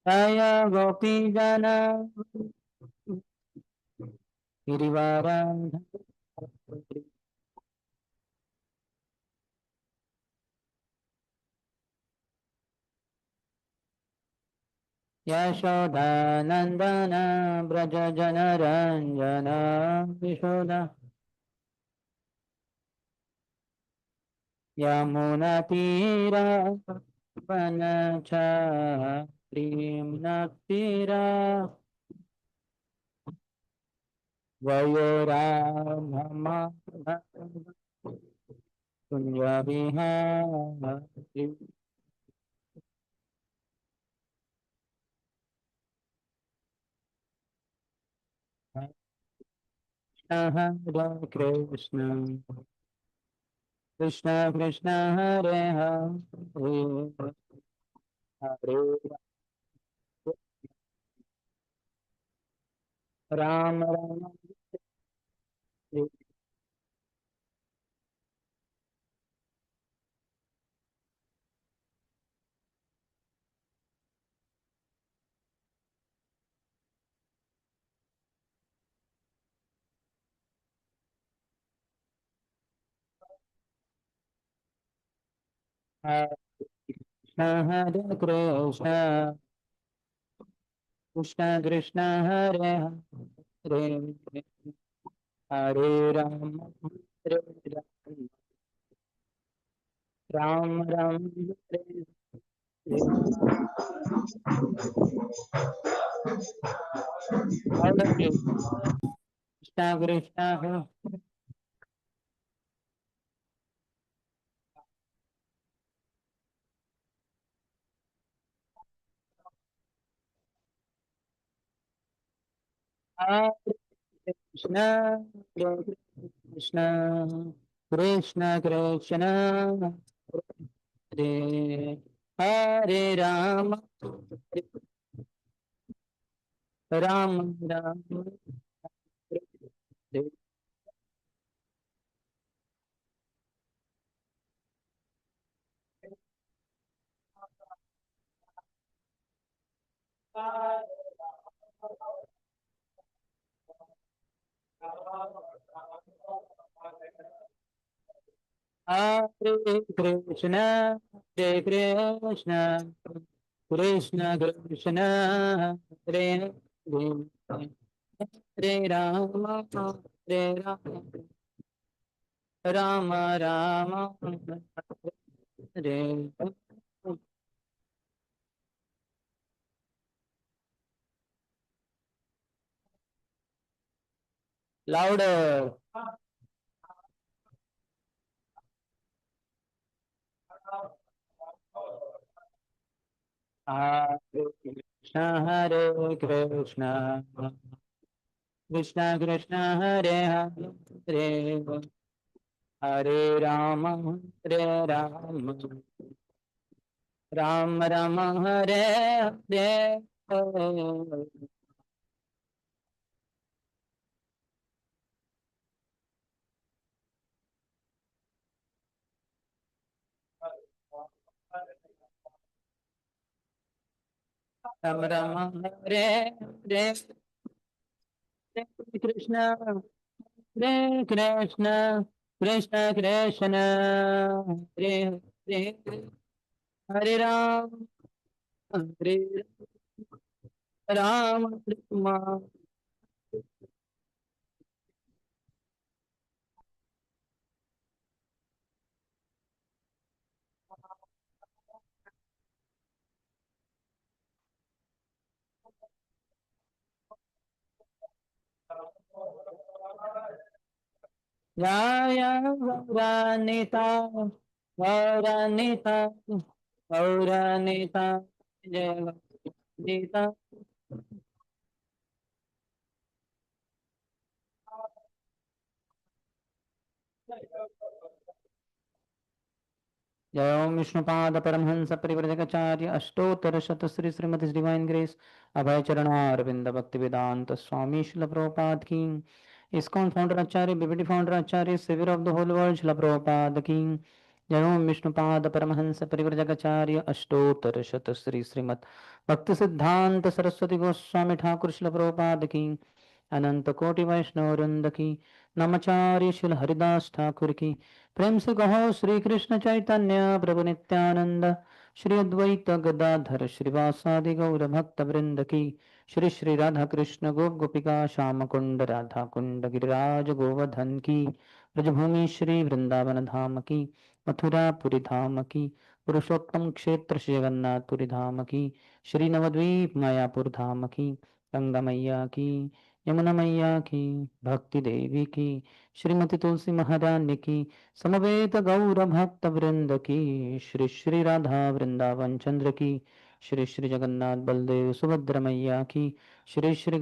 जय गोपी जन गिरिवराधर यशोदानन्दन व्रज जनरञ्जन यशोदा यमुनातीरावनचारीं नक्तीरा वयोराधमा कुञ्जविहारी हरे कृष्ण कृष्ण कृष्ण हरे हरे हरे राम राम हरे कृष्ण हरे कृष्ण कृष्ण कृष्ण हरे हरे हरे राम हरे राम राम राम हरे हरे हरे कृष्ण कृष्ण हरे कृष्ण हरे कृष्ण कृष्ण कृष्ण हरे हरे राम राम राम हरे हरे हरे कृष्ण कृष्ण कृष्ण हरे हरे हरे राम राम राम हरे लाउडर हरे कृष्ण कृष्ण कृष्ण हरे हरे हरे राम राम राम हरे हरे राम राम हरे हरे कृष्ण हरे कृष्ण कृष्ण कृष्ण हरे हरे हरे हरे राम राम जय गौरानिता गौरानिता गौरानिता जय गौरानिता जय ओम विष्णुपाद परमहंस परिव्रजकाचार्य अष्टोत्तर शत श्री श्रीमती डिवाइन ग्रेस अभय चरणारविंद भक्ति वेदांत स्वामी शिल प्रभुपाद की ISKCON founder acharya BBD founder acharya saviour of the whole world Srila Prabhupada की जय ओम विष्णुपाद परमहंस परिव्रजकाचार्य अष्टोत्तर शत श्री श्रीमद भक्ति सिद्धांत सरस्वती गोस्वामी ठाकुर शिल प्रभुपाद की अनंत कोटि वैष्णव वृंद की नमचार्य शिल हरिदास ठाकुर की प्रेम से कहो श्री कृष्ण चैतन्य प्रभु नित्यानंद श्री अद्वैत गदाधर श्रीवासादि गौर भक्त वृंद की श्री श्री राधा कृष्ण गोप गोपिका श्याम कुंड राधा कुंड गिरिराज गोवर्धन की ब्रजभूमि श्री वृंदावन धाम की मथुरापुरी धाम की पुरुषोत्तम क्षेत्र श्री जगन्नाथपुरी धाम की श्री नवद्वीप मायापुर धाम की गंगा मैया की यमुना मैया की भक्ति देवी की श्रीमती तुलसी महारानी की समवेत गौर भक्त वृंद की श्री श्री राधा वृंदावन चंद्र की श्री श्री जगन्नाथ बलदेव सुभद्र मैया की श्री श्री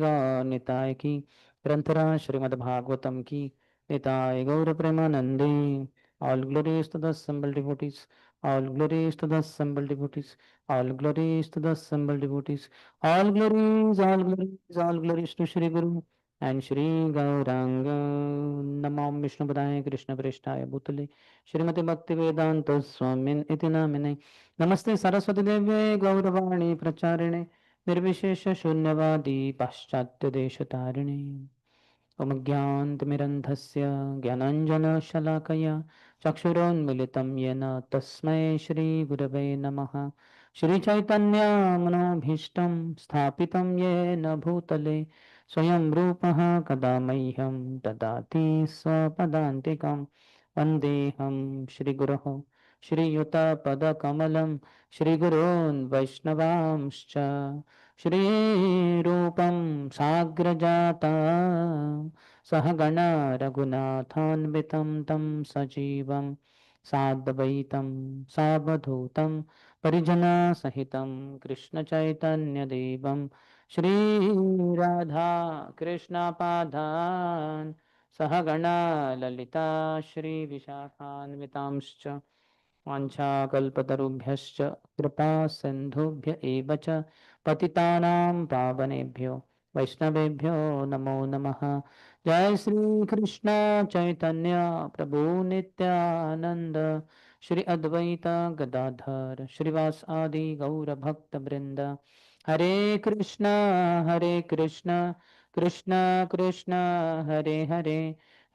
निताय की ग्रंथराज श्रीमद् भागवतम की निताय गौर प्रेमानंदे. All glories to the assembled devotees. All glories to the assembled devotees. All glories to the assembled devotees. All glories, all glories, all glories to Shri Guru and Shri Gauranga. Namam Vishnu Padaya Krishna Preshthaya Bhutale Shrimati Bhakti Vedanta Swamin Iti Namine Namaste Saraswati Devye Gauravani Pracharine Nirvishesha Shunyavadi Paschatya Deshatarine अज्ञानतिमिरन्धस्य ज्ञानाञ्जनशलाकया चक्षुरोन्मिलितं येन तस्मै श्रीगुरवे नमः. श्रीचैतन्यमनोभीष्टं स्थापितं येन भूतले स्वयं रूपः कदा मह्यं ददाति स्वपदान्तिकं. वन्देऽहं श्रीगुरोः श्रीयुतपदकमलं श्रीगुरोन् वैष्णवांश्च श्रीरूपं साग्रजाता सहगण रघुनाथान्वितं तं सजीवं साद्वैतं सावधूतं परिजनसहितं कृष्णचैतन्यदेवं श्रीराधा कृष्णपादान् सहगण ललिता श्रीविशाखान्वितांश्च वाञ्छाकल्पतरुभ्यश्च कृपा सिन्धुभ्य एव च पतितानां पावनेभ्यो वैष्णवेभ्यो नमो नमः. जय श्री कृष्ण चैतन्य प्रभु नित्यानंद श्री अद्वैत गदाधर श्रीवास आदि गौर भक्त वृंद. हरे Krishna Krishna Krishna Hare Hare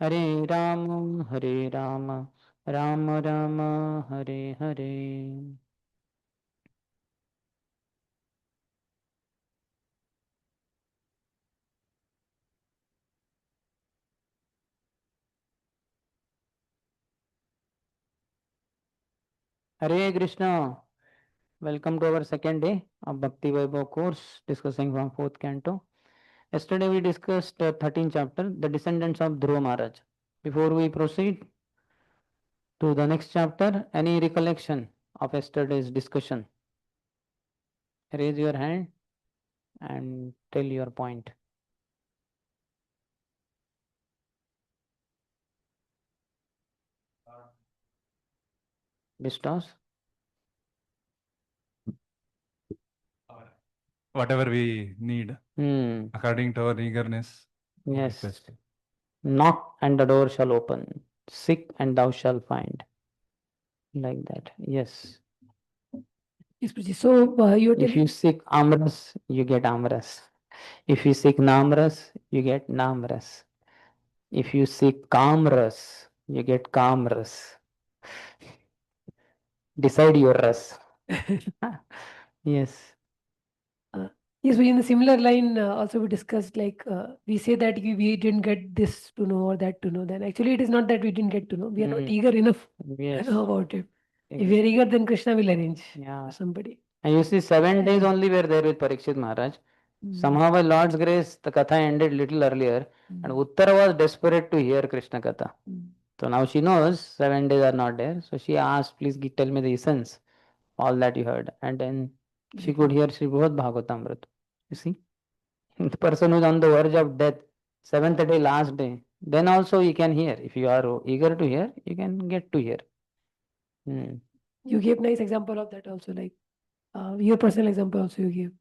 Hare Ram Ram Ram Hare Hare. Hare Krishna. Welcome to our second day of Bhakti Vaibhav course discussing from fourth canto. Yesterday we discussed 13th chapter, the descendants of Dhruva Maharaj. Before we proceed to the next chapter, any recollection of yesterday's discussion? Raise your hand and tell your point. Vistas? Whatever we need, according to our eagerness. Yes. Request. Knock and the door shall open. Seek and thou shalt find. Like that. Yes. Yes, Priji. So if you seek Amras, you get Amras. If you seek Namras, you get Namras. If you seek Kamras, you get Kamras. Decide your ras. Yes. Yes, in the similar line, also we discussed like we say that we didn't get this to know or that to know. Then actually, it is not that we didn't get to know. We are not eager enough to know about it. If we are eager, then Krishna will arrange for somebody. And you see, 7 days only were there with Parikshit Maharaj. Somehow by Lord's grace, the Katha ended little earlier, and Uttara was desperate to hear Krishna Katha. So now she knows 7 days are not there. So she asked, please tell me the essence, all that you heard. And then she could hear Srimad Bhagavatamrita. You see, the person who is on the verge of death, 7th day, last day, then also you can hear. If you are eager to hear, you can get to hear. You gave nice example of that also, like your personal example also you gave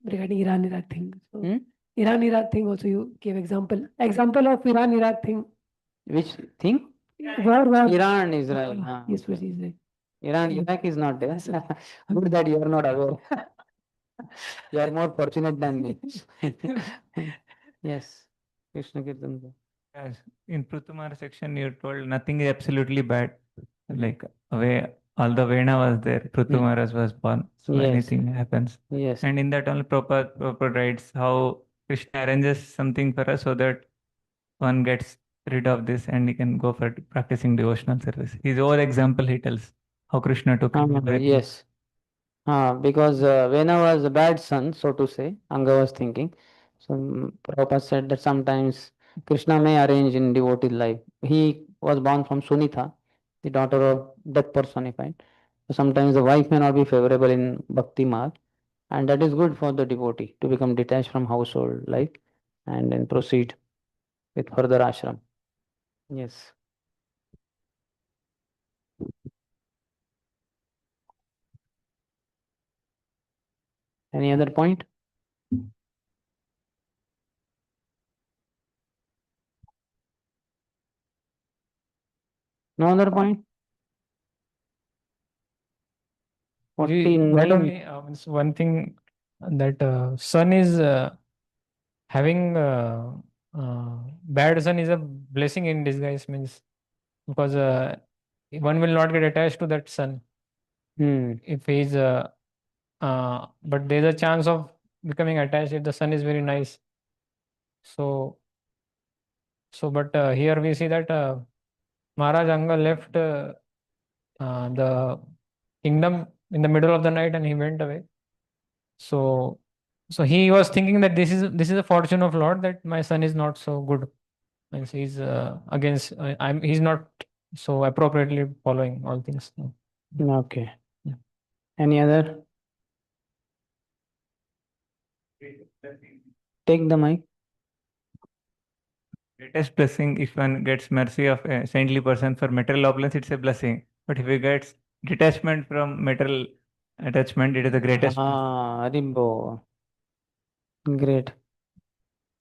regarding Iran-Iraq thing. So Iran-Iraq thing also you gave example of Iran-Iraq thing. Which thing? Where? Iran, Israel. Yes, yes, Israel. Iran, Iraq is not there. Good that you are not aware. You are more fortunate than me. Yes. Krishna Kirtan. Yes, in Pruthumara section, you're told nothing is absolutely bad. Like all the Vena was there, Pruthumaras was born, so Yes. anything happens. Yes. And in that only Prabhupada writes how Krishna arranges something for us so that one gets rid of this and he can go for practicing devotional service. His whole example he tells how Krishna took everything. Yes. Because Vena was a bad son, so to say, Anga was thinking. So Prabhupada said that sometimes Krishna may arrange in devotee life. He was born from Sunitha, the daughter of death personified. So sometimes the wife may not be favorable in Bhakti Marg, and that is good for the devotee to become detached from household life and then proceed with further ashram. Yes. Any other point? No other point? That 49. only means one thing that sun is having bad sun is a blessing in disguise, means because one will not get attached to that sun if he is but there's a chance of becoming attached if the sun is very nice. So but here we see that Maharaj Anga left the kingdom in the middle of the night and he went away. So he was thinking that this is a fortune of Lord that my son is not so good. Means he's against he's not so appropriately following all things. Okay. Yeah. Any other? Take the mic. Greatest blessing if one gets mercy of a saintly person for material opulence, it's a blessing. But if he gets detachment from material attachment, it is the greatest blessing. Rimbo. Great.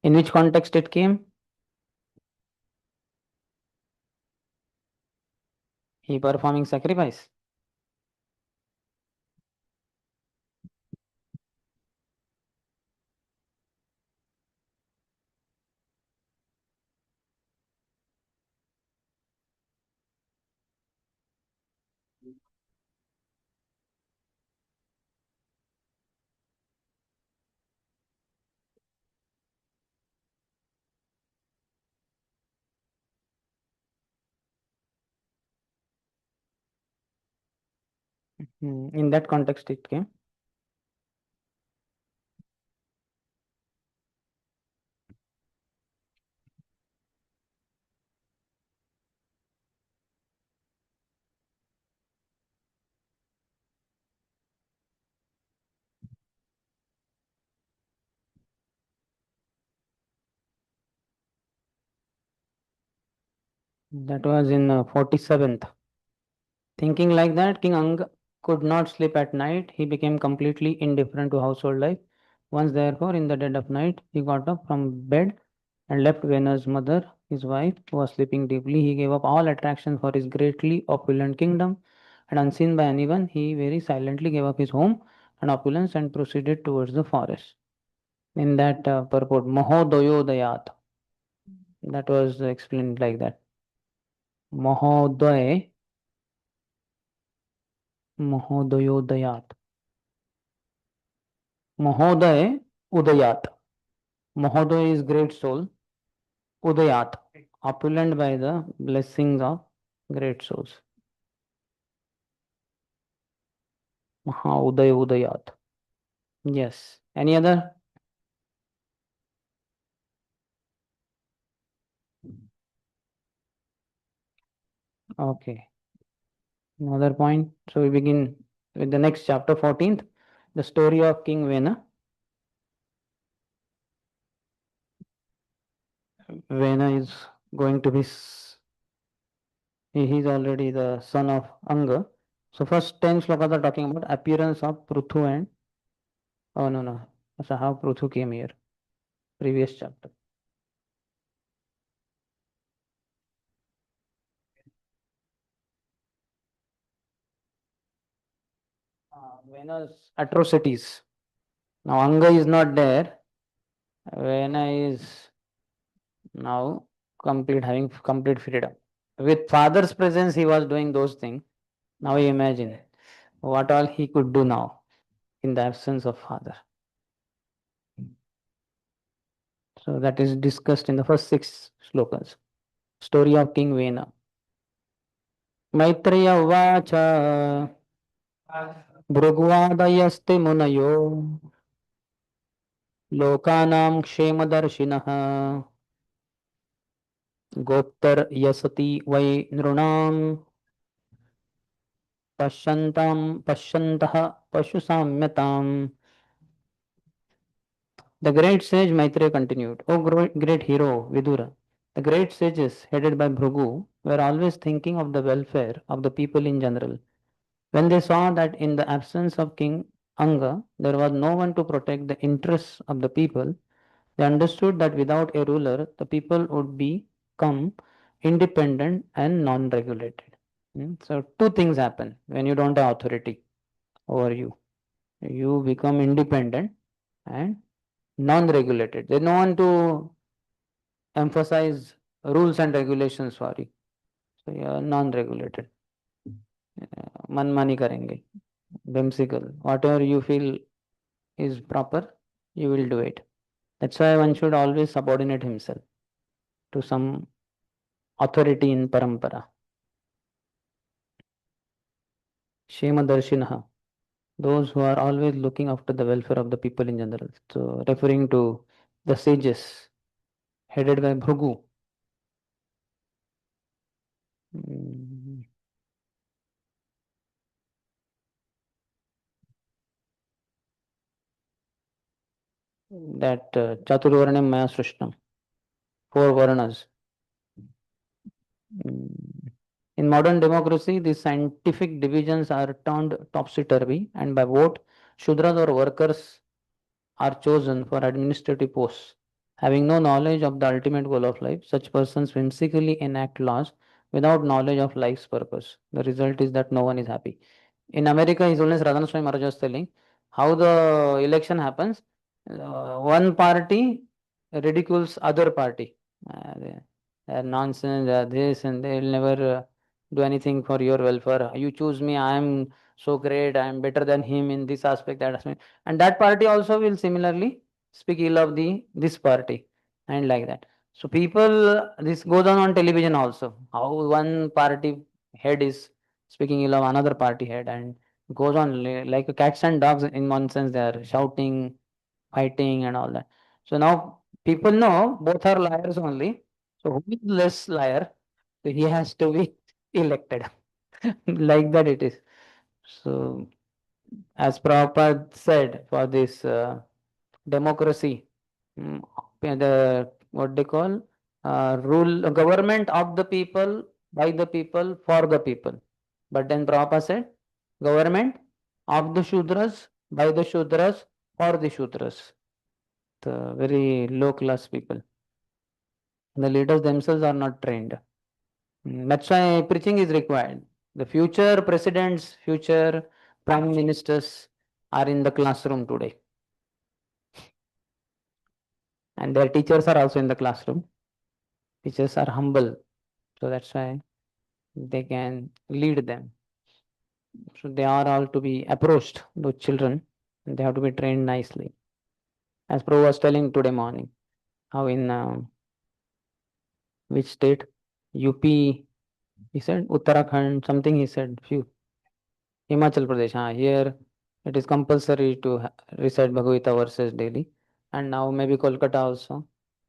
In which context it came? He performing sacrifice. In that context it came. That was in 47th. Thinking like that, King Anga could not sleep at night. He became completely indifferent to household life. Once, therefore, in the dead of night, he got up from bed and left Vena's mother, his wife, who was sleeping deeply. He gave up all attraction for his greatly opulent kingdom, and unseen by anyone, he very silently gave up his home and opulence and proceeded towards the forest. In that purport, Mahodoyodayat, that was explained like that. Mahoday, Mahodoyodayat. Mahoday Udayat. Mahoday is great soul. Udayat, opulent by the blessings of great souls. Uday Udayat. Yes. Any other? Okay. Another point. So we begin with the next chapter, 14th, the story of King Vena. Vena is going to be, he is already the son of Anga. So first 10 slokas are talking about appearance of Pruthu and, oh no. So how Pruthu came here? Previous chapter. Vena's atrocities. Now Anga is not there. Vena is now having complete freedom. With father's presence, he was doing those things. Now you imagine what all he could do now in the absence of father. So that is discussed in the first 6 slokas. Story of King Vena. Maitreya Uvacha Bhrugvadayasте Munayo Lokanam Kshemadharshinah Goptar Yasati Vai Nrunam Pashantah Pashu Samyatam. The great sage Maitreya continued, O great hero Vidura, the great sages headed by Bhrigu were always thinking of the welfare of the people in general. When they saw that in the absence of King Anga there was no one to protect the interests of the people, they understood that without a ruler the people would become independent and non-regulated. So two things happen when you don't have authority over you. You become independent and non-regulated. There's no one to emphasize rules and regulations for you. So you are non-regulated. मनमानी करेंगे, whimsical. Whatever you feel is proper, you will do it. That's why one should always subordinate himself to some authority in parampara. Shemadarshinaha, those who are always looking after the welfare of the people in general. So referring to the sages headed by Bhrigu. That Chaturvarnam Maya Srishtam, 4 Varnas. In modern democracy, these scientific divisions are turned topsy-turvy, and by vote, Shudras or workers are chosen for administrative posts. Having no knowledge of the ultimate goal of life, such persons whimsically enact laws without knowledge of life's purpose. The result is that no one is happy. In America, His Holiness Radhana Swami Maharaj was telling how the election happens. One party ridicules other party. They're nonsense, they're this, and they'll never do anything for your welfare. You choose me, I am so great, I am better than him in this aspect, that aspect. And that party also will similarly speak ill of this party, and like that. So people, this goes on television also. How one party head is speaking ill of another party head, and goes on like cats and dogs. In one sense, they are shouting, fighting, and all that. So now people know both are liars only. So who is less liar? So he has to be elected. Like that it is. So as Prabhupada said, for this democracy, the what they call government of the people, by the people, for the people. But then Prabhupada said government of the Shudras, by the Shudras, for the Shudras. The very low class people. The leaders themselves are not trained. That's why preaching is required. The future presidents, future prime ministers are in the classroom today. And their teachers are also in the classroom. Teachers are humble. So that's why they can lead them. So they are all to be approached, those children. They have to be trained nicely. As Prabhu was telling today morning, how in which state? UP, he said, Uttarakhand, something he said, few. Himachal Pradesh, here it is compulsory to recite Bhagavad Gita verses daily. And now maybe Kolkata also.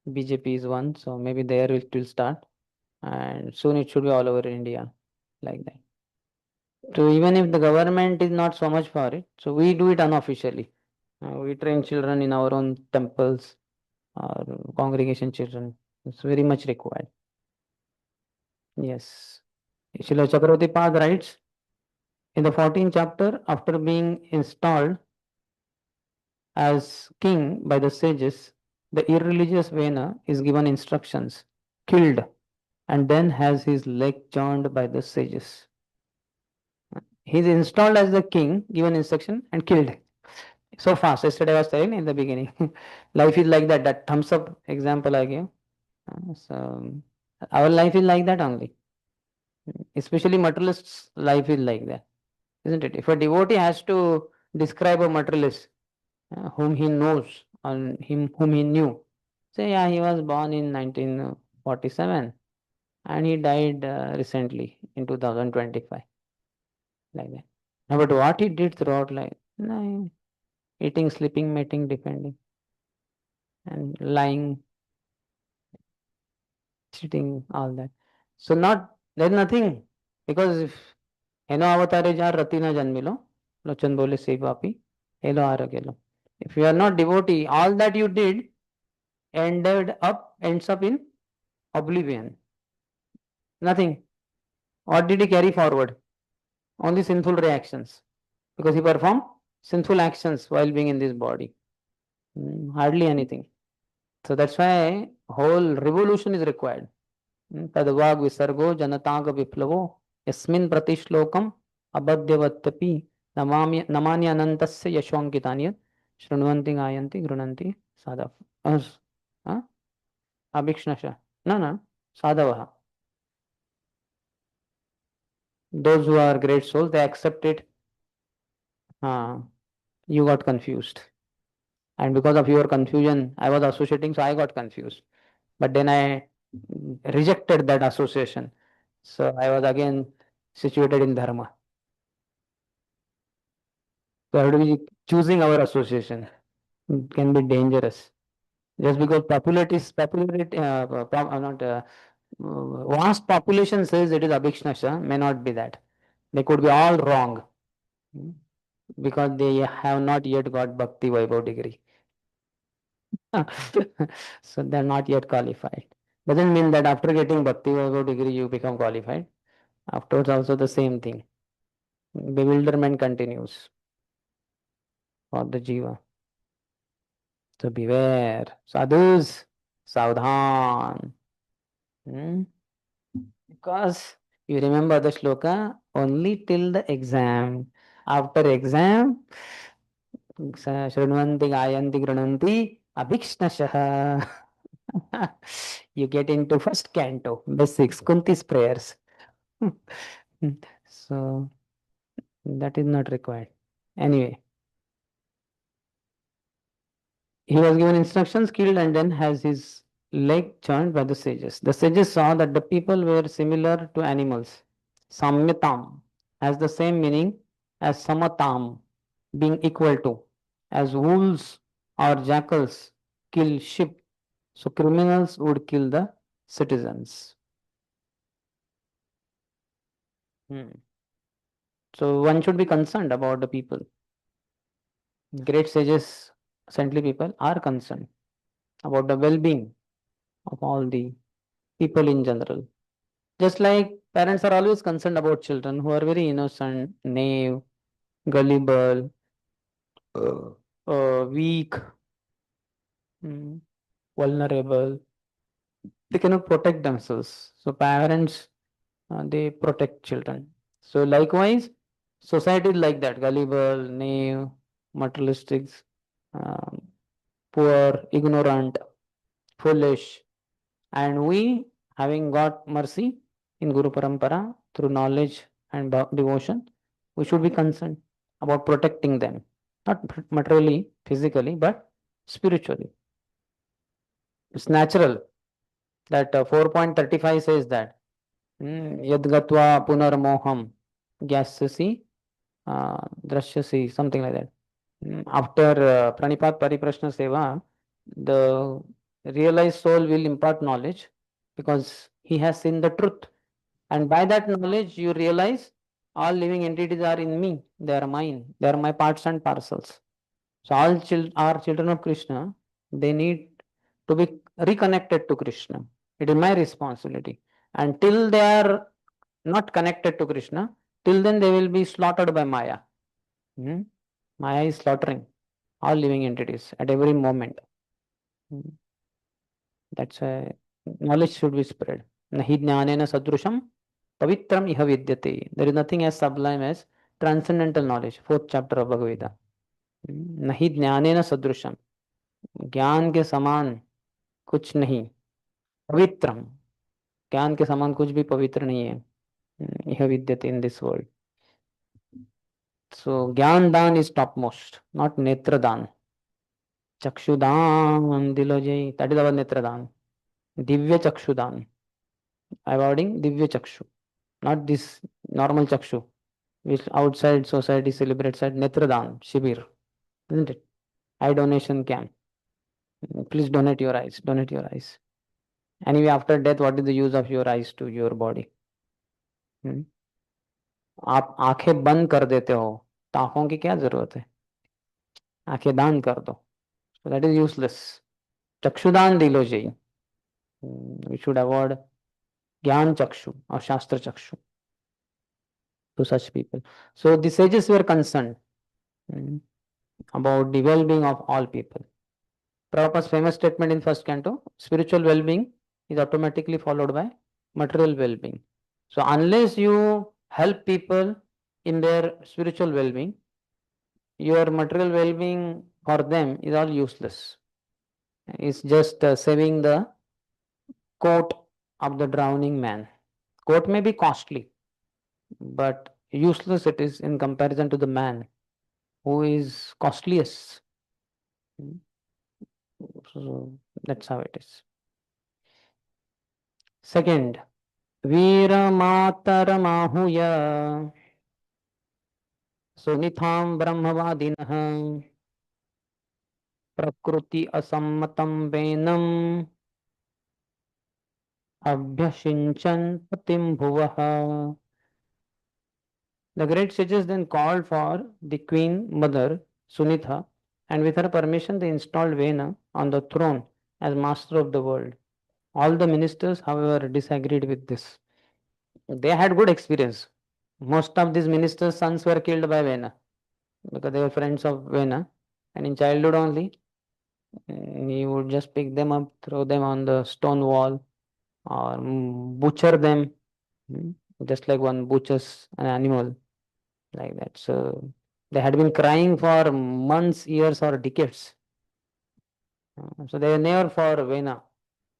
BJP is one, so maybe there it will start. And soon it should be all over India, like that. So even if the government is not so much for it, so we do it unofficially. We train children in our own temples or congregation children. It's very much required. Yes. Srila Chakravarti Pad writes, in the 14th chapter, after being installed as king by the sages, the irreligious Vena is given instructions, killed, and then has his leg joined by the sages. He's installed as the king, given instruction, and killed. So fast. Yesterday I was telling in the beginning. Life is like that. That thumbs up example I gave. So our life is like that only. Especially materialists' life is like that, isn't it? If a devotee has to describe a materialist whom he knows and him whom he knew, say, yeah, he was born in 1947 and he died recently in 2025, like that. Now, but what he did throughout life, no, eating, sleeping, mating, defending, and lying, cheating, all that. So not there's nothing, because if એનો અવતારે જા રતિ ન જન્મેલો લોચન બોલે સે પાપી એલો R ગેલો. If you are not devotee, all that you did ends up in oblivion. Nothing. What did he carry forward? Only sinful reactions, because he performed sinful actions while being in this body. Hardly anything. So that's why whole revolution is required. तद्वाग विसर्गो जनताग विप्लवो यस्मिन् प्रतिश्लोकम अबध्यवत्यपि नमानि अनन्तस्य यशोंकितानि शृण्वन्ति गायन्ति गृह्णन्ति साधव अभिक्ष्णश न साधवः. Those who are great souls, they accept it. You got confused, and because of your confusion I was associating, so I got confused, but then I rejected that association, so I was again situated in dharma. So I have to be choosing our association. It can be dangerous. Just because vast population says it is abhikshnasha, may not be that. They could be all wrong, because they have not yet got Bhakti Vaibhav degree. So they are not yet qualified. Doesn't mean that after getting Bhakti Vaibhav degree you become qualified. Afterwards also the same thing. Bewilderment continues for the jiva. So beware. Sadhus, Savdhan. Because you remember the shloka only till the exam. After exam, Shrinvanti Gayanti Grananti Abhikshnashaha. You get into first canto, basics, Kunti's prayers. So that is not required. Anyway, he was given instructions, killed, and then has his leg churned by the sages. The sages saw that the people were similar to animals. Samyatam has the same meaning as samatam, being equal to. As wolves or jackals kill sheep, so criminals would kill the citizens. So one should be concerned about the people. Great sages, saintly people are concerned about the well-being of all the people in general. Just like parents are always concerned about children who are very innocent, naive, gullible, weak, vulnerable. They cannot protect themselves. So parents, they protect children. So likewise, society is like that: gullible, naive, materialistic, poor, ignorant, foolish. And we, having got mercy in Guru Parampara through knowledge and devotion, we should be concerned about protecting them, not materially, physically, but spiritually. It's natural that 4.35 says that Yadgatva Punarmoham Gyasyasi Drashyasi, something like that. After Pranipat Pariprashna Seva, the realized soul will impart knowledge because he has seen the truth. And by that knowledge, you realize all living entities are in me, they are mine, they are my parts and parcels. So all are children of Krishna, they need to be reconnected to Krishna. It is my responsibility. And till they are not connected to Krishna, till then they will be slaughtered by Maya. Maya is slaughtering all living entities at every moment. That's why knowledge should be spread. Nahi jnanena sadrusham pavitram iha vidyate. There is nothing as sublime as transcendental knowledge, 4th chapter of Bhagavad Gita. नहीं ज्ञानेन सदृशम, ज्ञान के समान कुछ नहीं, पवित्रम, ज्ञान के समान कुछ भी पवित्र नहीं है, यह विद्यते in this world. So ज्ञान दान is topmost, not नेत्र दान. चक्षुदान दिलोजय, that is our नेत्र दान. Divya चक्षुदान, avoiding divya chakshu, not this normal chakshu which outside society celebrates at Netradan Shibir, isn't it? Eye donation camp. Please donate your eyes, donate your eyes. Anyway, after death, what is the use of your eyes to your body? आप आंखें बंद कर देते हो तो आंखों की क्या जरूरत है? आंखें दान कर दो. So that is useless. चक्षुदान दिलो जी. We should avoid ज्ञान चक्षु or शास्त्र चक्षु to such people. So the sages were concerned about the well-being of all people. Prabhupada's famous statement in first canto, spiritual well-being is automatically followed by material well-being. So unless you help people in their spiritual well-being, your material well-being for them is all useless. It's just saving the coat of the drowning man. Coat may be costly, but useless it is in comparison to the man who is costliest. So that's how it is. Second, वीरमातरमाहुय सुनिथां ब्रह्मवादिनः प्रकृति असम्मतं वेनम् अभ्यषिञ्चन् पतिं भुवः. The great sages then called for the queen mother Sunitha, and with her permission they installed Vena on the throne as master of the world. All the ministers, however, disagreed with this. They had good experience. Most of these ministers' sons were killed by Vena because they were friends of Vena, and in childhood only he would just pick them up, throw them on the stone wall, or butcher them, just like one butchers an animal, like that. So they had been crying for months, years, or decades. So they were never for Vena,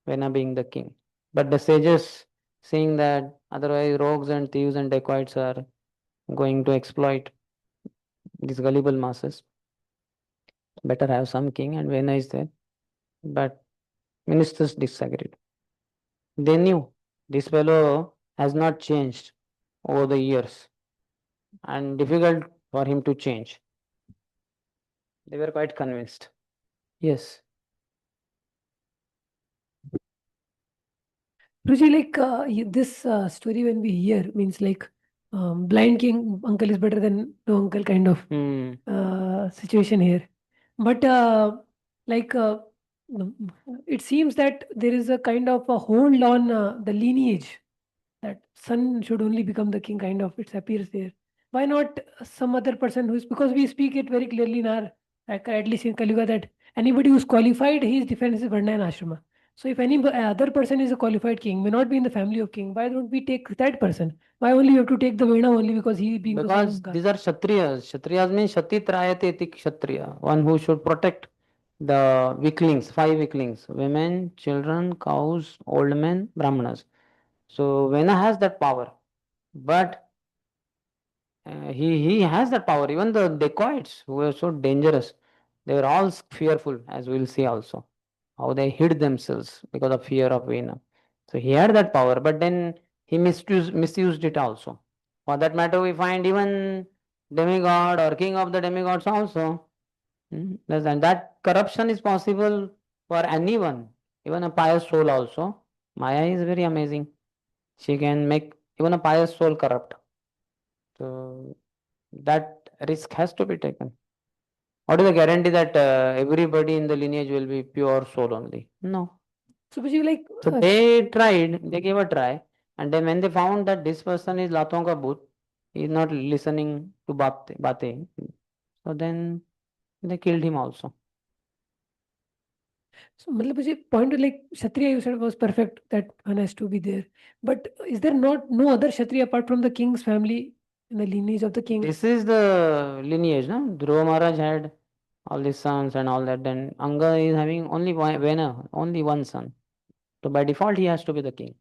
Vena being the king. But the sages, seeing that otherwise rogues and thieves and dacoits are going to exploit these gullible masses, better have some king, and Vena is there. But ministers disagreed. They knew this fellow has not changed over the years and difficult for him to change. They were quite convinced. Yes. Ruchi, like this story when we hear means like blind king uncle is better than no uncle kind of situation here. But it seems that there is a kind of a hold on the lineage that son should only become the king kind of it appears there. Why not some other person who's, because we speak it very clearly in our, like, at least in Kaliuga, that anybody who's qualified, his defense is Varna and Ashrama. So if any other person is a qualified king, may not be in the family of king, why don't we take that person? Why only you have to take the Vena only because he being the son Because of God? these are Kshatriyas. Kshatriyas means Shatit Rayate iti Kshatriya, one who should protect the weaklings, 5 weaklings, women, children, cows, old men, Brahmanas. So Vena has that power. But he has that power. Even the dacoits who were so dangerous, they were all fearful, as we will see also. How they hid themselves because of fear of Vena. So he had that power, but then he misused it also. For that matter, we find even demigod or king of the demigods also. And that corruption is possible for anyone, even a pious soul also. Maya is very amazing. She can make even a pious soul corrupt. So that risk has to be taken. What is the guarantee that everybody in the lineage will be pure soul only? No. So like So they tried, they gave a try, and then when they found that this person is Laton ka bhoot, he is not listening to bate, so then they killed him also. So, point to like Kshatriya you said was perfect, that one has to be there. But is there not no other Kshatriya apart from the king's family in the lineage of the king. This is the lineage, no? Dhruva Maharaj had all these sons and all that. Then Anga is having only one son. So by default, he has to be the king.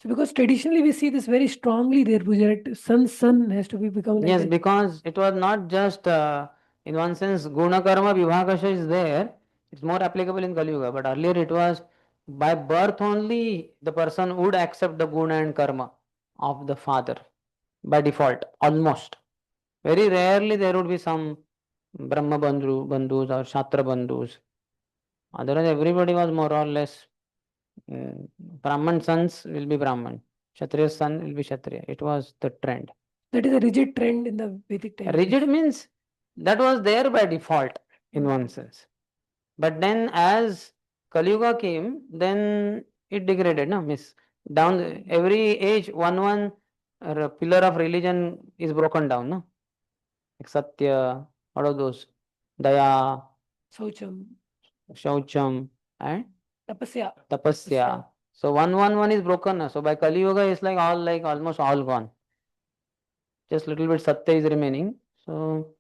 So because traditionally we see this very strongly there, Puja, that son has to be become like Yes, that. because it was not just in one sense Guna Karma Vibhakasha is there. It's more applicable in Kali Yuga. But earlier it was by birth only the person would accept the Guna and Karma of the father by default, almost. Very rarely there would be some Brahma Bandhus or Shatra Bandhus. Otherwise, everybody was more or less Brahman sons will be Brahman, Kshatriya son will be Kshatriya. It was the trend. That is a rigid trend in the Vedic time. Rigid means that was there by default in one sense. But then as Kali Yuga came, then it degraded. No, miss down every age one pillar of religion is broken down. No, like Satya, what are those? Daya, Saucham, Shaucham, and Tapasya. Tapasya. So one is broken. No? So by Kali Yuga, it's like almost all gone. Just little bit Satya is remaining. So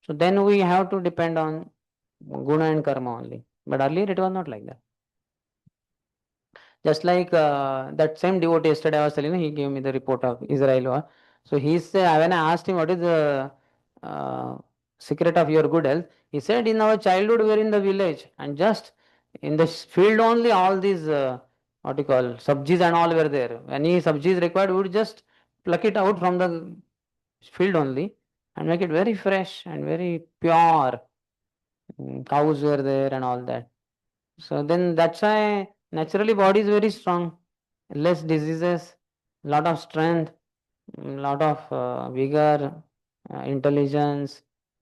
then we have to depend on Guna and Karma only. But earlier it was not like that. Just like that same devotee yesterday I was telling you, he gave me the report of Israel. So he said, when I asked him what is the secret of your good health, he said in our childhood we were in the village and just in the field only all these what you call sabjis and all were there. Any sabjis required, we would just pluck it out from the field only and make it very fresh and very pure. Cows were there and all that. So then that's why naturally body is very strong, less diseases, lot of strength, lot of vigor, intelligence,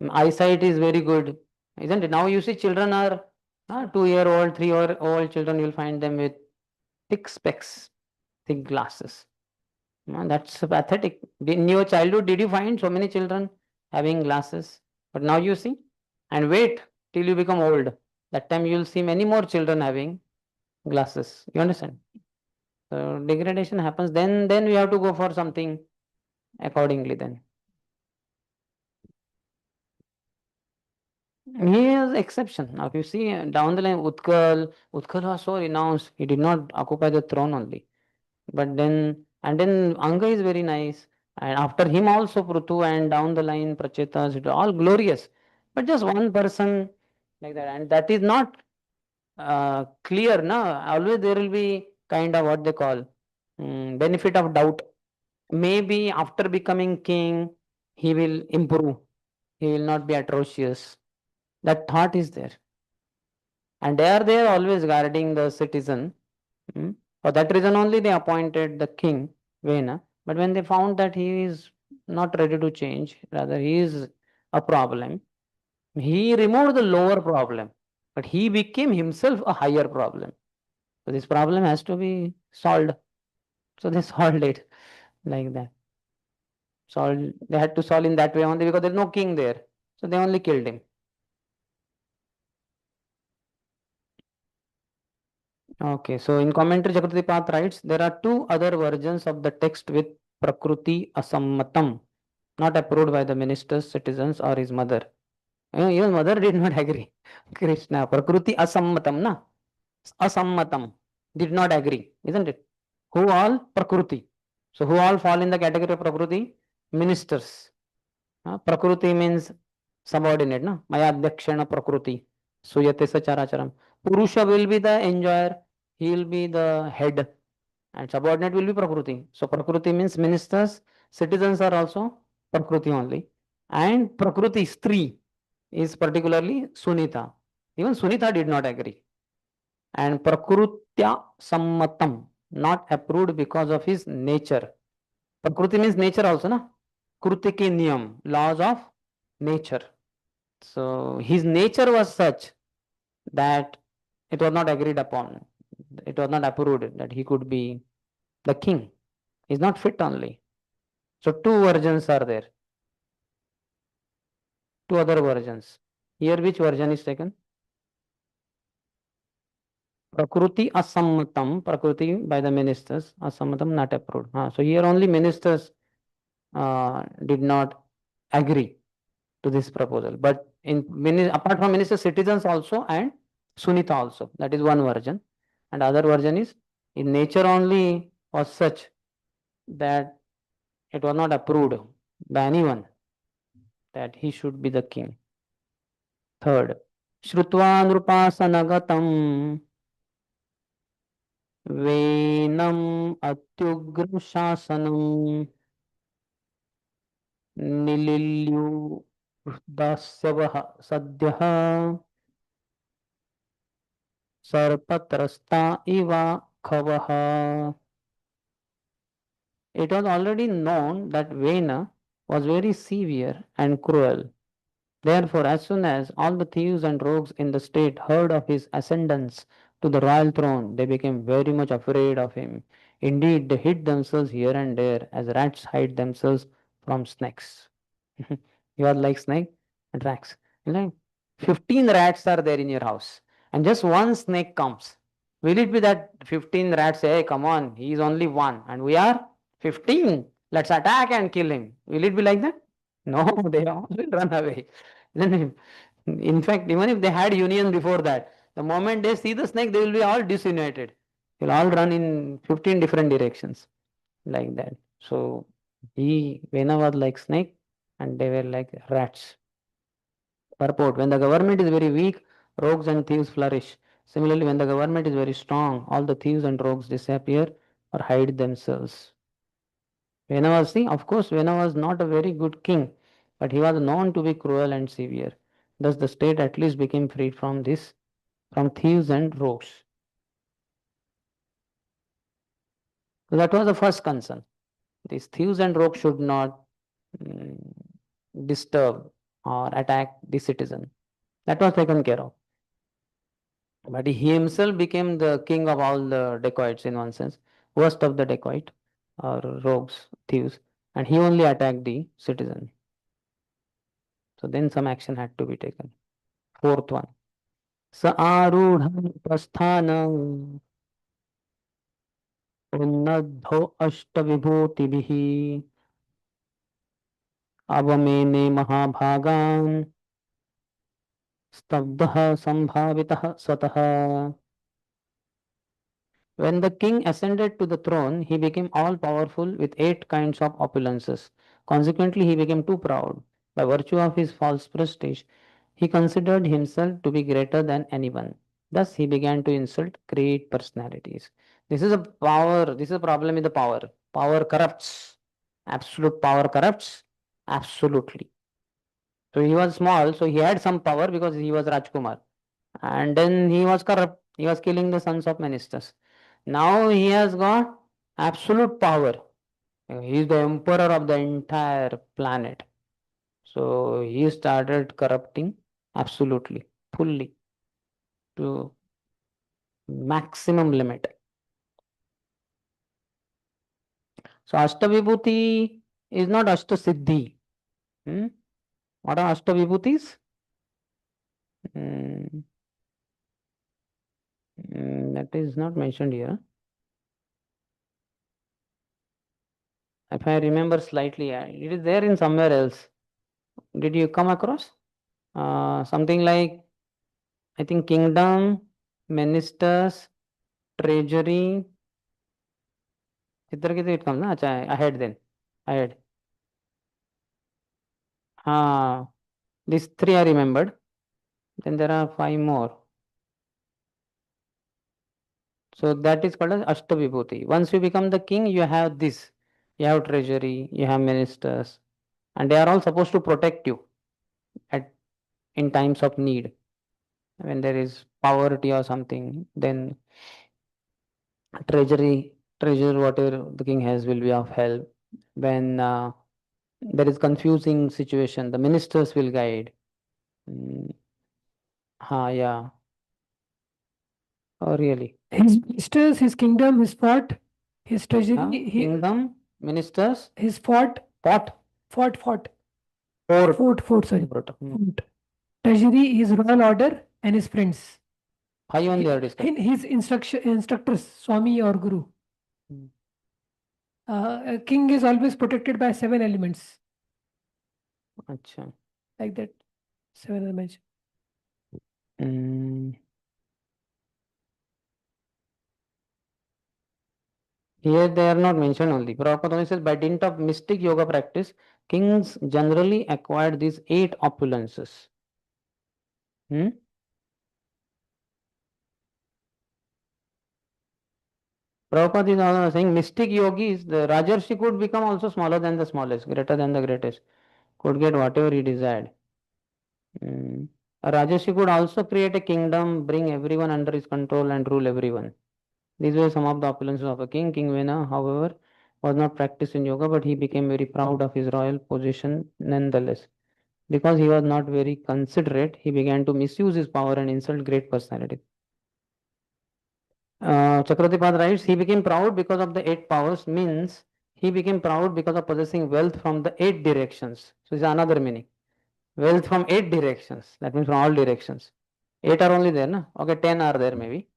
eyesight is very good, isn't it? Now you see children are 2-year-old, 3-year-old children, you'll find them with thick specs, thick glasses. That's pathetic. In your childhood, did you find so many children having glasses? But now you see, and wait till you become old. That time you will see many more children having glasses. You understand? So degradation happens. Then we have to go for something accordingly. Then he is exception. Now if you see down the line, Utkal was so renounced. He did not occupy the throne only. But then Anga is very nice. And after him also Prutu and down the line Prachetas, it all glorious. But just one person like that. And that is not clear. No? Always there will be kind of what they call benefit of doubt. Maybe after becoming king, he will improve. He will not be atrocious. That thought is there. And they are there always guarding the citizen. For that reason only they appointed the king, Vena. But when they found that he is not ready to change, rather he is a problem, he removed the lower problem, but he became himself a higher problem. So this problem has to be solved. So they solved it like that. They had to solve in that way only because there is no king there. So they only killed him. Okay, so in commentary, Jagadipati writes, there are two other versions of the text with Prakruti Asammatam, not approved by the ministers, citizens, or his mother. Even mother did not agree. Krishna, Prakruti Asammatam, na? Asammatam, did not agree, isn't it? Who all? Prakruti. So who all fall in the category of Prakruti? Ministers. Prakruti means subordinate, na? Maya Adhyakshana Prakruti. Suyate Sacharacharam. Purusha will be the enjoyer, he will be the head, and subordinate will be Prakruti. So Prakruti means ministers, citizens are also Prakruti only. And Prakruti Stri is particularly Sunita. Even Sunita did not agree. And Prakrutya Sammatam, not approved because of his nature. Prakruti means nature also, na? Krutiki Niyam, laws of nature. So his nature was such that it was not agreed upon. It was not approved that he could be the king. He's not fit only. So two versions are there. Two other versions. Here which version is taken? Prakruti Asammatam. Prakruti by the ministers. Asammatam not approved. So here only ministers did not agree to this proposal. But apart from minister, citizens also and Sunita also. That is one version. And other version is in nature only was such that it was not approved by anyone that he should be the king. Third, Shrutva Nrupasanaгаtam Venam Atyugra Shasanam Nililyu Dasyavah Sadyah Sarpatrasta Iva Khavaha. It was already known that Vena was very severe and cruel. Therefore, as soon as all the thieves and rogues in the state heard of his ascendance to the royal throne, they became very much afraid of him. Indeed, they hid themselves here and there as rats hide themselves from snakes. You are like snake and rats. Like 15 rats are there in your house, and just one snake comes. Will it be that 15 rats say, hey, come on, he is only one, and we are 15? Let's attack and kill him. Will it be like that? No, they all will run away. Then, in fact, even if they had union before that, the moment they see the snake, they will be all disunited. They'll all run in 15 different directions, like that. So, Vena was like snake, and they were like rats. Purport: when the government is very weak, rogues and thieves flourish. Similarly, when the government is very strong, all the thieves and rogues disappear or hide themselves. Vena was, see, of course, Vena was not a very good king, but he was known to be cruel and severe. Thus, the state at least became freed from thieves and rogues. So that was the first concern. These thieves and rogues should not disturb or attack the citizen. That was taken care of. But he himself became the king of all the dacoits in one sense, worst of the dacoit or rogues, thieves, and he only attacked the citizen. So then some action had to be taken. Fourth one. Sa arudham prasthana unnadho ashtabhibhutibhihi avamene mahabhagan stabdha sambhavitah satah. When the king ascended to the throne, he became all powerful with 8 kinds of opulences. Consequently, he became too proud. By virtue of his false prestige, he considered himself to be greater than anyone. Thus, he began to insult great personalities. This is a problem with the power. Power corrupts. Absolute power corrupts. Absolutely. So he was small, so he had some power because he was Rajkumar. And then he was corrupt. He was killing the sons of ministers. Now he has got absolute power. He is the emperor of the entire planet. So he started corrupting absolutely, fully, to maximum limit. So Ashtabhibhuti is not Ashtasiddhi. What are Ashtabhibhutis? That is not mentioned here. If I remember slightly, it is there in somewhere else. Did you come across? Something like, I think, kingdom, ministers, treasury. It comes, na? Ahead then. Ahead. These 3 I remembered. Then there are 5 more. So that is called as Ashtabhibhuti. Once you become the king, you have this. You have treasury, you have ministers, and they are all supposed to protect you in times of need. When there is poverty or something, then treasury, whatever the king has will be of help. When there is confusing situation, the ministers will guide. Yeah. Oh, really? His ministers, his kingdom, his fort, his treasury, kingdom, ministers, his fort, sorry. Fort. Treasury, his royal order, and his friends. 5 only are discussed. His instructors, Swami or Guru. A king is always protected by 7 elements. Acha. Like that. 7 elements. Here they are not mentioned only. Prabhupada only says, by dint of mystic yoga practice, kings generally acquired these 8 opulences. Prabhupada is also saying mystic yogis, the Rajarshi could become also smaller than the smallest, greater than the greatest, could get whatever he desired. A Rajarshi could also create a kingdom, bring everyone under his control and rule everyone. These were some of the opulences of a king. King Vena, however, was not practiced in yoga, but he became very proud of his royal position nonetheless. Because he was not very considerate, he began to misuse his power and insult great personalities. Chakravartipad writes, he became proud because of the 8 powers, means he became proud because of possessing wealth from the 8 directions. So, this is another meaning. Wealth from 8 directions, that means from all directions. 8 are only there, na? Okay, 10 are there maybe.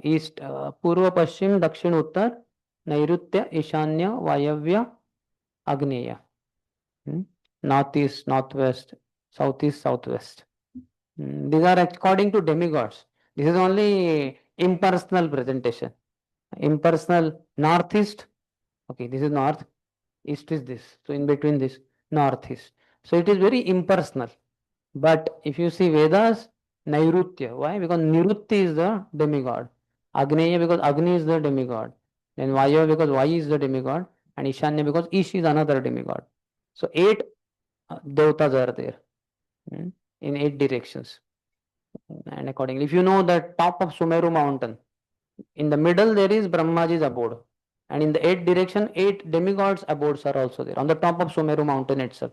East, Purva, Pashchim, Dakshin, Uttar, Nairutya, Ishanya, Vayavya, Agneya. Northeast, Northwest, Southeast, Southwest. These are according to demigods. This is only impersonal presentation. Impersonal northeast. Okay, this is north. East is this. So in between this, northeast. So it is very impersonal. But if you see Vedas, Nairutya. Why? Because Nirutti is the demigod. Agneya because Agni is the demigod. Then Vayava because Vayu is the demigod. And Ishanya because Ish is another demigod. So 8 devatas are there in 8 directions. And accordingly, if you know the top of Sumeru mountain, in the middle there is Brahmaji's abode. And in the 8 direction, 8 demigods' abodes are also there on the top of Sumeru mountain itself.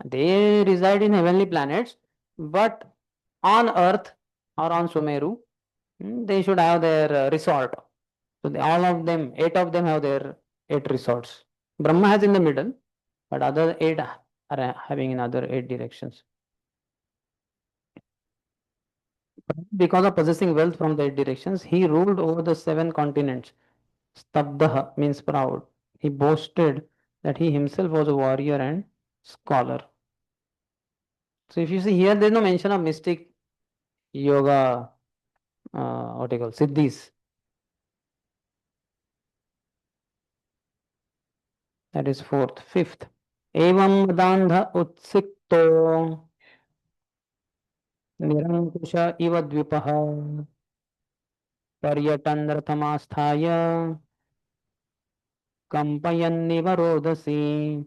They reside in heavenly planets, but on earth or on Sumeru, they should have their resort. So all of them, 8 of them have their 8 resorts. Brahma has in the middle, but other 8 are having in other 8 directions. Because of possessing wealth from the 8 directions, he ruled over the 7 continents. Stabdaha means proud. He boasted that he himself was a warrior and scholar. So if you see here, there is no mention of mystic yoga, what do you call, siddhis. That is 4th. 5th. Evam dandha utsikto nirankusha iva dvipaha paryatan rathamaasthaya kampayanniva rodasi.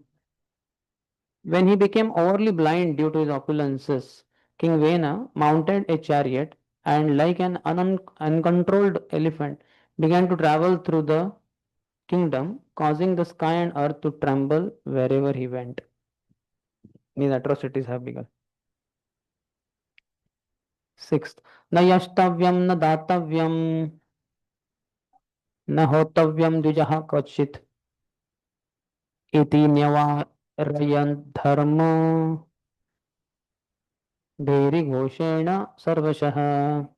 When he became overly blind due to his opulences, King Vena mounted a chariot and, like an uncontrolled elephant, began to travel through the kingdom, causing the sky and earth to tremble wherever he went. These atrocities have begun. 6th. Na yashtavyam na datavyam na hotavyam dvijaha kachit iti nyavarayan dharma Bheri Ghoshena Sarvashaha.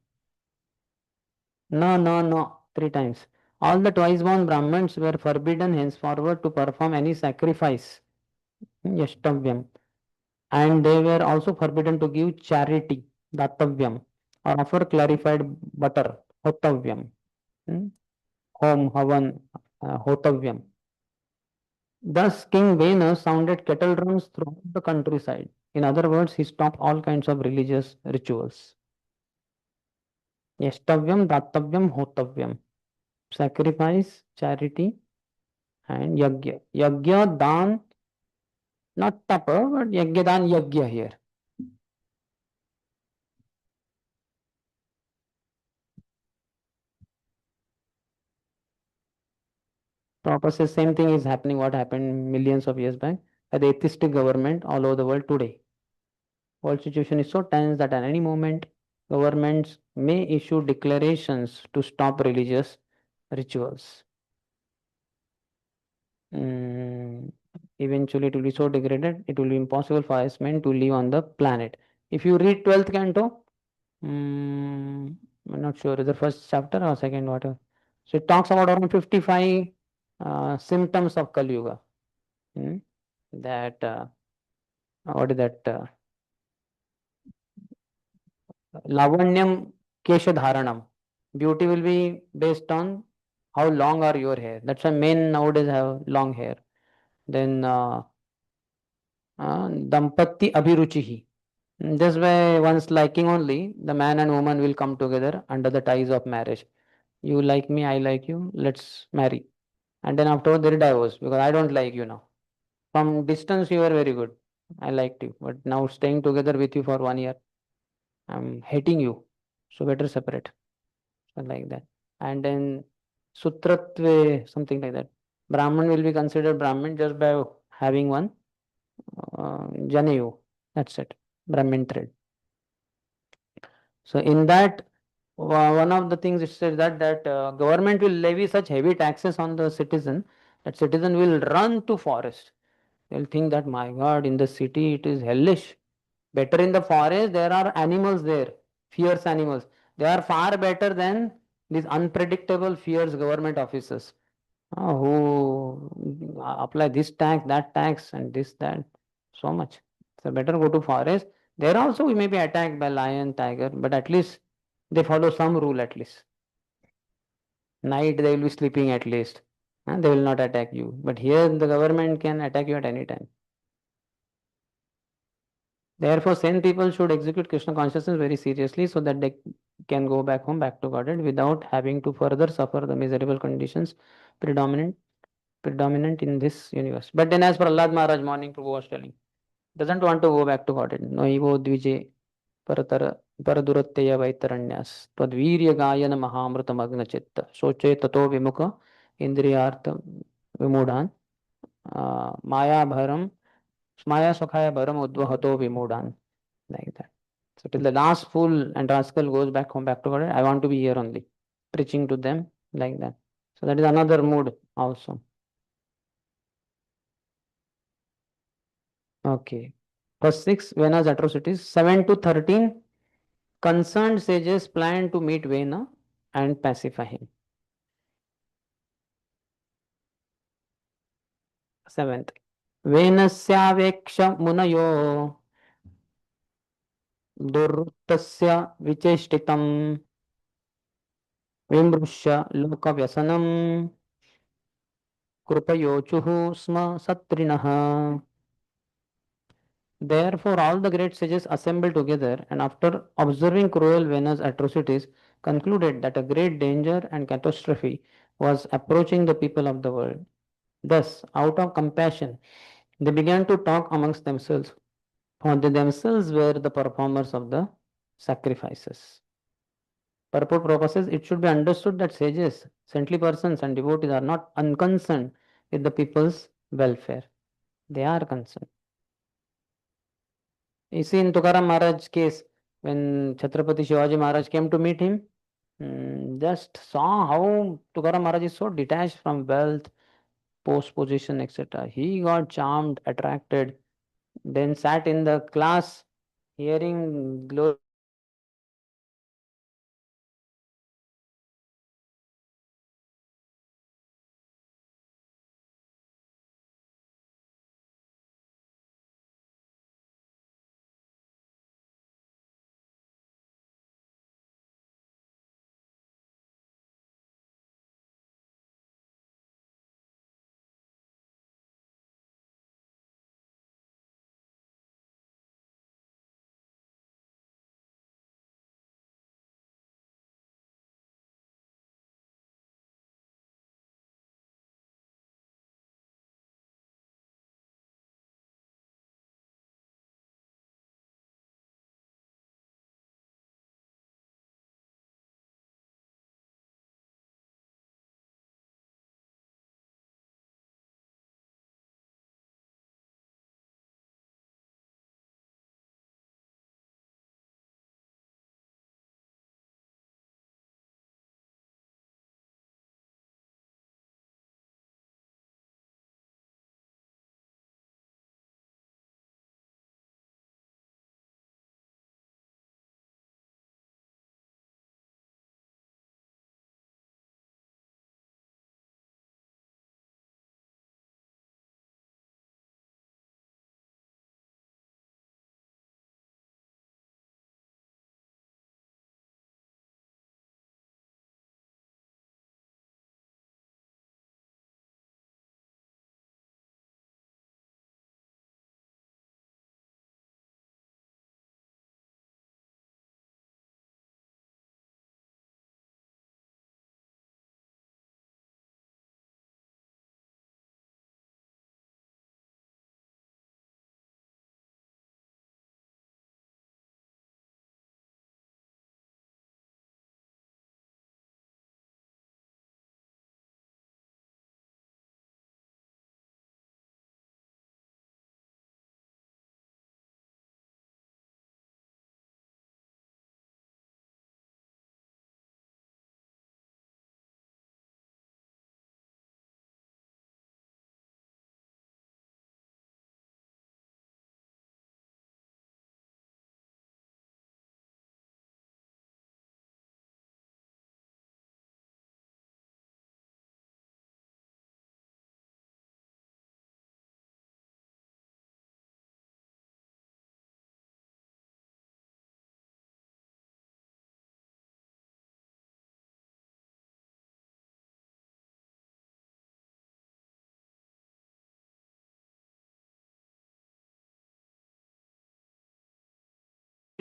No, no, no. 3 times. All the twice born Brahmins were forbidden henceforward to perform any sacrifice. Yashtavyam. And they were also forbidden to give charity. Datavyam. Or offer clarified butter. Hotavyam. Home, Havan, Hotavyam. Thus, King Venus sounded kettle drums throughout the countryside. In other words, he stopped all kinds of religious rituals. Yashtavyam, Datavyam, Hotavyam. Sacrifice, charity, and Yagya. Yagya, Dan, not Tapa, but Yagya, Dan, Yagya here. Prabhupada says same thing is happening, what happened millions of years back, at the atheistic government all over the world today. World situation is so tense that at any moment, governments may issue declarations to stop religious rituals. Eventually, it will be so degraded, it will be impossible for us men to live on the planet. If you read 12th canto, I'm not sure, is the first chapter or second, whatever. So it talks about around 55 symptoms of Kali Yuga. That what is that? Lavanyam Kesha Dharanam. Beauty will be based on how long are your hair. That's why men nowadays have long hair. Then Dampati Abhiruchihi. This way, once liking only, the man and woman will come together under the ties of marriage. You like me, I like you, let's marry. And then afterward, they divorce because I don't like you now. From distance, you were very good. I liked you. But now staying together with you for 1 year, I'm hating you. So better separate. So like that. And then Sutratve, something like that. Brahman will be considered Brahmin just by having one Janayu. That's it. Brahmin thread. So in that, one of the things it says that government will levy such heavy taxes on the citizen that citizen will run to forest. They'll think that my God, in the city it is hellish. Better in the forest there are animals there, fierce animals. They are far better than these unpredictable fierce government officers who apply this tax, that tax, and this that so much. So better go to forest. There also we may be attacked by lion, tiger, but at least they follow some rule at least. Night they will be sleeping at least. And they will not attack you. But here the government can attack you at any time. Therefore, sane people should execute Krishna consciousness very seriously so that they can go back home, back to Godhead without having to further suffer the miserable conditions predominant predominant in this universe. But then as Prahlad Maharaj morning Prabhu was telling, doesn't want to go back to Godhead. No evo dvije paratara paraduratteya vaitaranyas tadvirya gayana mahamrita magna chitta soche tato vimuka indriyartha vimudhan maya bharam maya sukhaya bharam udvahato vimudhan, like that. So till the last fool and rascal goes back home, back to Godhead, I want to be here only, preaching to them like that. So that is another mood also. Okay. First 6, Vena's atrocities. 7 to 13, concerned sages plan to meet Vena and pacify him. 7th. Venasyaveksha munayo durtasya vicheshtitam vimrushya lokavyasanam krupayochuhu sma satrinaha. Therefore, all the great sages assembled together and after observing cruel Vena's atrocities, concluded that a great danger and catastrophe was approaching the people of the world. Thus, out of compassion, they began to talk amongst themselves, for they themselves were the performers of the sacrifices. Purport proposes it should be understood that sages, saintly persons, and devotees are not unconcerned with the people's welfare. They are concerned. You see, in Tukaram Maharaj's case, when Chhatrapati Shivaji Maharaj came to meet him, just saw how Tukaram Maharaj is so detached from wealth, post position, etc. He got charmed, attracted, then sat in the class hearing glory.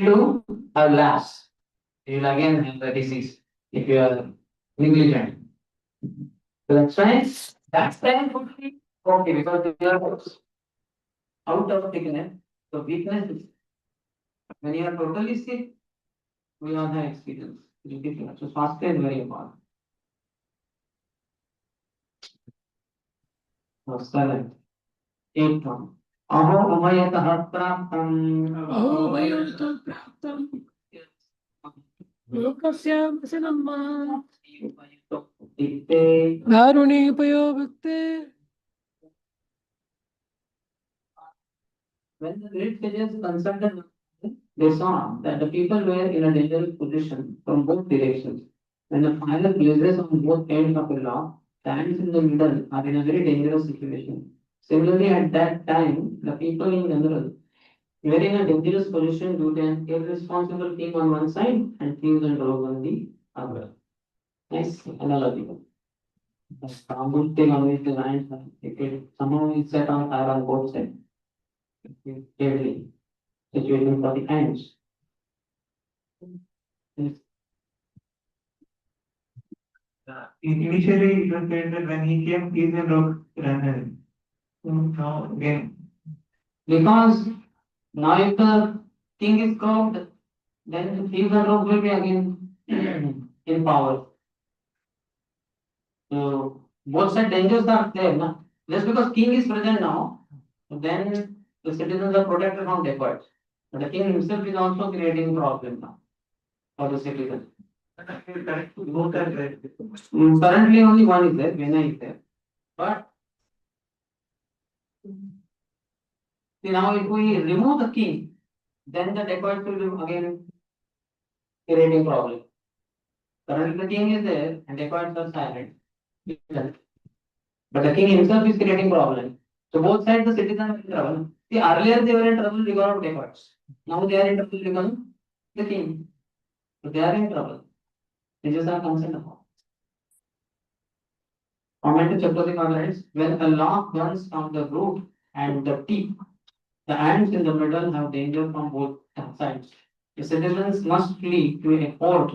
to have lapse. You will again have the disease if you are negligent. So that's why that time would be okay because you are out of sickness. So weakness is when you are totally sick, we all have experience. It is different. So fasting is very important. So 7, 8 1. Aho umayatah praptam. Aho umayatah praptam. Lokasya vasanamma. Dharuni upayobhakte. When the great sages consulted, they saw that the people were in a dangerous position from both directions. When the fire blazes on both ends of a log, the ants in the middle are in a very dangerous situation. Similarly, at that time, the people in general were in a dangerous position due to an irresponsible king on one side and thieves and rogues on the other. Nice analogy. A good thing on which the ants are, it somehow is set on fire on both sides. Deadly situation for the ants. Initially, it was said that when he came, he and rogue ran away. Now again, Because now if the king is crowned, then the thieves and rogues will be again in power. So both side dangers are there, na? Just because king is present now, then the citizens are protected from dacoits. But the king himself is also creating problem now for the citizens. both are right. Currently only one is there, Vinay is there. But see now if we remove the king, then the dacoits will be again creating problem. Currently the king is there and dacoits are silent. But the king himself is creating problem. So both sides the citizens are in trouble. See earlier they were in trouble because of dacoits. Now they are in trouble because of the king. So they are in trouble. They just are concerned about. Comment to Chakravarti writes, when a log burns from the root and the tip, the ants in the middle have danger from both sides. The citizens must flee to a fort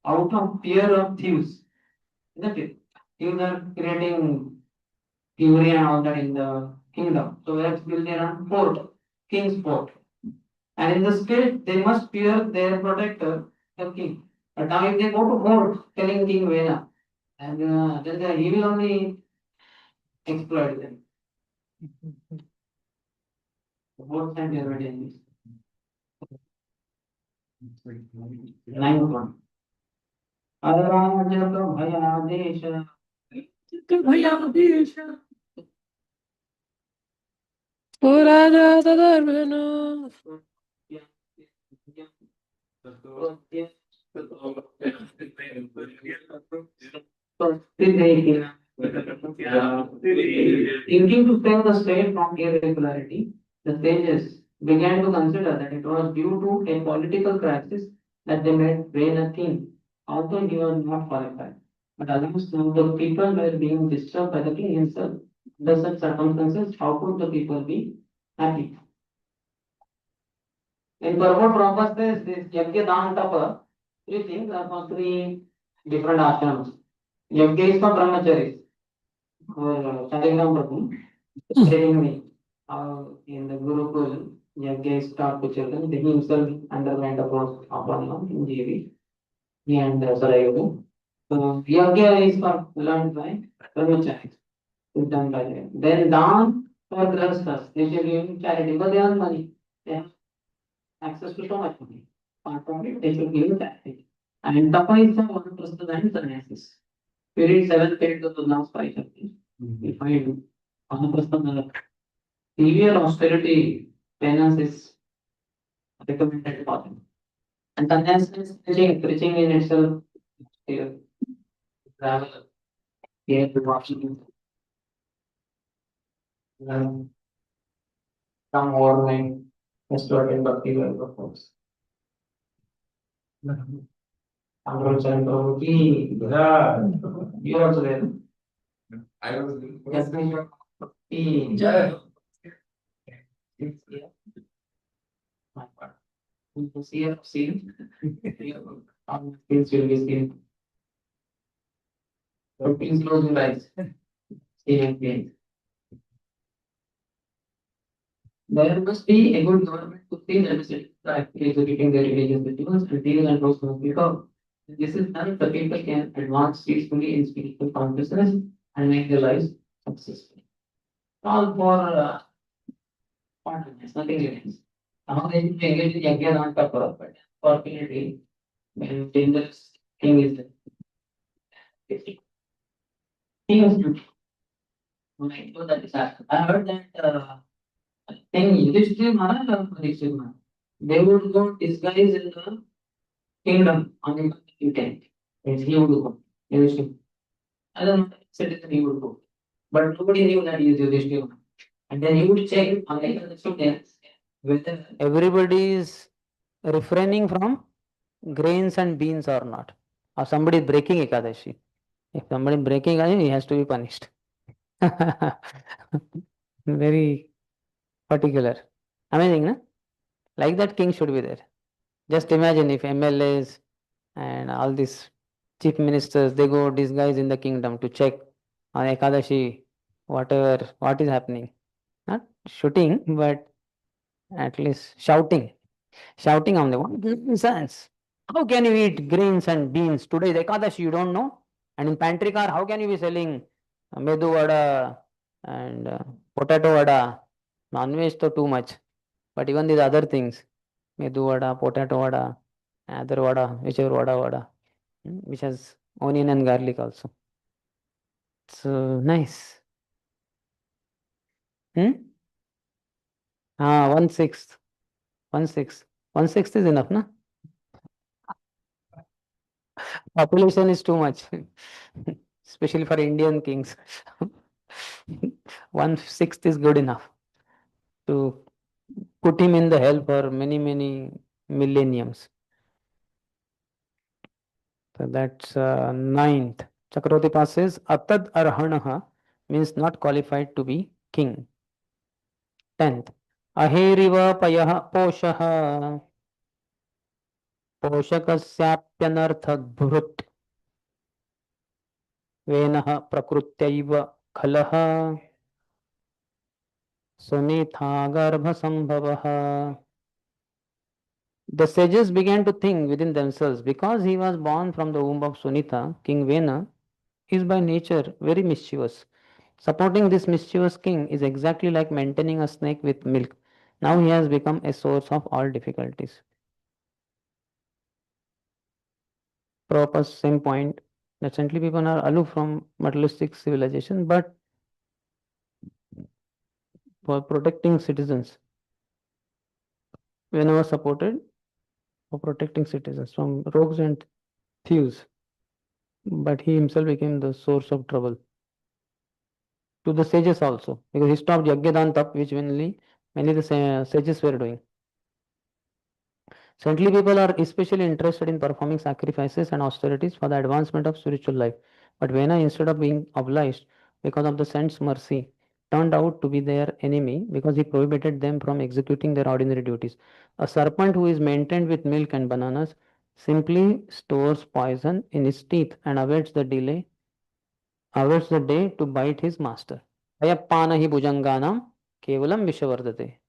out of fear of thieves. Isn't it? Thieves are creating fury and all that in the kingdom. So let's build their fort, king's fort. And in the spirit, they must fear their protector, the king. But now if they go to fort telling King Vena, and then he will only exploit them. Both sides are very dangerous. 9th one. Arajaka bhayadesha. Bhayadesha. O Raja Tadarvana. Thinking to save the state from irregularity, the sages began to consider that it was due to a political crisis that they made Vain a king, although he was not qualified. But alas, now the people were being disturbed by the king himself. Under such circumstances, how could the people be happy? In Purport Prabhupada says this Yajna Dan Tapa, three things are for three different ashrams. Yajna is for brahmacharis. Chandigram Prabhu telling me in the Gurukul, Yajna is taught to children. He himself underwent a course of 1 month in GV. He and Sarayu. So Yajna is for learned by brahmacharis. Is done by them. Then Dan for grahasthas. They should give charity, but they have money. They have access to so much money. Apart from it, they should give charity. And Tapa is the one person and sannyasis. We read 7th page of the last 5 chapters. We find one person severe austerity penance is recommended for him. And sannyas is preaching in itself. Here, travel, here to Washington. Some warning, restored bhakti well performs. Sundarshyam Prabhu ki you are also there. I was Yes, Jai. my part. Seer of seer. Things will be seen. Please close your eyes. See and feel. There must be a good government to see that the citizens are actually executing their religious rituals and deal and rules of people. This is done, the people can advance peacefully in spiritual consciousness and make their lives successful. All for partners, nothing else. Now they will engage in yajna on tapa, but unfortunately, when dangerous king is there, he was duty. When I told that is happened, I heard that in Yudhishthira Maharaj or Parikshit Maharaj, they would go disguised in the kingdom on the intent. Yes, he would go. Yudhishthira. I don't know, citizen he would go. But nobody knew that he is Yudhishthira Maharaj. And then he would check on the students whether everybody is refraining from grains and beans or not. Or somebody is breaking Ekadashi. If somebody is breaking Ekadashi, he has to be punished. Very particular. Amazing, no? Like that king should be there. Just imagine if MLAs and all these chief ministers, they go disguised in the kingdom to check on Ekadashi, whatever, what is happening. Not shooting, but at least shouting. Shouting on the what nonsense. How can you eat grains and beans? Today is Ekadashi, you don't know? And in pantry car, how can you be selling medu vada and potato vada? Non-veg to too much. But even these other things, medu vada, potato vada, other vada, whichever vada, which has onion and garlic also. So nice. 1/6. 1/6. 1/6 is enough, na? Population is too much, especially for Indian kings. 1/6 is good enough to put him in the hell for many, many millenniums. So that's 9th. Chakravarti says, Atad Arhanaha means not qualified to be king. 10th. Aheriva Payaha Poshaha Poshakasyaप्यनर्थभृत् वेनः प्रकृत्यैव खलः सुनीथागर्भसम्भवः. The sages began to think within themselves, because he was born from the womb of Sunitha, King Vena is by nature very mischievous. Supporting this mischievous king is exactly like maintaining a snake with milk. Now he has become a source of all difficulties. Prabhupada, same point. Recently, people are aloof from materialistic civilization, but for protecting citizens, Vena was supported for protecting citizens from rogues and thieves, but he himself became the source of trouble to the sages also, because he stopped Yajnadan Tap, which many the sages were doing. Certainly, people are especially interested in performing sacrifices and austerities for the advancement of spiritual life. But Vena, instead of being obliged because of the saint's mercy, turned out to be their enemy because he prohibited them from executing their ordinary duties. A serpent who is maintained with milk and bananas simply stores poison in his teeth and awaits the day to bite his master. Ayappanahi bhujanganam kevalam vishavardate.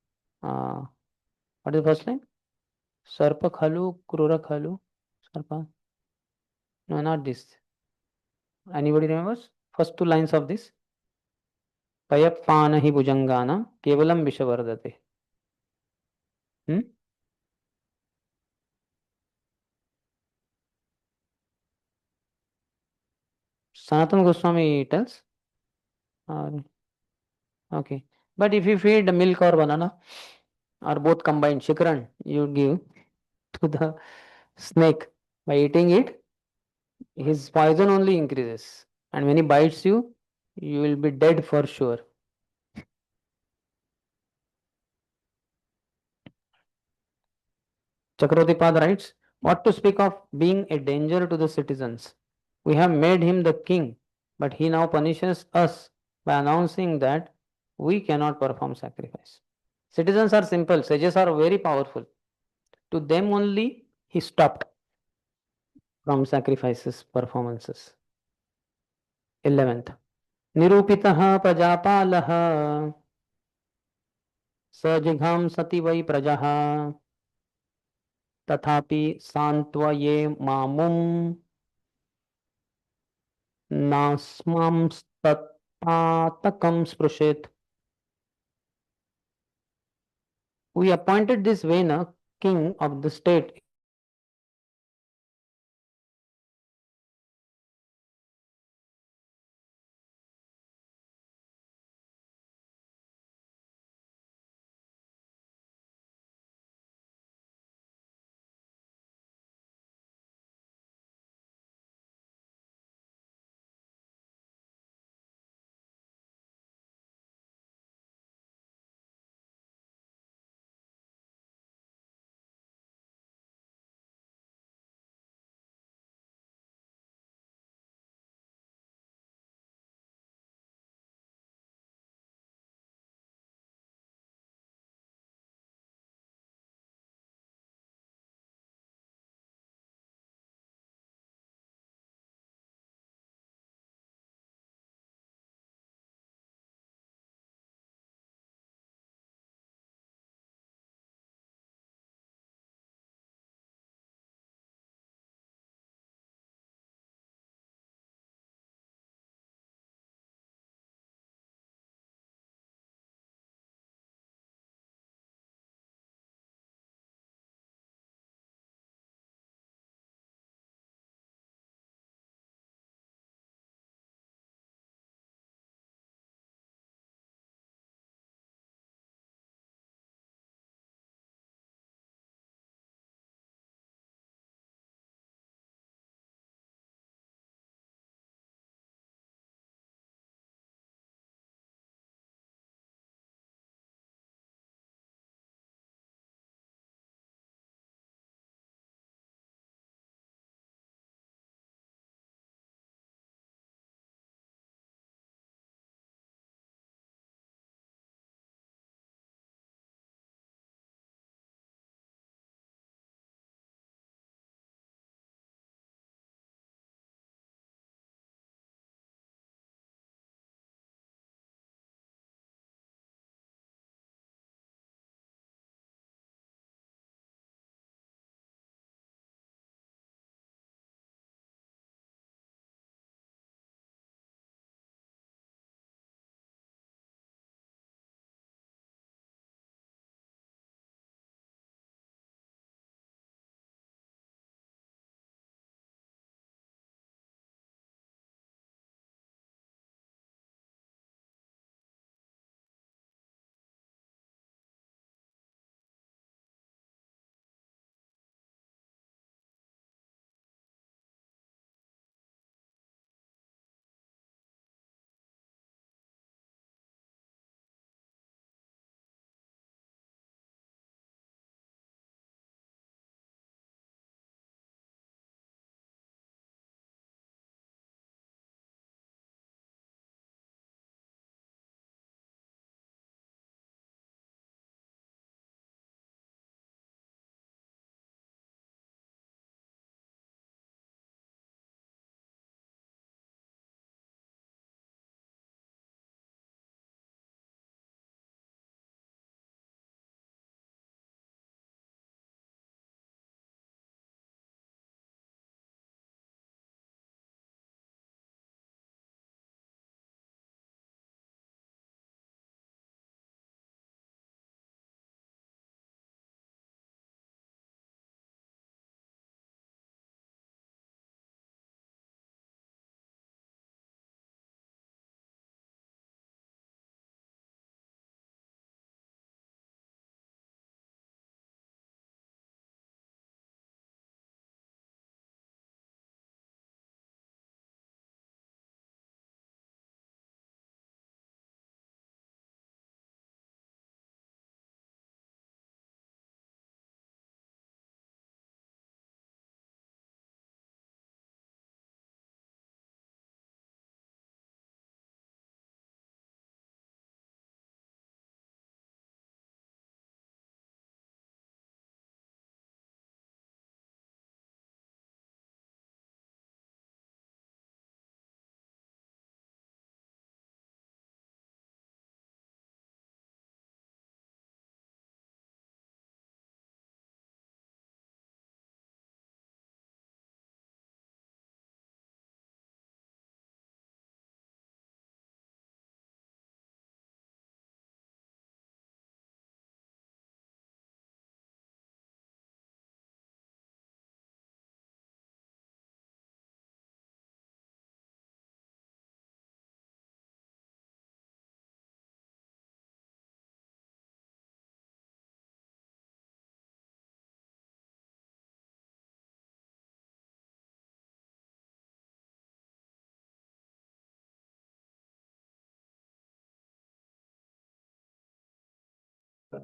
What is the first line? Sarpa khalu, krura khalu, sarpa. No, not this. Anybody remembers? First two lines of this. Payappanahi bhujanganam kevalam vishavardate. Sanatana Goswami tells. Okay. But if you feed milk or banana or both combined, shikran, you give to the snake. By eating it, his poison only increases. And when he bites you, you will be dead for sure. Chakravartipad writes, what to speak of being a danger to the citizens? We have made him the king, but he now punishes us by announcing that we cannot perform sacrifice. Citizens are simple, sages are very powerful. to them only he stopped from sacrifices performances. 11th. Nirupitah prajapalah सजिघां सति वै प्रजः तथापि सान्त्वये मामुं नास्मांस्तत्पातकं स्पृशेत्. We appointed this Vena, king of the state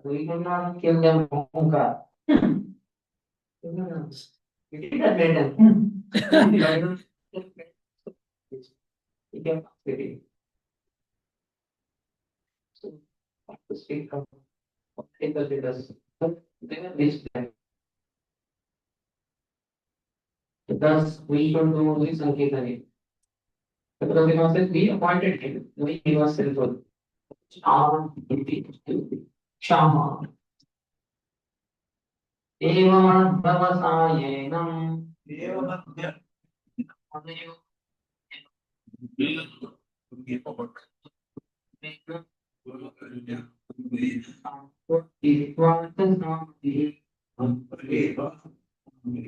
We cannot kill them. We did not make them. We can speak. So, to speak of political leaders, they were rich then. Because we should do this and keep it. Because we must be appointed him. We was sinful. Shama. Evam Bravasayenam. The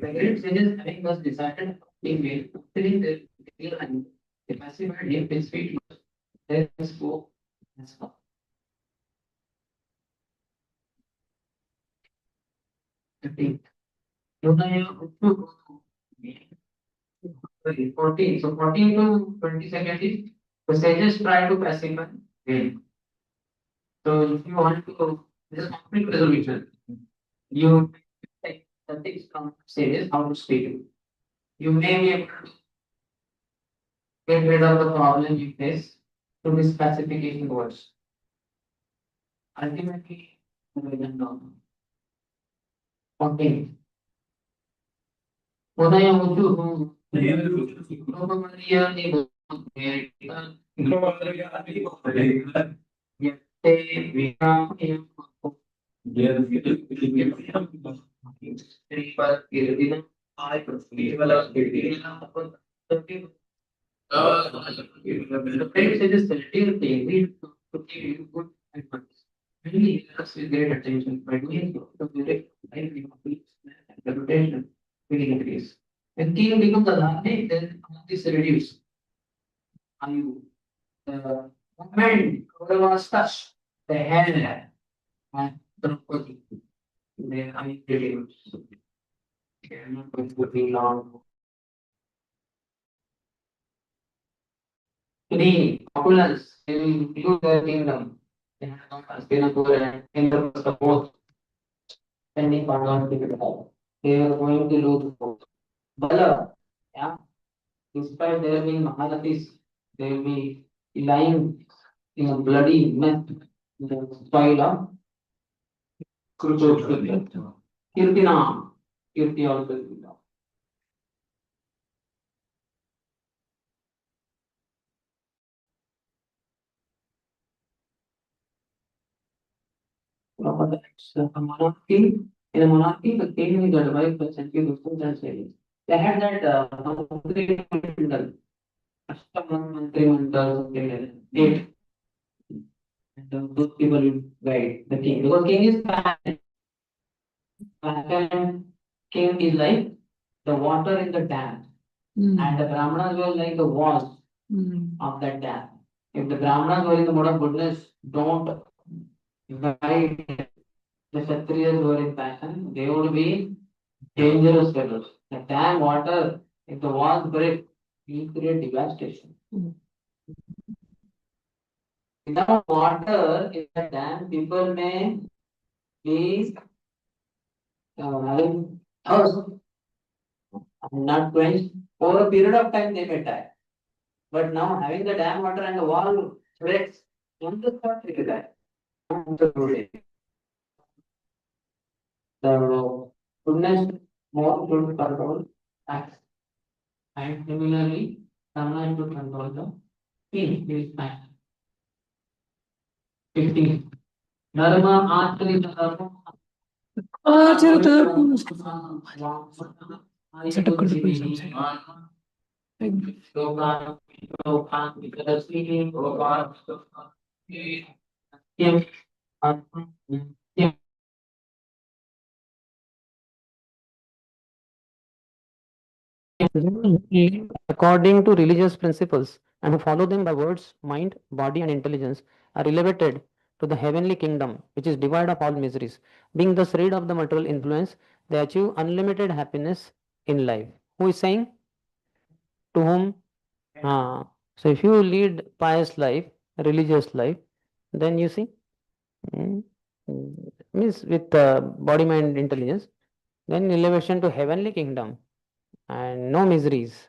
great sages having was decided email, filling the real and the pacified name is sweet. There is spoke as well. I think. 14. So 14 to 20 seconds is the sages try to pacify him. So if you want to this is conflict resolution, you take the things from sages how to speak. You may be able to get rid of the problem you face through this pacification words. Ultimately, we can know. Okay. Udayamutu Maria the place is still daily to give you good advice. Really, that's with great attention. By doing so, the direct reputation will increase. When king becomes a Dharmic, then this reduce. Are you the movement was touch the hand and Draupadi? Then I reduce. I'm not going to be long. Three, opulence, they will include their kingdom. They have not Hastinapur and Indra was the most pending Pandavas people. They were going to lose both. Bala, yeah, despite there being Maharathis, they will be lying in a bloody mess in the soil of Kurukshetra. Kirtina, Kirti also will be lost. A monarchy, in a monarchy, the king is advised by century wisdoms and sages. They had that Mantrimandal, Mantrimantal, something like that. Eight. And those people will guide the king. Because king is king is like the water in the dam. And the Brahmanas were like the walls of that dam. If the Brahmanas were in the mode of goodness, don't guide the Kshatriyas who are in passion, they would be dangerous fellows. The dam water, if the walls break, will create devastation. Without water in the dam, people may be having thirst and not quenched. For a period of time, they may die. But now, having the dam water and the wall breaks, on the spot they will die. The goodness more should control acts. And similarly, someone should control the feeling, his mind. 15. Dharma Acharita Dharma. Setup कर दो please हमसे. According to religious principles and who follow them by words, mind, body, and intelligence are elevated to the heavenly kingdom, which is devoid of all miseries. Being thus rid of the material influence, they achieve unlimited happiness in life. Who is saying? To whom? So if you lead pious life, religious life, then you see, means with body mind intelligence, then elevation to heavenly kingdom and no miseries,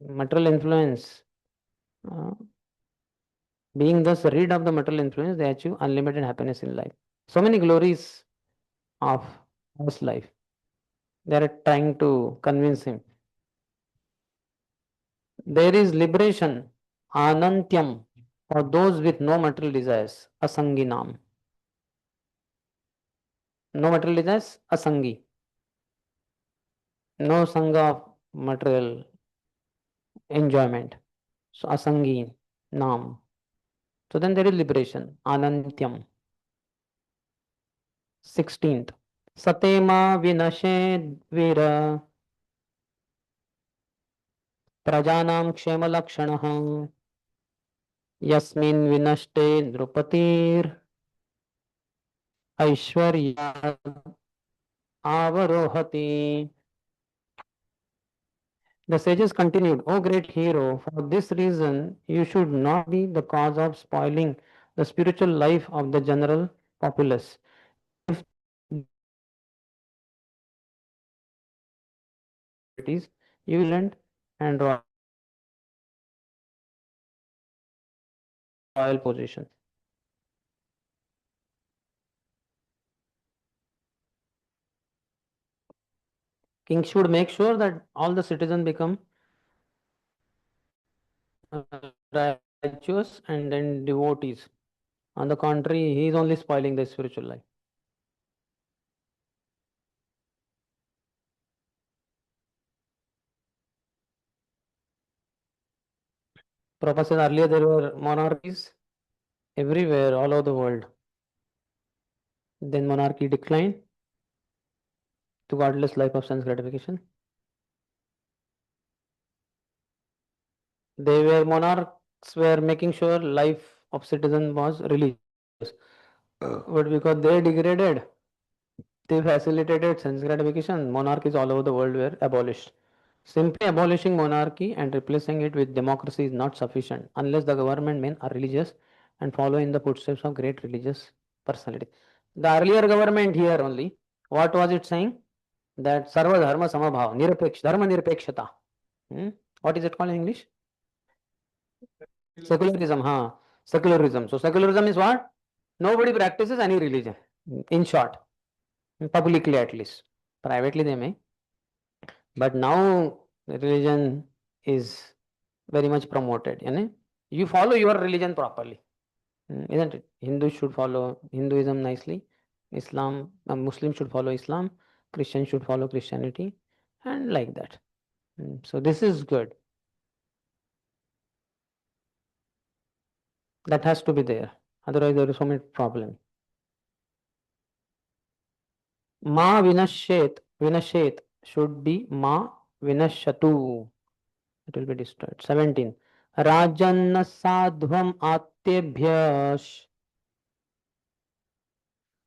material influence. Uh, being thus rid of the material influence, they achieve unlimited happiness in life. So many glories of this life. They are trying to convince him. There is liberation, anantyam, for those with no material desires, asanginam. No material desires, asangi. No sangha of material enjoyment. So asangi, nam. So then there is liberation, anantyam. 16th. Satema vinashed vira प्रजानां क्षेमलक्षणः यस्मिन् विनष्टे नृपतिर् ऐश्वर्यात् avarohati. The sages continued, O great hero, for this reason you should not be the cause of spoiling the spiritual life of the general populace. If it is, you will end and royal position. King should make sure that all the citizens become righteous and then devotees. On the contrary, he is only spoiling the spiritual life. Prabhupada said earlier there were monarchies everywhere, all over the world. Then monarchy declined to godless life of sense gratification. They were monarchs were making sure life of citizen was religious. But because they degraded, they facilitated sense gratification, monarchies all over the world were abolished. Simply abolishing monarchy and replacing it with democracy is not sufficient unless the government men are religious and follow in the footsteps of great religious personality. The earlier government here only, what was it saying? That Sarva Dharma Samabhav, Nirapeksh, Dharma Nirapekshata. What is it called in English? Secularism, huh? Secularism. So secularism is what? Nobody practices any religion. In short, publicly at least. Privately they may. But now religion is very much promoted. You follow your religion properly, isn't it? Hindus should follow Hinduism nicely. Islam, Muslim should follow Islam. Christian should follow Christianity, and like that. So this is good. That has to be there. Otherwise, there is so many problem. Ma vinashet should be ma vinashatu. It will be destroyed. 17. Rajanna sadhvam atyebhyash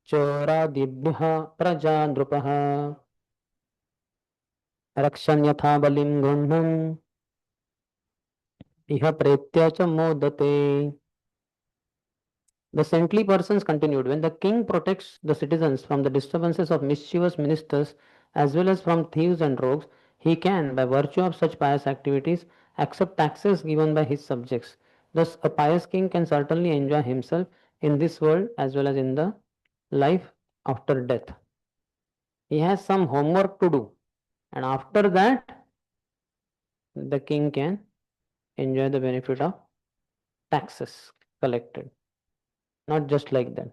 चोरादिभ्यः प्रजा नृपः रक्षन् यथा बलिं गृह्णन् इह प्रेत्य च मोदते. The saintly persons continued, when the king protects the citizens from the disturbances of mischievous ministers as well as from thieves and rogues, he can, by virtue of such pious activities, accept taxes given by his subjects. Thus, a pious king can certainly enjoy himself in this world as well as in the life after death. He has some homework to do, and after that, the king can enjoy the benefit of taxes collected. Not just like that.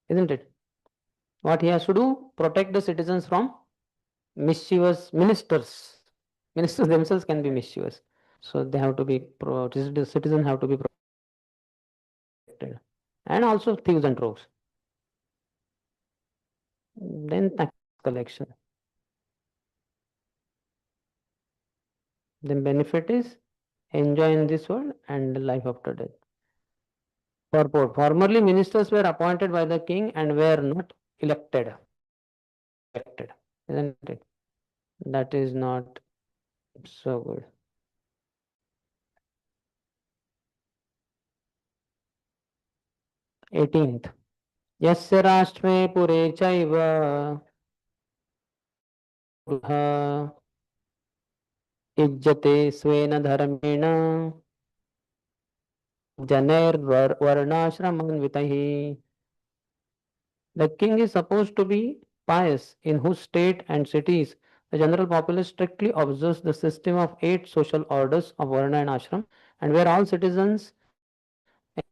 Isn't it? What he has to do? Protect the citizens from mischievous ministers. Ministers themselves can be mischievous. So they have to be, the citizens have to be protected. And also thieves and rogues. Then tax collection. The benefit is enjoy in this world and life after death. Purport. Formerly, ministers were appointed by the king and were not elected. Isn't it? That is not so good. 18th. यस्य राष्ट्रे पुरे चैव युज्यते स्वेन धर्मेण जनैर्वर्णाश्रमान्वितैः. The king is supposed to be pious, in whose state and cities the general populace strictly observes the system of 8 social orders of Varna and Ashram, and where all citizens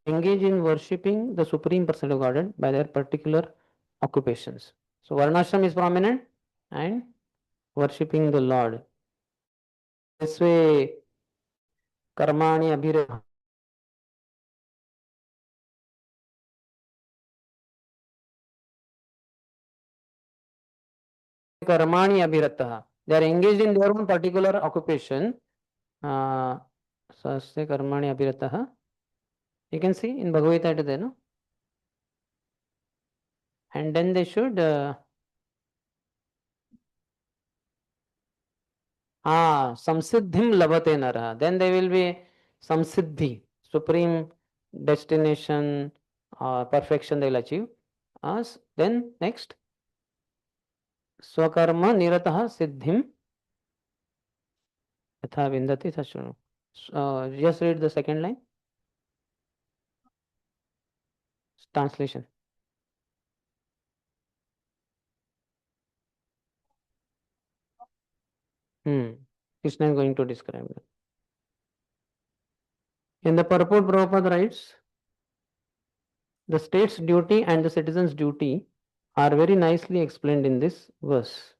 engage in worshipping the Supreme Personality of Godhead by their particular occupations. So Varnashram is prominent and worshipping the Lord. This way, karmani abhirata. Karmani abhirata. They are engaged in their own particular occupation. Sasya karmani abhirata. You can see in Bhagavad Gita it is there, no? And then they should samsiddhim labate nara. Then they will be samsiddhi, supreme destination, perfection they will achieve. Then next, swakarma niratah siddhim yatha vindati sashunu. Just read the second line. Translation. Krishna is going to describe it. In the purport, Prabhupada writes, the state's duty and the citizen's duty are very nicely explained in this verse.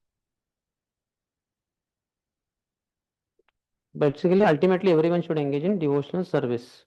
Basically, ultimately, everyone should engage in devotional service.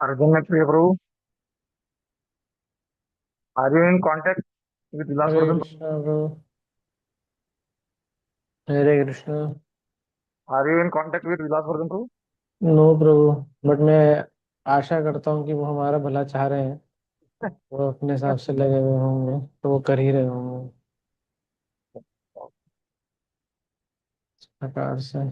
Arjun Prabhu, are you in contact with Vilas Hare Vardhan? Krishna, bro. Hare Krishna. Are you in contact with Vilas Vardhan Prabhu? No Prabhu, but मैं आशा करता हूँ कि वो हमारा भला चाह रहे हैं, वो अपने हिसाब से लगे हुए होंगे तो वो कर ही रहे होंगे इस प्रकार से।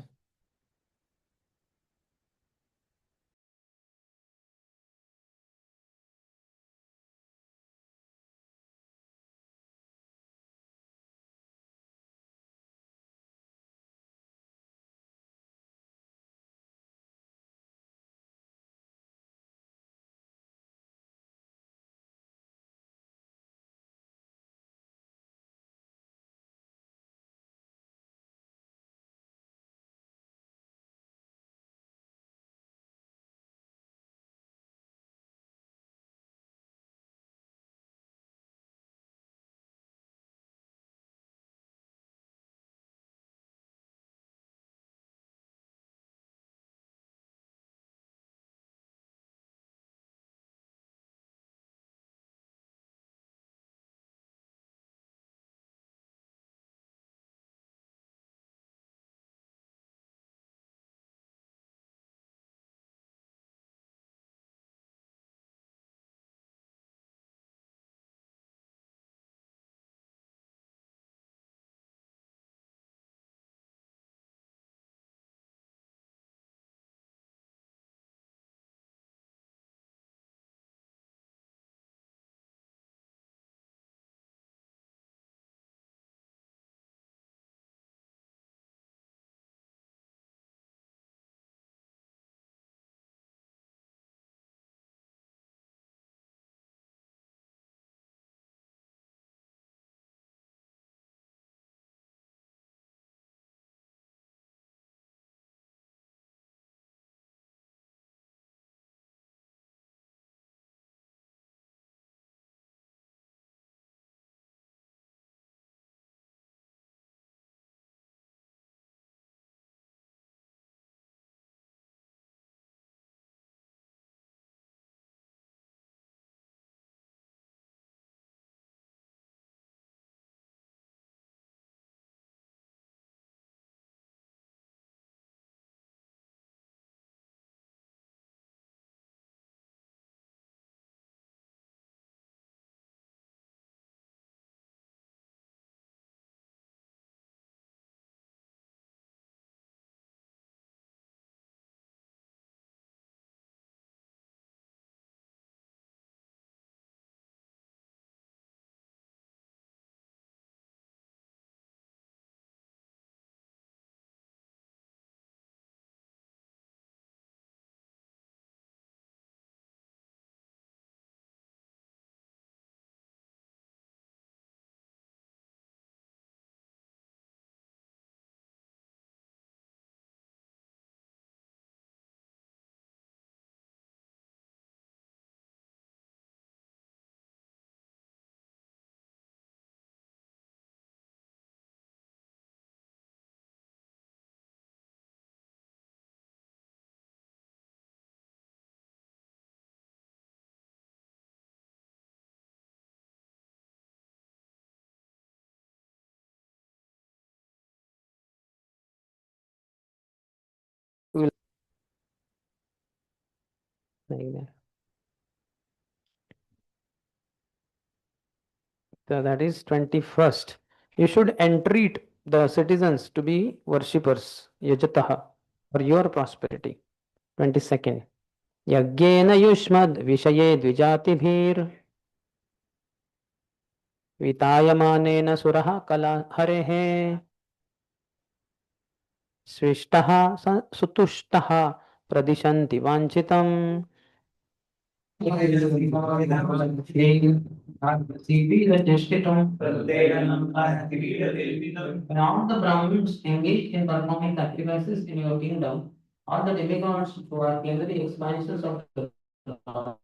Like that. So that is 21st. You should entreat the citizens to be worshippers, yajataha, for your prosperity. 22nd. यज्ञेन युष्मद् विषये द्विजातिभिर् वितायमानेन सुरः कला हरेः स्विष्टः सुतुष्टः प्रदिशन्ति वाञ्छितम् When all the Brahmins engaged in performing sacrifices in your kingdom, all the demigods who are clearly expansions of the Lord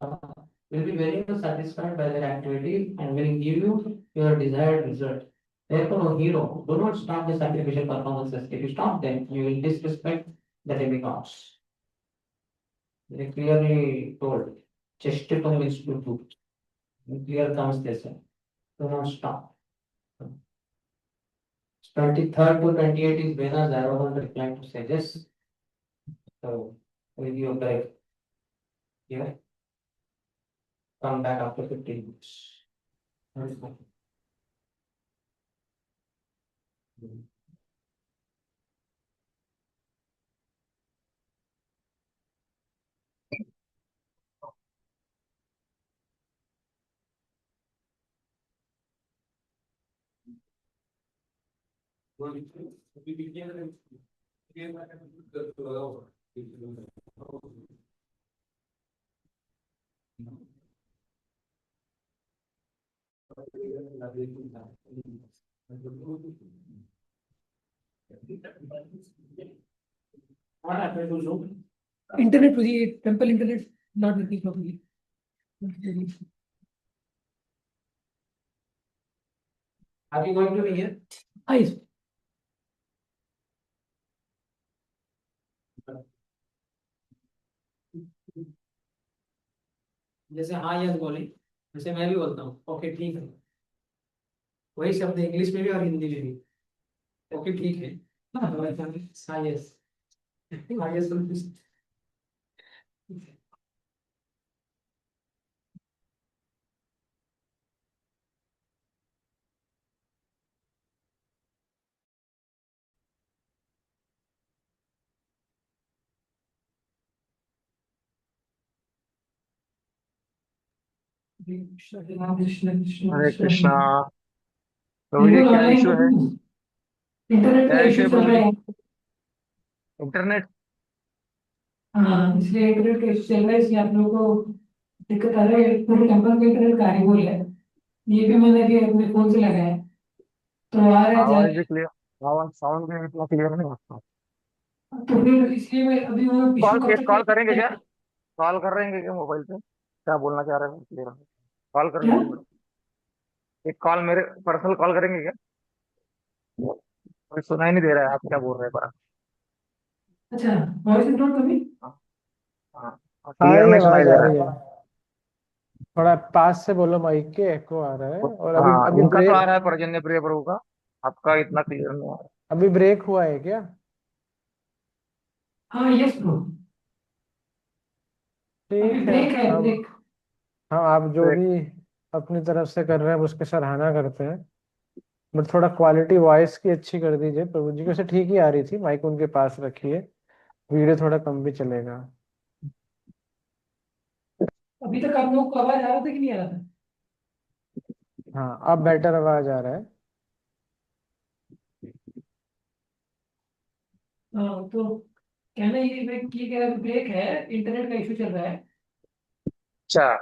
will be very much satisfied by their activities and will give you your desired result. Therefore, O hero, do not stop the sacrificial performances. If you stop them, you will disrespect the demigods. They clearly told, Chesticum means to do. Clear comes this. Do not stop. 23rd to 28th is Venus. I don't want to reply to say this. So, we'll give a break here. Come back after 15 minutes. What happened to Zoom? Internet, temple internet not working properly. Are you going to be here? Yes. जैसे हाँ yes बोले वैसे मैं भी बोलता हूँ okay ठीक है वही शब्द इंग्लिश में भी और हिंदी में भी ओके ठीक है हाँ यस हाँ यस हरे कृष्णा। प्रभु जी क्या इशू है? इंटरनेट क्या का इशू इशू है चल प्रभु रहा जी? है। इंटरनेट? हाँ, इसलिए इंटरनेट का इशू चल रहा है, इसलिए आप लोगों को दिक्कत आ रहा है। पूरे टेम्पल का इंटरनेट कार्यबल है। ये भी मैंने अभी अपने फोन से लगाया है, तो आ रहा है जा आवाज रहा भी क्लियर, आवाज साउंड भी इतना क्लियर नहीं आता। है। तो फिर इसलिए मैं अभी वो इशू कॉल कब एक तक कॉल करेंगे क्या? क्या कॉल कर रहे हैं क्या मोबाइल पे? क्या बोलना चाह रहे हैं क्लियर? कॉल कर क्या? लीजिए मैडम। एक कॉल मेरे पर्सनल कॉल करेंगे क्या? कोई सुनाई नहीं दे रहा है आप क्या बोल रहे हैं पर। अच्छा, वॉइस इग्नोर कभी? हाँ, आ क्लियर रही है, नहीं सुनाई आवाज दे आ रहा रही है। है। थोड़ा पास से बोलो, माइक के एको आ रहा है। और अभी हाँ, अभी उनका तो आ ब्रेक रहा है पर्जन्य प्रिय प्रभु का। आपका इतना क्लियर नहीं आ रहा। अभी ब्रेक हुआ है क्या? हाँ, यस ब्रो, अभी ठीक है। ब्रेक है, हम ब्रेक। हम आप जो तो भी अपनी तरफ से कर रहे हैं उसकी सराहना करते हैं, बट थोड़ा क्वालिटी वॉइस की अच्छी कर दीजिए। प्रभु जी को से ठीक ही आ रही थी, माइक उनके पास रखिए, वीडियो थोड़ा कम भी चलेगा। अभी तक आप लोग को आवाज आ रहा था कि नहीं आ रहा था? हाँ, अब बेटर आवाज आ रहा है। हाँ, तो कहना ये ब्रेक की कह ब्रेक है, इंटरनेट का इशू चल रहा है। अच्छा।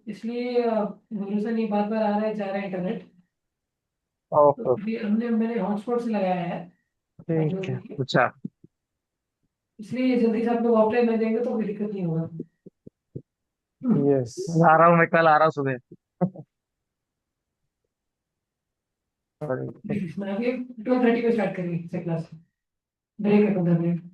इसलिए भरोसा नहीं, बार बार आ रहा है जा रहा है इंटरनेट। तो ओके। अभी मैंने हॉटस्पॉट से लगाया है आप ठीक लोगों है। के लिए। अच्छा, इसलिए जल्दी से आप लोग ऑफलाइन में देंगे तो कोई दिक्कत नहीं होगा। यस। आ रहा हूँ मैं, कल आ रहा हूँ सुबह। मैं अभी 12:30 पे स्टार्ट करेंगे क्लास। ब्रेक है 15 minute.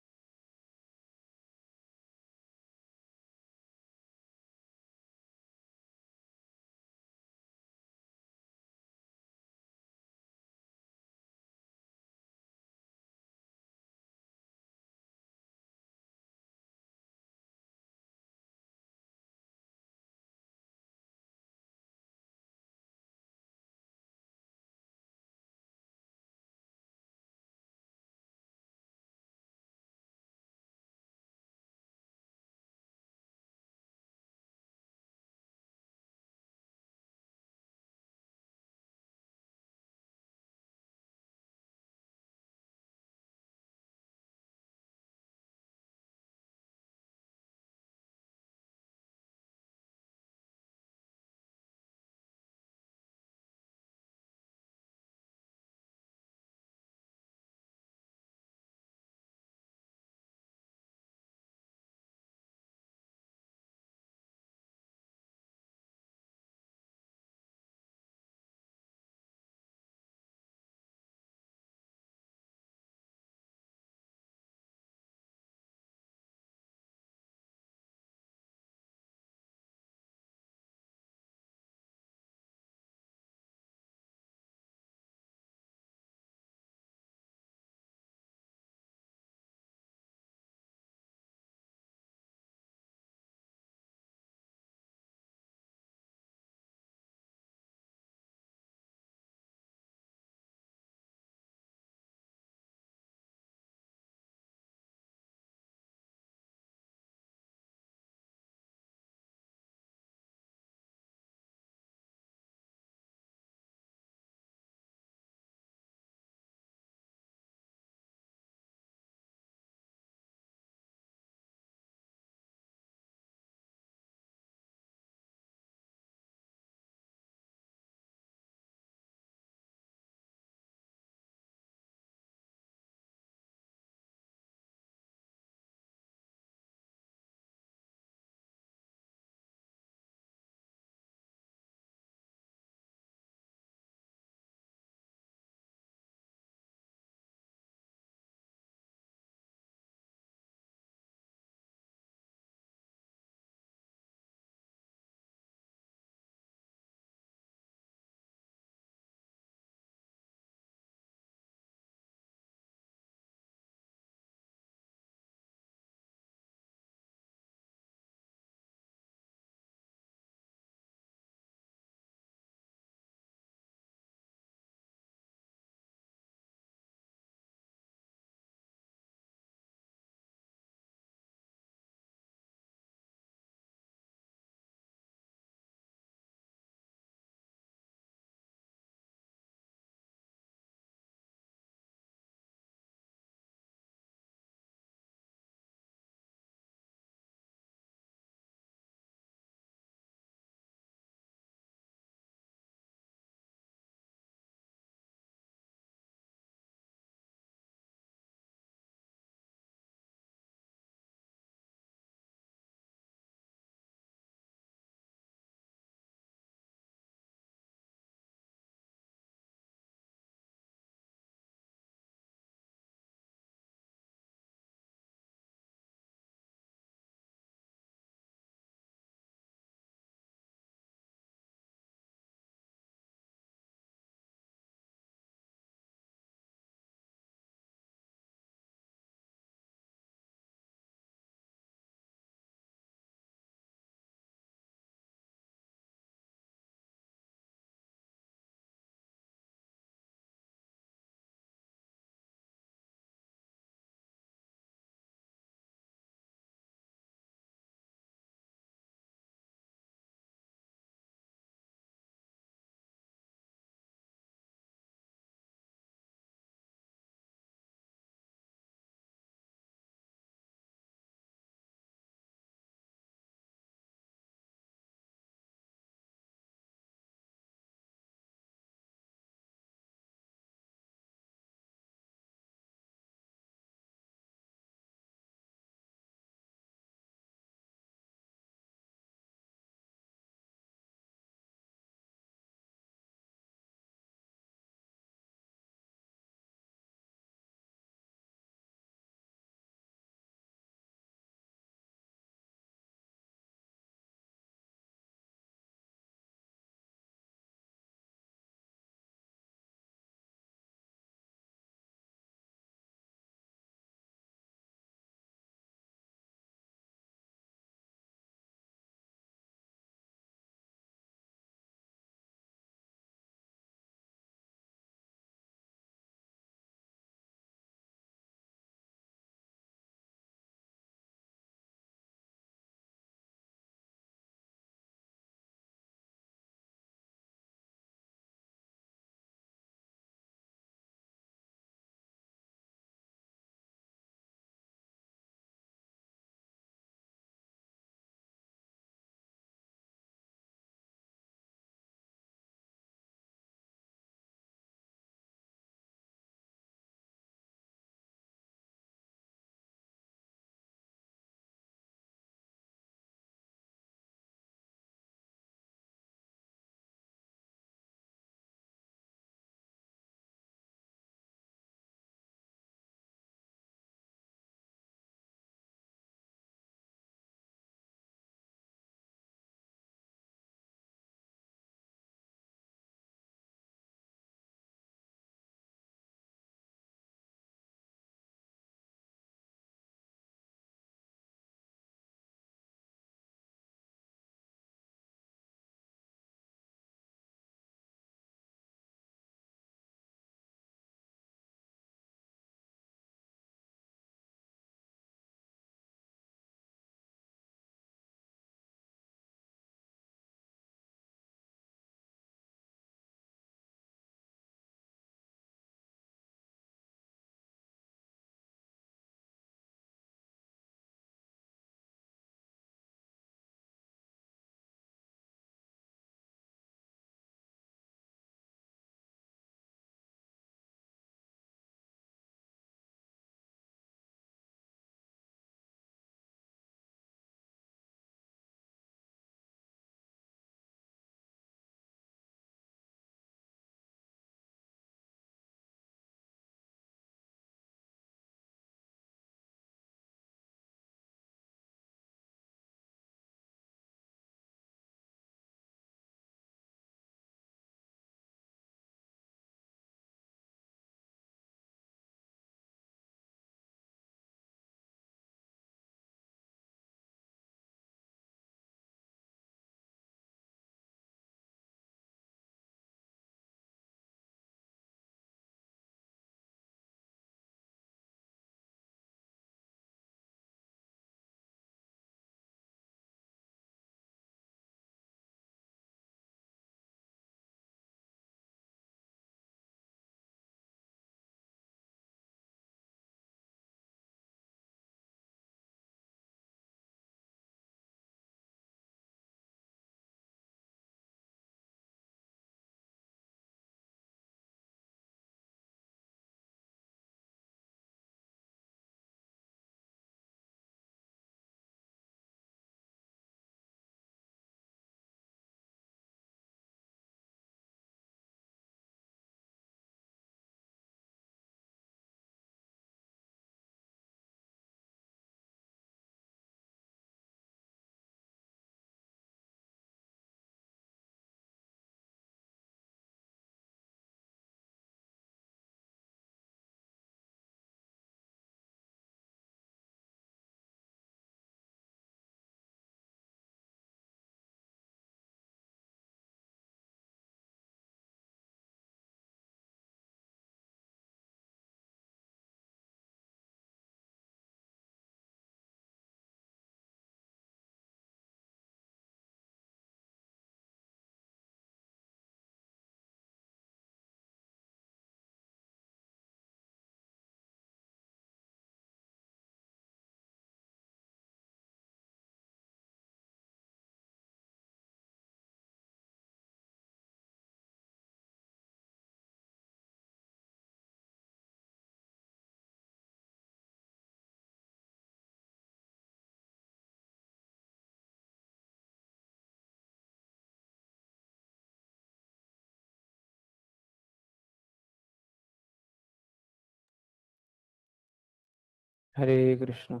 Hare Krishna.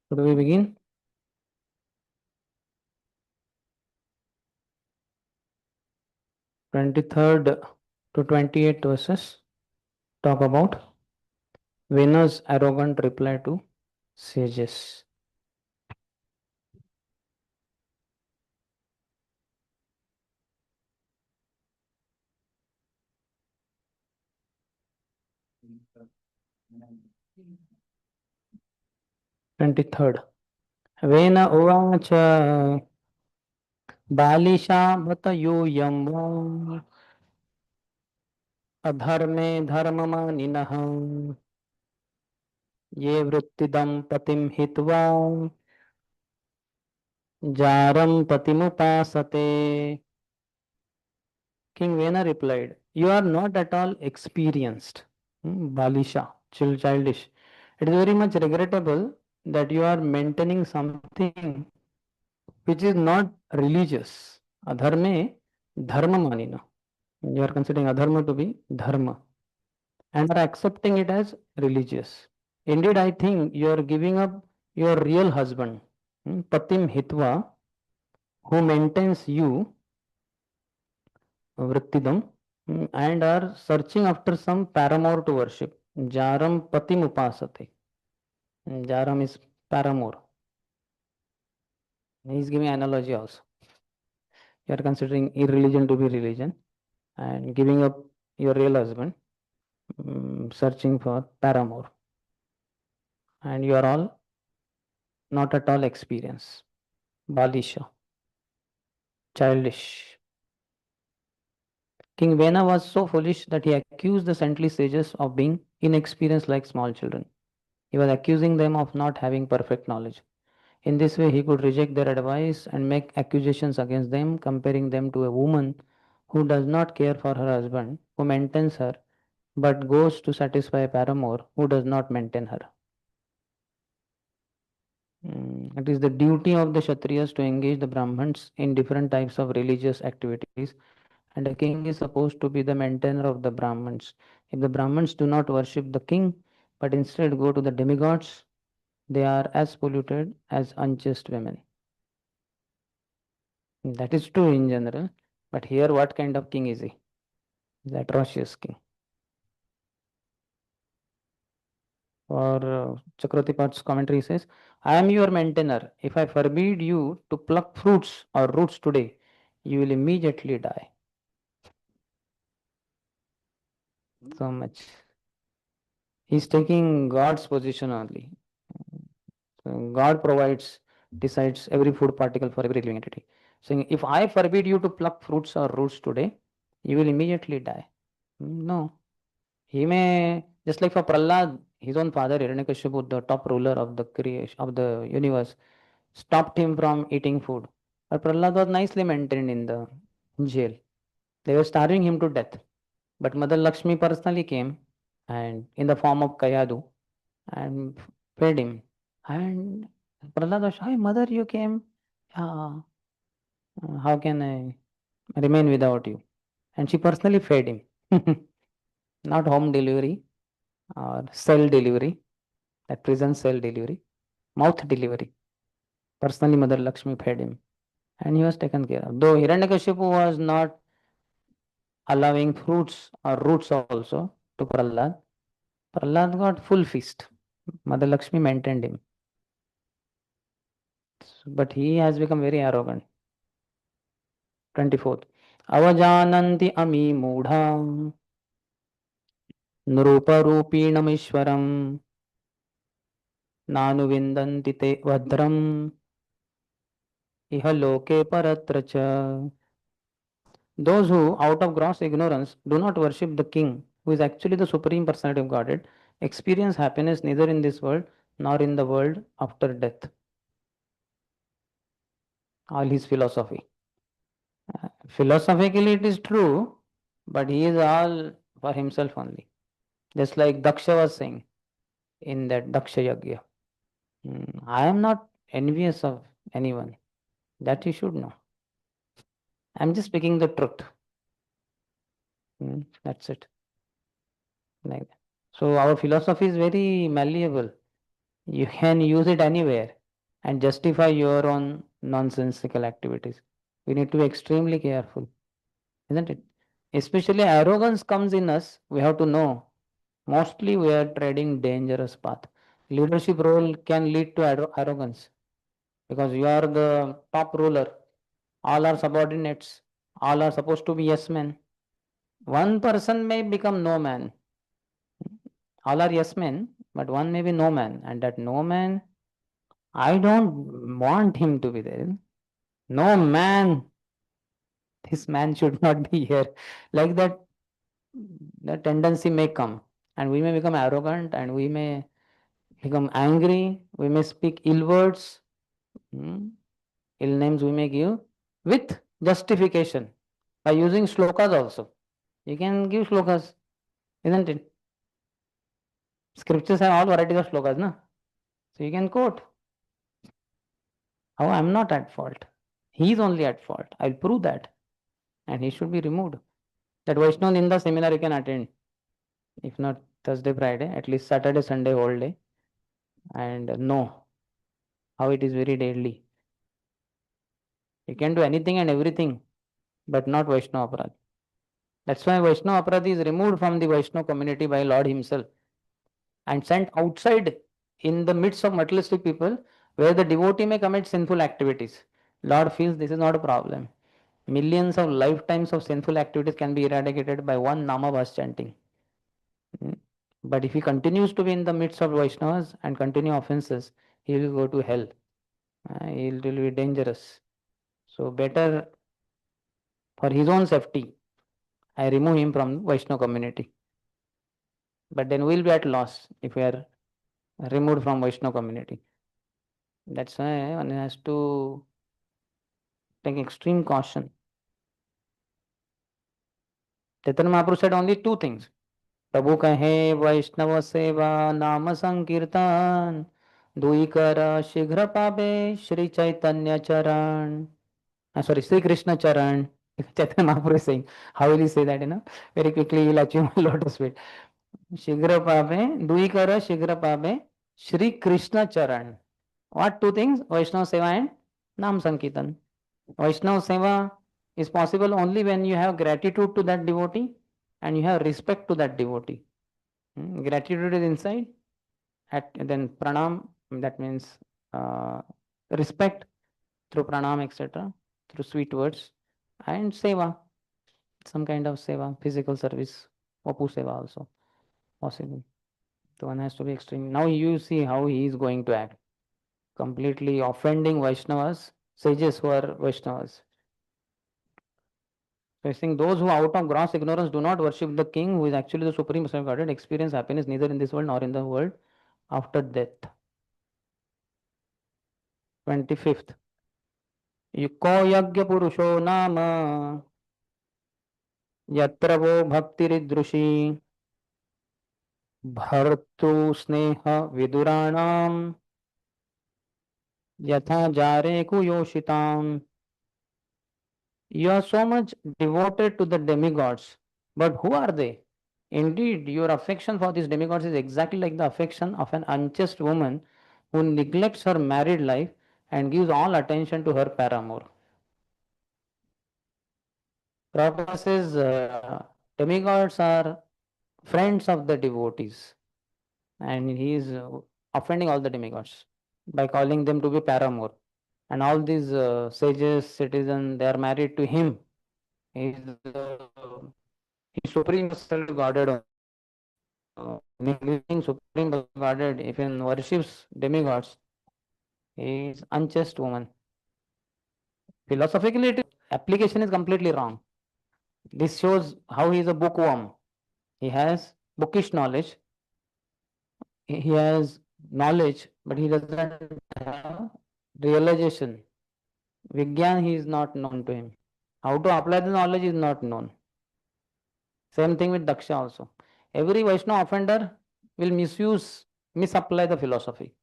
So do we begin? 23rd to 28th verses talk about Vena's arrogant reply to sages. Third. Vena uvacha बालिशा बत यूयं वा अधर्मे धर्ममानिनः ये वृत्तिदं पतिं हित्वा जारं पतिमुपासते. King Vena replied, "You are not at all experienced, Balisha, childish. It is very much regrettable that you are maintaining something which is not religious. Adharme dharma manina. You are considering adharma to be dharma and are accepting it as religious. Indeed, I think you are giving up your real husband, Patim Hitva, who maintains you, Vrittidam, and are searching after some paramour to worship. Jaram Patim Upasate. Jaram is paramour. He is giving analogy also. You are considering irreligion to be religion and giving up your real husband, searching for paramour. And you are all not at all experienced. Balisha. Childish. King Vena was so foolish that he accused the saintly sages of being inexperienced like small children. He was accusing them of not having perfect knowledge. In this way, he could reject their advice and make accusations against them, comparing them to a woman who does not care for her husband, who maintains her, but goes to satisfy a paramour who does not maintain her. It is the duty of the Kshatriyas to engage the Brahmins in different types of religious activities, and a king is supposed to be the maintainer of the Brahmins. If the Brahmins do not worship the king, but instead go to the demigods, they are as polluted as unchaste women. That is true in general, but here what kind of king is he? The atrocious king. Or Chakravarti's commentary says, I am your maintainer. If I forbid you to pluck fruits or roots today, you will immediately die. So much. He's taking God's position only. So God provides, decides every food particle for every living entity. Saying, if I forbid you to pluck fruits or roots today, you will immediately die. No. He may, just like for Prahlad, his own father, Hiranyakashipu, the top ruler of the creation of the universe, stopped him from eating food. But Prahlad was nicely maintained in the jail. They were starving him to death. But Mother Lakshmi personally came and in the form of Kayadu and fed him. And Prahlad was, hi mother, you came. How can I remain without you? And she personally fed him. Not home delivery or cell delivery, that prison cell delivery, mouth delivery. Personally, Mother Lakshmi fed him and he was taken care of. Though Hiranyakashipu was not allowing fruits or roots also to Prahlad, Prahlad got full feast. Mother Lakshmi maintained him. But he has become very arrogant. 24th. Avajananti ami mudha nruparupinamishwaram nanu vindanti te vadram iha loke paratra cha. Those who, out of gross ignorance, do not worship the king, who is actually the supreme personality of Godhead, experience happiness neither in this world nor in the world after death. All his philosophy. Philosophically, it is true, but he is all for himself only. Just like Daksha was saying in that Daksha Yagya. I am not envious of anyone. That you should know. I'm just speaking the truth. That's it. Like that. So our philosophy is very malleable. You can use it anywhere and justify your own nonsensical activities. We need to be extremely careful, isn't it? Especially arrogance comes in us. We have to know. Mostly we are treading dangerous path. Leadership role can lead to arrogance because you are the top ruler. All are subordinates. All are supposed to be yes men. One person may become no man. All are yes men, but one may be no man, and that no man, I don't want him to be there. No man, this man should not be here. Like that, the tendency may come, and we may become arrogant, and we may become angry. We may speak ill words, ill names we may give with justification by using slokas also. You can give slokas, isn't it? Scriptures have all varieties of slokas, na? So you can quote. Oh, I'm not at fault. He is only at fault. I'll prove that. And he should be removed. That Vaishnava Ninda seminar you can attend. If not Thursday, Friday, at least Saturday, Sunday, whole day. And know how it is very deadly. You can do anything and everything, but not Vaishnava Aparadhi. That's why Vaishnava Aparadhi is removed from the Vaishnava community by Lord himself and sent outside in the midst of materialistic people where the devotee may commit sinful activities. Lord feels this is not a problem. Millions of lifetimes of sinful activities can be eradicated by one Namabhas chanting. But if he continues to be in the midst of Vaishnavas and continue offenses, he will go to hell. He will be dangerous. So better for his own safety, I remove him from Vaishnava community. But then we will be at loss if we are removed from Vaishnava community. That's why one has to take extreme caution. Chaitanya Mahaprabhu said only two things. प्रभु कहे वैष्णव सेवा नाम संकीर्तन दुई कर शीघ्र पावे श्री चैतन्य चरण. Sorry, Sri Krishna Charan. Chaitanya Mahaprabhu is saying, how will he say that? Very quickly he will achieve lotus feet. Shigra Pabe, Dui Kara Shigra Pabe, Sri Krishna Charan. What two things? Vaishnava Seva and Nam Sankirtan. Vaishnava Seva is possible only when you have gratitude to that devotee and you have respect to that devotee. Gratitude is inside, then pranam, that means respect through pranam, etc., through sweet words, and seva, some kind of seva, physical service, vapu seva also possible. So one has to be extreme. Now you see how he is going to act, completely offending Vaishnavas, sages who are Vaishnavas. So I think those who out of gross ignorance do not worship the king who is actually the supreme personality of Godhead experience happiness neither in this world nor in the world after death. 25th. UCO यज्ञ पुरुषो नाम यत्र वो भक्तिरिदृशी भर्तृ स्नेह विदुराणाम यथा जारे कुयोषिताम. You are so much devoted to the demigods, but who are they? Indeed, your affection for these demigods is exactly like the affection of an unchaste woman who neglects her married life and gives all attention to her paramour. Prabhupada says demigods are friends of the devotees, and he is offending all the demigods by calling them to be paramour. And all these sages, citizens, they are married to him. He is supreme Godhead. Supreme Godhead, if he worships demigods, he is unchaste woman. Philosophically, application is completely wrong. This shows how he is a bookworm. He has bookish knowledge. He has knowledge, but he doesn't have realization. Vigyan, he is not known to him. How to apply the knowledge is not known. Same thing with Daksha also. Every Vaishnava offender will misapply the philosophy.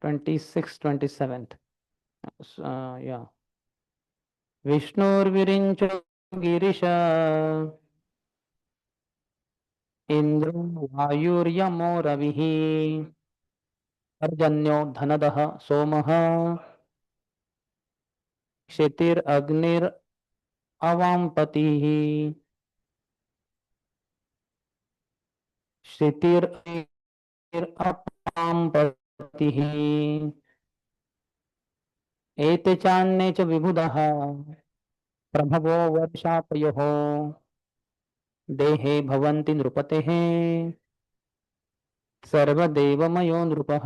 26th, 27th. Yeah. Vishnurvirincho Girisha Indro Vayuryamo Ravihi Arjanyo Dhanadaha Somaha Kshetir Agnir Avampatihi Kshetir Apampatihi Ete Channe Cha Vibhudaha प्रभवो वर्षापयोः देहे भवन्ति नृपतेः सर्वदेवमयो नृपः.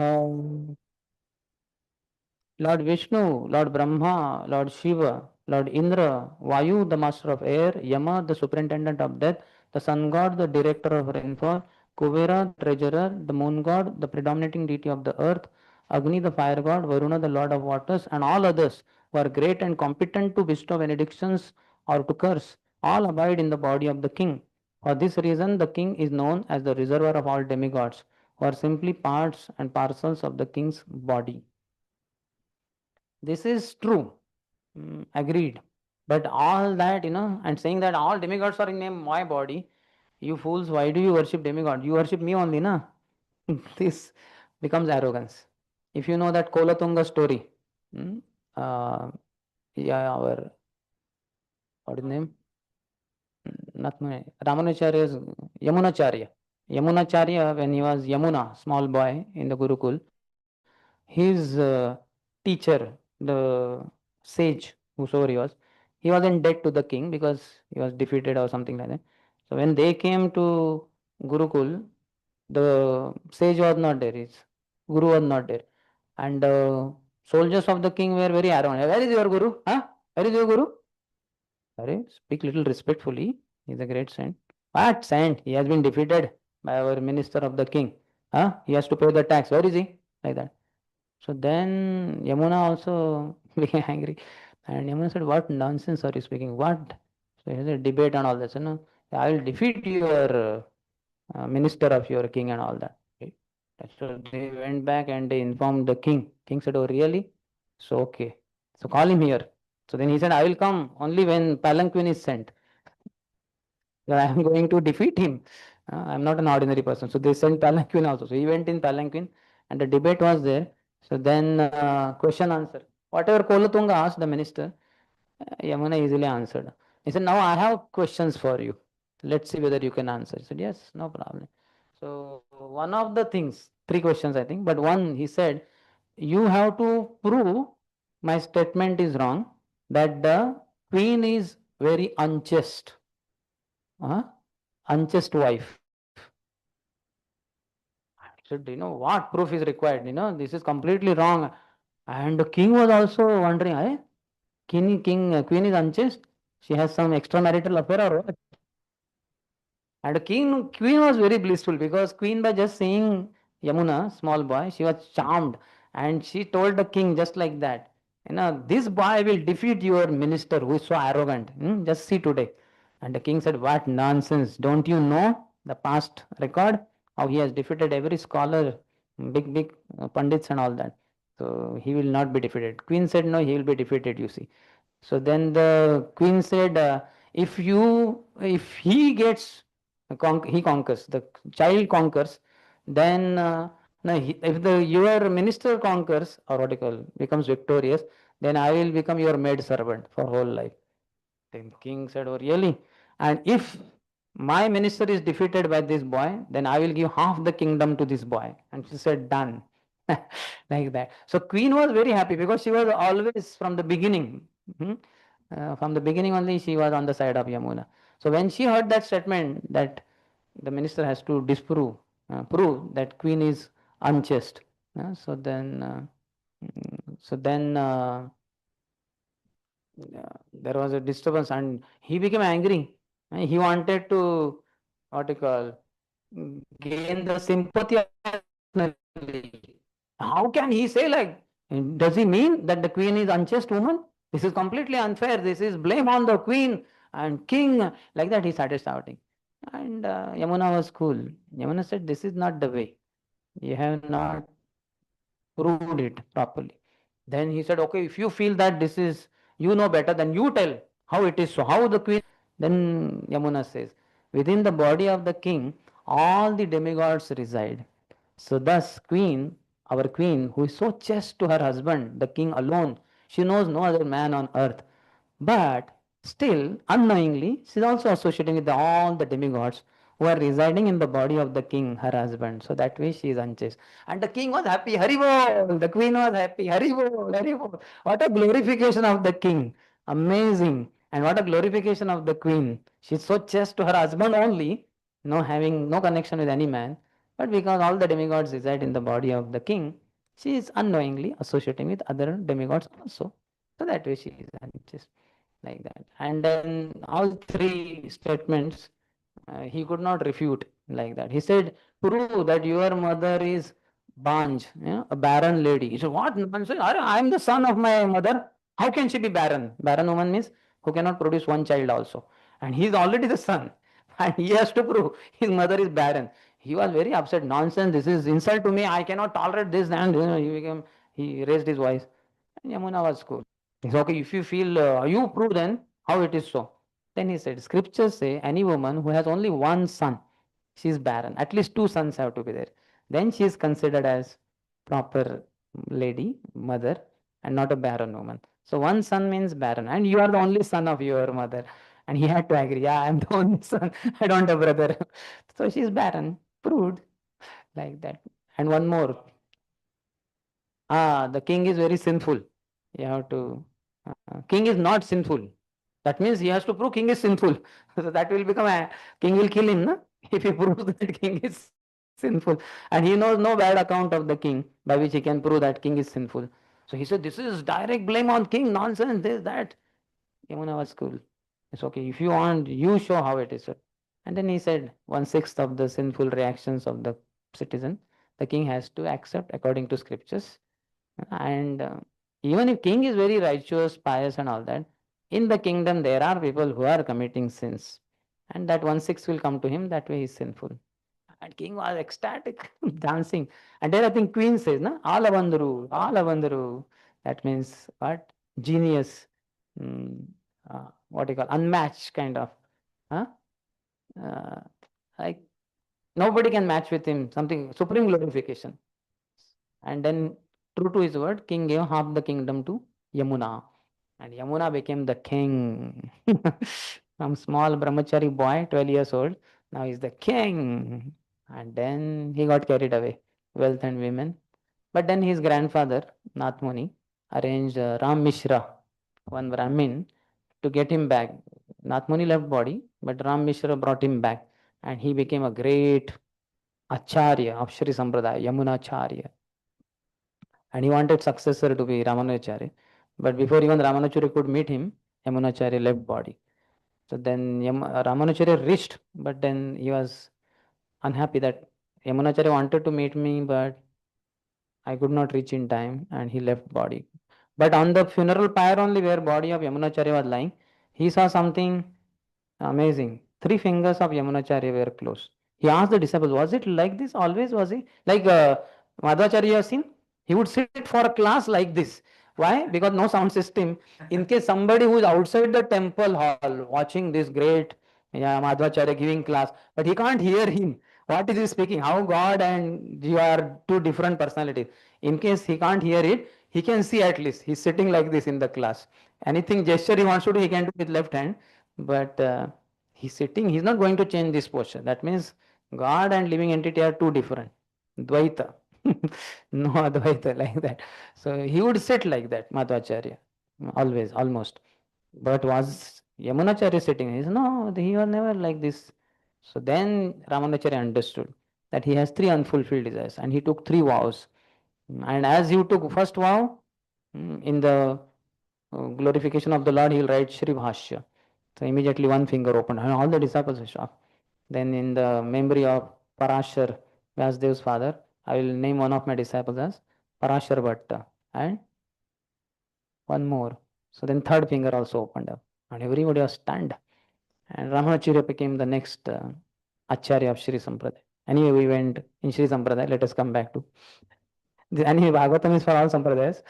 Lord Vishnu, Lord Brahma, Lord Shiva, Lord Indra, Vayu, the master of air, Yama, the superintendent of death, the sun god, the director of rainfall, Kuvera, the treasurer, the moon god, the predominating deity of the earth, Agni, the fire god, Varuna, the lord of waters, and all others who are great and competent to bestow benedictions or to curse, all abide in the body of the king. For this reason, the king is known as the reservoir of all demigods, who are simply parts and parcels of the king's body. This is true, agreed. But all that, and saying that all demigods are in my body, you fools, why do you worship demigod? You worship me only, na? This becomes arrogance. If you know that Kolatunga story, yeah, our, what is his name? Not my, Ramanacharya's Yamunacharya. Yamunacharya, when he was Yamuna, small boy in the Gurukul, his teacher, the sage, whosoever he was in debt to the king because he was defeated or something like that. So when they came to Gurukul, the sage was not there, his guru was not there. And soldiers of the king were very arrogant. Where is your guru? Huh? Where is your guru? Sorry, speak little respectfully. He is a great saint. What saint? He has been defeated by our minister of the king. Huh? He has to pay the tax. Where is he? Like that. So then Yamuna also became angry. And Yamuna said, what nonsense are you speaking? What? So he said, debate and all this. I will defeat your minister of your king and all that. Okay. So they went back and they informed the king. King said, oh really? So okay. So call him here. So then he said, I will come only when palanquin is sent. I am going to defeat him. I am not an ordinary person. So they sent palanquin also. So he went in palanquin and the debate was there. So then question answer. Whatever Kolatunga asked the minister, Yamuna easily answered. He said, now I have questions for you. Let's see whether you can answer. He said, yes, no problem. So one of the things, 3 questions I think, but one he said, you have to prove my statement is wrong, that the queen is very unchaste. Unchaste wife. I said, what proof is required? This is completely wrong. And the king was also wondering, queen is unchaste? She has some extramarital affair or what? And queen was very blissful because queen, by just seeing Yamuna, small boy, she was charmed. And she told the king just like that, this boy will defeat your minister who is so arrogant. Just see today. And the king said, what nonsense. Don't you know the past record? How he has defeated every scholar, big pandits and all that. So he will not be defeated. Queen said, no, he will be defeated, you see. So then the queen said, if he gets, he conquers, the child conquers, then no, if your minister conquers, or what you call, becomes victorious, then I will become your maid servant for whole life. Then king said, oh really? And if my minister is defeated by this boy, then I will give half the kingdom to this boy. And she said, done. Like that. So queen was very happy because she was always from the beginning. From the beginning only she was on the side of Yamuna. So when she heard that statement that the minister has to prove that queen is unchaste. So then there was a disturbance and he became angry. He wanted to, what you call, gain the sympathy of the family. How can he say like, does he mean that the queen is unchaste woman? This is completely unfair. This is blame on the queen and king. Like that he started shouting. And Yamuna was cool. Yamuna said, this is not the way. You have not proved it properly. Then he said, okay, if you feel that this is, you know better, then you tell how it is so. How the queen? Then Yamuna says, within the body of the king, all the demigods reside. So thus, our queen, who is so chaste to her husband, the king alone, she knows no other man on earth. But still, unknowingly, she is also associating with all the demigods who are residing in the body of the king, her husband. So that way she is unchaste. And the king was happy, Haribol. The queen was happy, Haribol, Haribol. What a glorification of the king. Amazing. And what a glorification of the queen. She is so chaste to her husband only, no having no connection with any man. But because all the demigods reside in the body of the king, she is unknowingly associating with other demigods also. So that way she is unchaste, like that. And then all three statements he could not refute like that. He said, prove that your mother is Banj, a barren lady. He said, what nonsense? I am the son of my mother. How can she be barren? Barren woman means who cannot produce one child also. And he is already the son. And he has to prove his mother is barren. He was very upset. Nonsense. This is insult to me. I cannot tolerate this. And he raised his voice. And Yamuna was cool. He said, okay, if you feel, you prove then how it is so. Then he said, scriptures say any woman who has only one son, she is barren. At least two sons have to be there. Then she is considered as proper lady, mother, and not a barren woman. So one son means barren, and you are the only son of your mother. And he had to agree, yeah, I am the only son. I don't have a brother. So she is barren, proved like that. And one more. The king is very sinful. You have to. King is not sinful. That means he has to prove king is sinful. So that will become a king will kill him, no? If he proves that king is sinful. And he knows no bad account of the king by which he can prove that king is sinful. So he said, this is direct blame on king, nonsense, this, that. Yamuna was cool. It's okay. If you want, you show how it is. And then he said, 1/6 of the sinful reactions of the citizen, the king has to accept according to scriptures. And even if king is very righteous, pious and all that, in the kingdom there are people who are committing sins. And that 1/6 will come to him, that way he is sinful. And king was ecstatic, dancing. And then I think queen says, no, Alavandru, Alavandru. That means what? Genius. What do you call? Unmatched kind of. Huh? Like nobody can match with him. Something supreme glorification. And then, true to his word, king gave half the kingdom to Yamuna. And Yamuna became the king. From small brahmachari boy, 12 years old, now he's the king. And then he got carried away, wealth and women. But then his grandfather, Nath Muni, arranged Ram Mishra, one Brahmin, to get him back. Nath Muni left body, but Ram Mishra brought him back. And he became a great Acharya of Shri Sampradaya, Yamunacharya. And he wanted successor to be Ramanujacharya. But before even Ramanujacharya could meet him, Yamunacharya left body. So then Ramanujacharya reached, but then he was unhappy that Yamunacharya wanted to meet me, but I could not reach in time, and he left body. But on the funeral pyre only, where body of Yamunacharya was lying, he saw something amazing. 3 fingers of Yamunacharya were closed. He asked the disciples, was it like this always? Was he like Madhvacharya has seen? He would sit for a class like this. Why? Because no sound system. In case somebody who is outside the temple hall watching this great Madhvacharya giving class, but he can't hear him. What is he speaking? How God and you are two different personalities. In case he can't hear it, he can see at least. He's sitting like this in the class. Anything gesture he wants to do, he can do with left hand. But he's sitting, he's not going to change this posture. That means God and living entity are two different. Dvaita. No Advaita like that. So he would sit like that, Madhvacharya. Always, almost. But was Yamunacharya sitting? He said, no, he was never like this. So then Ramanacharya understood that he has 3 unfulfilled desires and he took 3 vows. And as he took first vow, in the glorification of the Lord, he will write Shri Bhashya. So immediately one finger opened and all the disciples were shocked. Then in the memory of Parashar, Vyasdev's father, I will name one of my disciples as Parashar Bhatta and one more. So then 3rd finger also opened up and everybody was stunned. And Ramanacharya became the next Acharya of Shri Sampradaya. Anyway, we went in Shri Sampradaya. Let us come back to And Bhagavatam is for all sampradayas,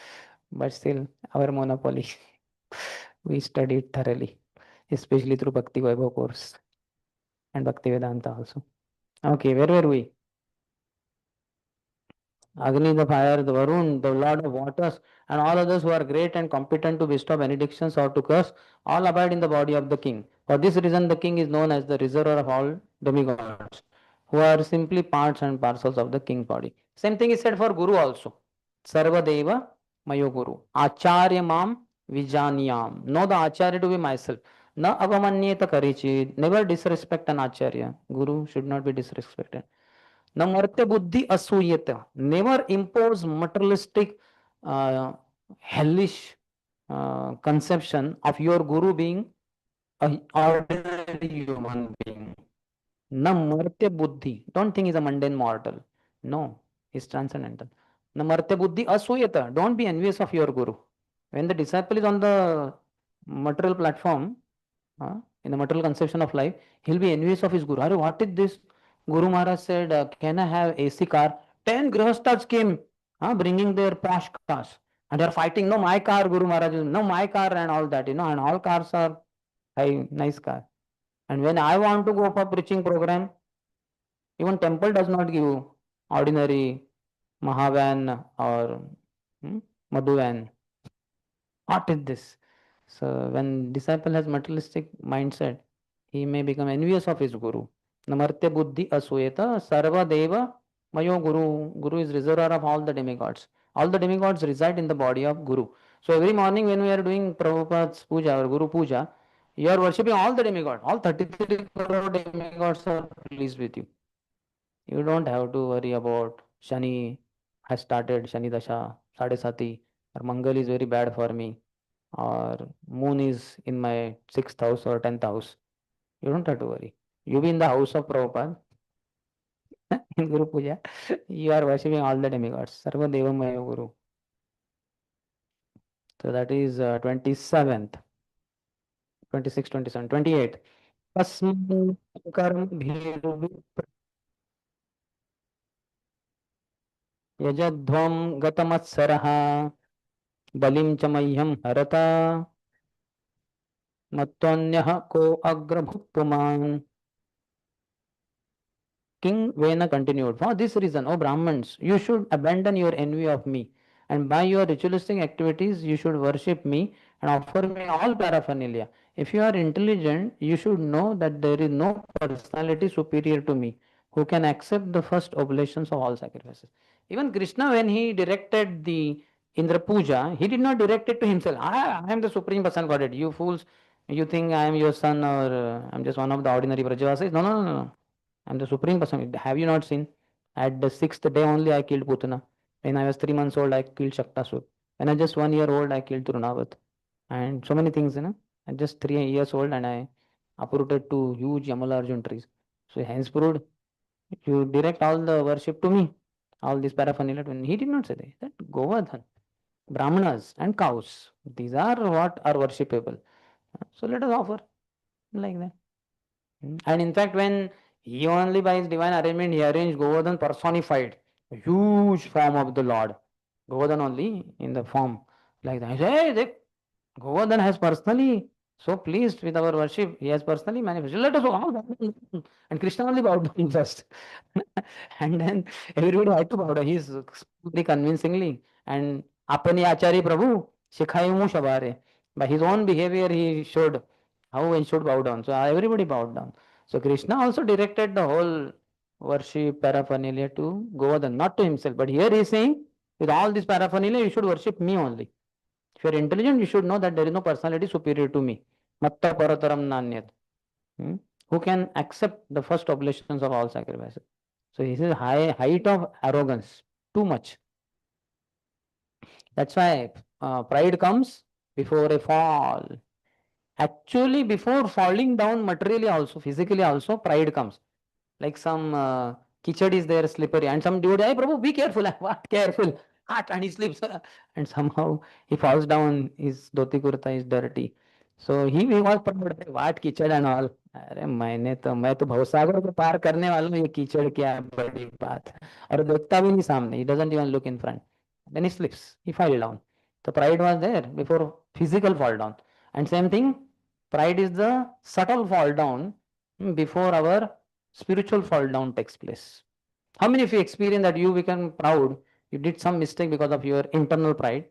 but still our monopoly. We studied thoroughly, especially through Bhakti Vaibhav course and Bhakti Vedanta also. Okay, where were we? Agni, the fire, the Varun, the Lord of waters, and all others who are great and competent to bestow benedictions or to curse, all abide in the body of the king. For this reason, the king is known as the reservoir of all demigods, who are simply parts and parcels of the king's body. Same thing is said for Guru also. Sarvadeva Mayo Guru. Acharya Mam Vijaniyam. Know the Acharya to be myself. Na avamanyeta karichi. Never disrespect an Acharya. Guru should not be disrespected. Namartya buddhi asuyata. Never impose materialistic, hellish conception of your guru being an ordinary human being. Namartya buddhi. Don't think he's a mundane mortal. No, he's transcendental. Namartya buddhi asuyata. Don't be envious of your guru. When the disciple is on the material platform, in the material conception of life, he'll be envious of his guru. Are what is this? Guru Maharaj said, can I have AC car? 10 grihasthas came, bringing their posh cars. And they're fighting, no, my car, Guru Maharaj, no, my car, and all that, and all cars are high, nice car. And when I want to go for preaching program, even temple does not give ordinary Mahavan or Madhuvan. What is this? So when disciple has materialistic mindset, he may become envious of his guru. Namartya buddhi asuyeta sarva deva mayo guru. Guru is reservoir of all the demigods. All the demigods reside in the body of guru. So every morning when we are doing Prabhupada's puja or Guru puja, you are worshipping all the demigods. All 33 crore demigods are pleased with you. You don't have to worry about Shani has started, Shani Dasha, Sadesati, or Mangal is very bad for me, or moon is in my 6th house or 10th house. You don't have to worry. You be in the house of Prabhupada in Guru Puja, you are worshipping all the demigods. Sarva Devamaya Guru. So that is 27th, 26, 27, 28. Tasman karma bhiru yajadhvam gatamatsaraha बलिं च मह्यं हरता मत्तोऽन्यः को अग्रभुक्पुमान्. King Vena continued, for this reason, O Brahmins, you should abandon your envy of me, and by your ritualistic activities you should worship me and offer me all paraphernalia. If you are intelligent, you should know that there is no personality superior to me who can accept the first oblations of all sacrifices. Even Krishna, when he directed the Indra Puja, he did not direct it to himself. I am the supreme person Godhead. You fools, you think I am your son or I am just one of the ordinary Brajavasis. No, no, no, no. I am the supreme person. Have you not seen? At the 6th day only I killed Putana. When I was 3 months old, I killed Shaktasur. When I was just 1 year old, I killed Trunavat. And so many things, I'm just 3 years old and I uprooted 2 huge Yamalarjun trees. So henceforth, you direct all the worship to me. All this paraphernalia to me. He did not say that. That Govardhan, Brahmanas and cows. These are what are worshipable. So let us offer like that. And in fact, when he only by his divine arrangement, he arranged Govardhan personified, a huge form of the Lord. Govardhan only in the form like that. He said, hey, Govardhan has personally so pleased with our worship. He has personally manifested. Let us bow down. And Krishna only bowed down first. And then everybody had to bow down. He is very convincingly. And Apani Achari Prabhu, Shikhayu Shabare. By his own behavior, he showed how one should bow down. So everybody bowed down. So Krishna also directed the whole worship paraphernalia to Govardhan, not to himself. But here he is saying, with all this paraphernalia, you should worship me only. If you are intelligent, you should know that there is no personality superior to me. Matta parataram nanyat. Who can accept the first oblations of all sacrifices. So this is height of arrogance. Too much. That's why pride comes before a fall. Actually, before falling down materially also, physically also, pride comes. Like some kichad is there, slippery, and some dude, hey Prabhu, be careful. What careful? And he slips. And somehow he falls down, his dhoti kurta is dirty. So he was proud, what कीचड़ and all. अरे मैं तो भवसागर को पार करने वाला हूँ, ये कीचड़ क्या बड़ी बात है. और देखता भी नहीं सामने. He doesn't even look in front. Then he slips. He fell down. The pride was there before physical fall down. And same thing, pride is the subtle fall down before our spiritual fall down takes place. How many of you experience that you become proud? You did some mistake because of your internal pride,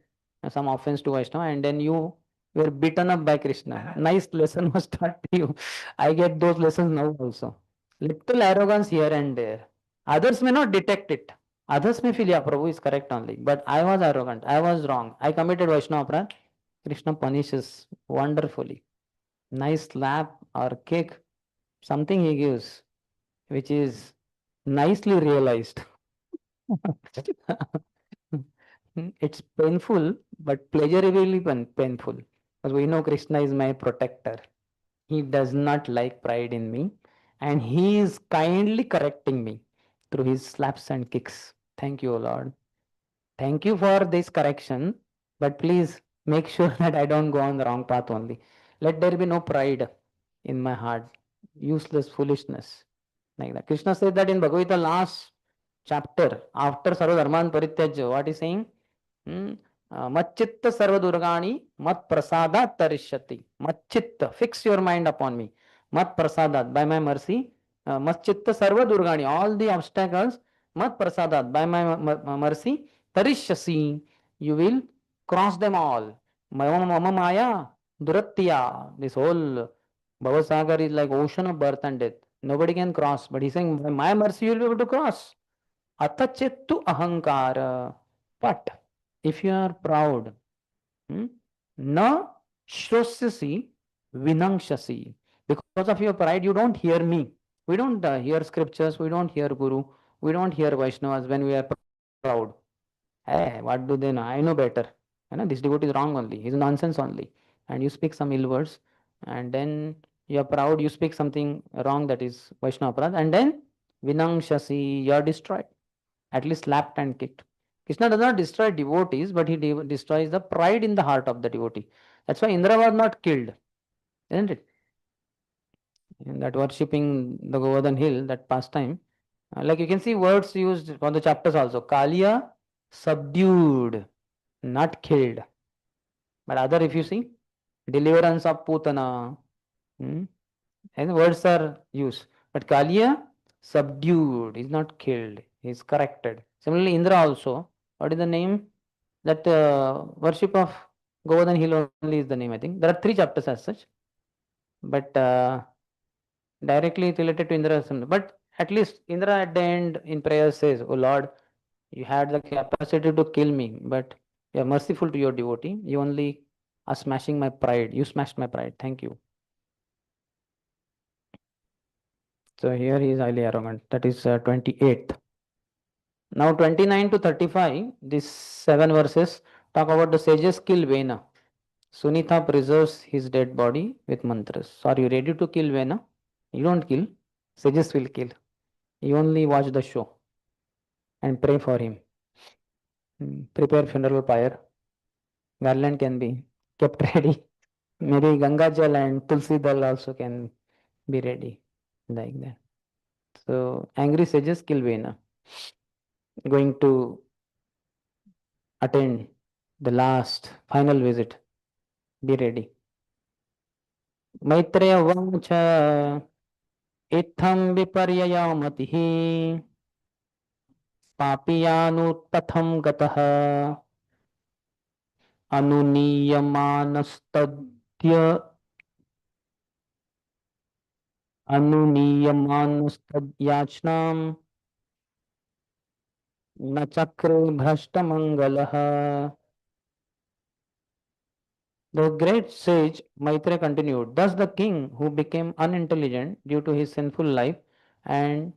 some offense to Vaishnava, and then you were beaten up by Krishna. Nice lesson was taught to you. I get those lessons now also. Little arrogance here and there. Others may not detect it. Others may feel, yeah, Prabhu is correct only. But I was arrogant. I was wrong. I committed Vaishnava aparadh. Krishna punishes wonderfully. Nice slap or kick, something he gives, which is nicely realized. It's painful, but pleasurably painful. Because we know Krishna is my protector. He does not like pride in me. And he is kindly correcting me through his slaps and kicks. Thank you, Lord. Thank you for this correction. But please make sure that I don't go on the wrong path only. Let there be no pride in my heart. Useless foolishness. Like that. Krishna said that in Bhagavad Gita last chapter, after Sarva Dharman Parityajya, what is saying? Machchitta sarva durgani mat prasadat tarishyati. Machchitta, fix your mind upon me. Mat prasadat, by my mercy. Machchitta sarva durgani, all the obstacles. Mat prasadat, by my mercy. Tarishyasi, you will cross them all. Mama maya, duratya, this whole Bhavasagar is like ocean of birth and death. Nobody can cross, but he's saying, by my mercy, you will be able to cross. Atachettu ahankara. But if you are proud, na shrosyasi vinangshasi. Because of your pride, you don't hear me. We don't hear scriptures, we don't hear Guru, we don't hear Vaishnavas when we are proud. Hey, what do they know? I know better. You know, this devotee is wrong only. He's nonsense only. And you speak some ill words, and then you are proud, you speak something wrong, that is Vaishnava aparadh, and then vinangshasi, you are destroyed. At least slapped and kicked. Krishna does not destroy devotees, but he destroys the pride in the heart of the devotee. That's why Indra was not killed, isn't it? In that worshipping the Govardhan hill, that pastime, like you can see words used for the chapters also. Kaliya subdued, not killed. But other, if you see, deliverance of Putana, and words are used. But Kaliya subdued, is not killed, is corrected. Similarly, Indra also, what is the name? That worship of Govardhan hill only is the name, I think. There are 3 chapters as such. But directly related to Indra. But at least Indra at the end in prayer says, oh Lord, you had the capacity to kill me, but you are merciful to your devotee. You only are smashing my pride. You smashed my pride. Thank you. So here he is highly arrogant. That is 28th. Now 29 to 35, these 7 verses talk about the sages kill Vena. Sunitha preserves his dead body with mantras. So are you ready to kill Vena? You don't kill. Sages will kill. You only watch the show and pray for him. Prepare funeral pyre. Garland can be kept ready. Maybe Ganga Jal and Tulsi Dal also can be ready. Like that. So angry sages kill Vena. Going to attend the last final visit. Be ready. Maitreya Vacha Itham Viparyayamatihi Papiyanu Gataha Anuniyamanastadyachnam न चक्रे भ्रष्टमंगलः. The great sage Maitreya continued, thus the king who became unintelligent due to his sinful life and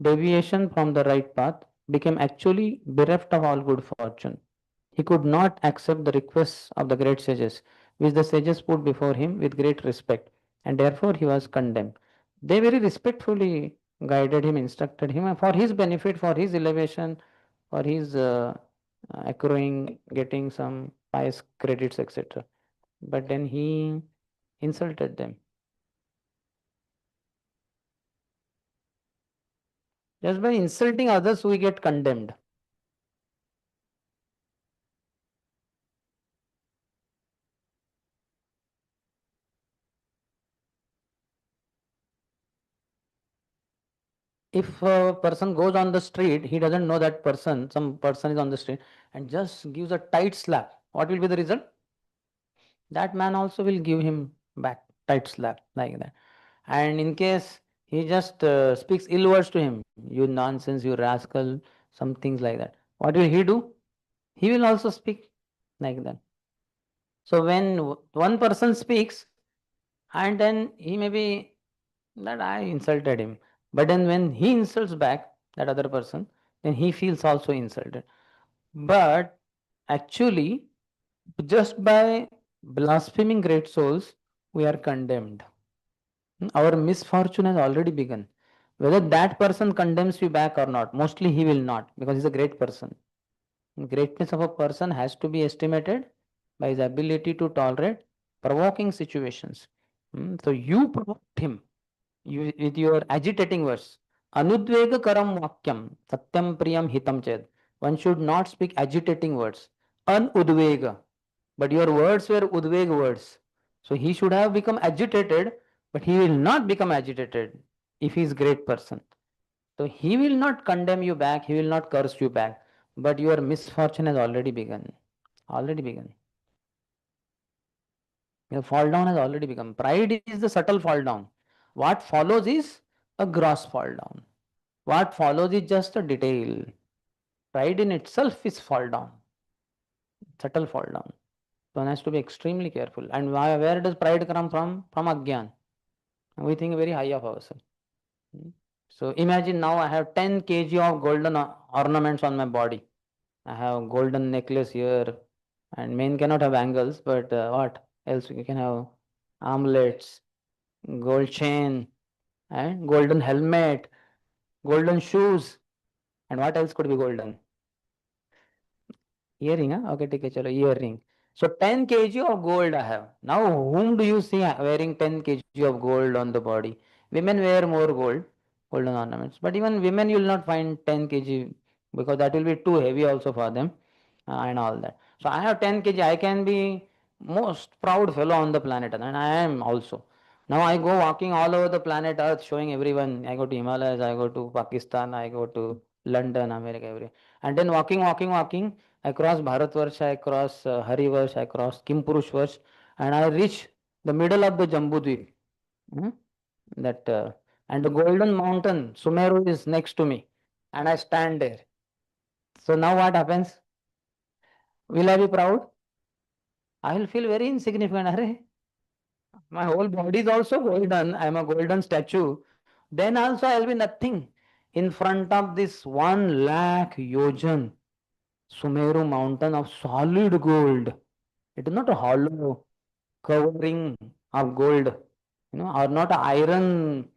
deviation from the right path became actually bereft of all good fortune. He could not accept the requests of the great sages, which the sages put before him with great respect, and therefore he was condemned. They very respectfully guided him, instructed him for his benefit, for his elevation, for his accruing, getting some pious credits, etc. But then he insulted them. Just by insulting others, we get condemned. If a person goes on the street, he doesn't know that person, some person is on the street, and just gives a tight slap, what will be the result? That man also will give him back tight slap like that. And in case he just speaks ill words to him, you nonsense, you rascal, some things like that, what will he do? He will also speak like that. So when one person speaks, and then he may be that I insulted him, but then when he insults back that other person, then he feels also insulted. But actually, just by blaspheming great souls, we are condemned. Our misfortune has already begun. Whether that person condemns you back or not, mostly he will not, because he's a great person. Greatness of a person has to be estimated by his ability to tolerate provoking situations. So you provoked him with your agitating words. Anudvega karam vakyam satyam priyam hitam ched. One should not speak agitating words. Anudvega. But your words were udveg words. So he should have become agitated, but he will not become agitated if he is great person. So he will not condemn you back, he will not curse you back. But your misfortune has already begun. Already begun. Your fall down has already begun. Pride is the subtle fall down. What follows is a gross fall down. What follows is just a detail. Pride in itself is fall down. Subtle fall down. One has to be extremely careful. And where does pride come from? From Agyan. We think very high of ourselves. So imagine now I have 10 kg of golden ornaments on my body. I have golden necklace here, and men cannot have bangles, but what else? You can have armlets, gold chain, and golden helmet, golden shoes, and what else could be golden? Earring, huh? Okay, take chalo, earring. So 10 kg of gold I have. Now, whom do you see wearing 10 kg of gold on the body? Women wear more gold, golden ornaments. But even women you will not find 10 kg because that will be too heavy also for them and all that. So I have 10 kg. I can be most proud fellow on the planet, and I am also. Now I go walking all over the planet Earth, showing everyone. I go to Himalayas, I go to Pakistan, I go to London, America, everywhere. And then walking. I cross Bharatvarsha, I cross Harivarsh, I cross Kimpurushvarsh, and I reach the middle of the Jambudvip. Hmm? That and the golden mountain Sumeru is next to me, and I stand there. So now what happens? Will I be proud? I will feel very insignificant. Arre, my whole body is also golden. I am a golden statue. Then also I will be nothing in front of this 1 lakh yojan Sumeru mountain of solid gold. It is not a hollow covering of gold, or not an iron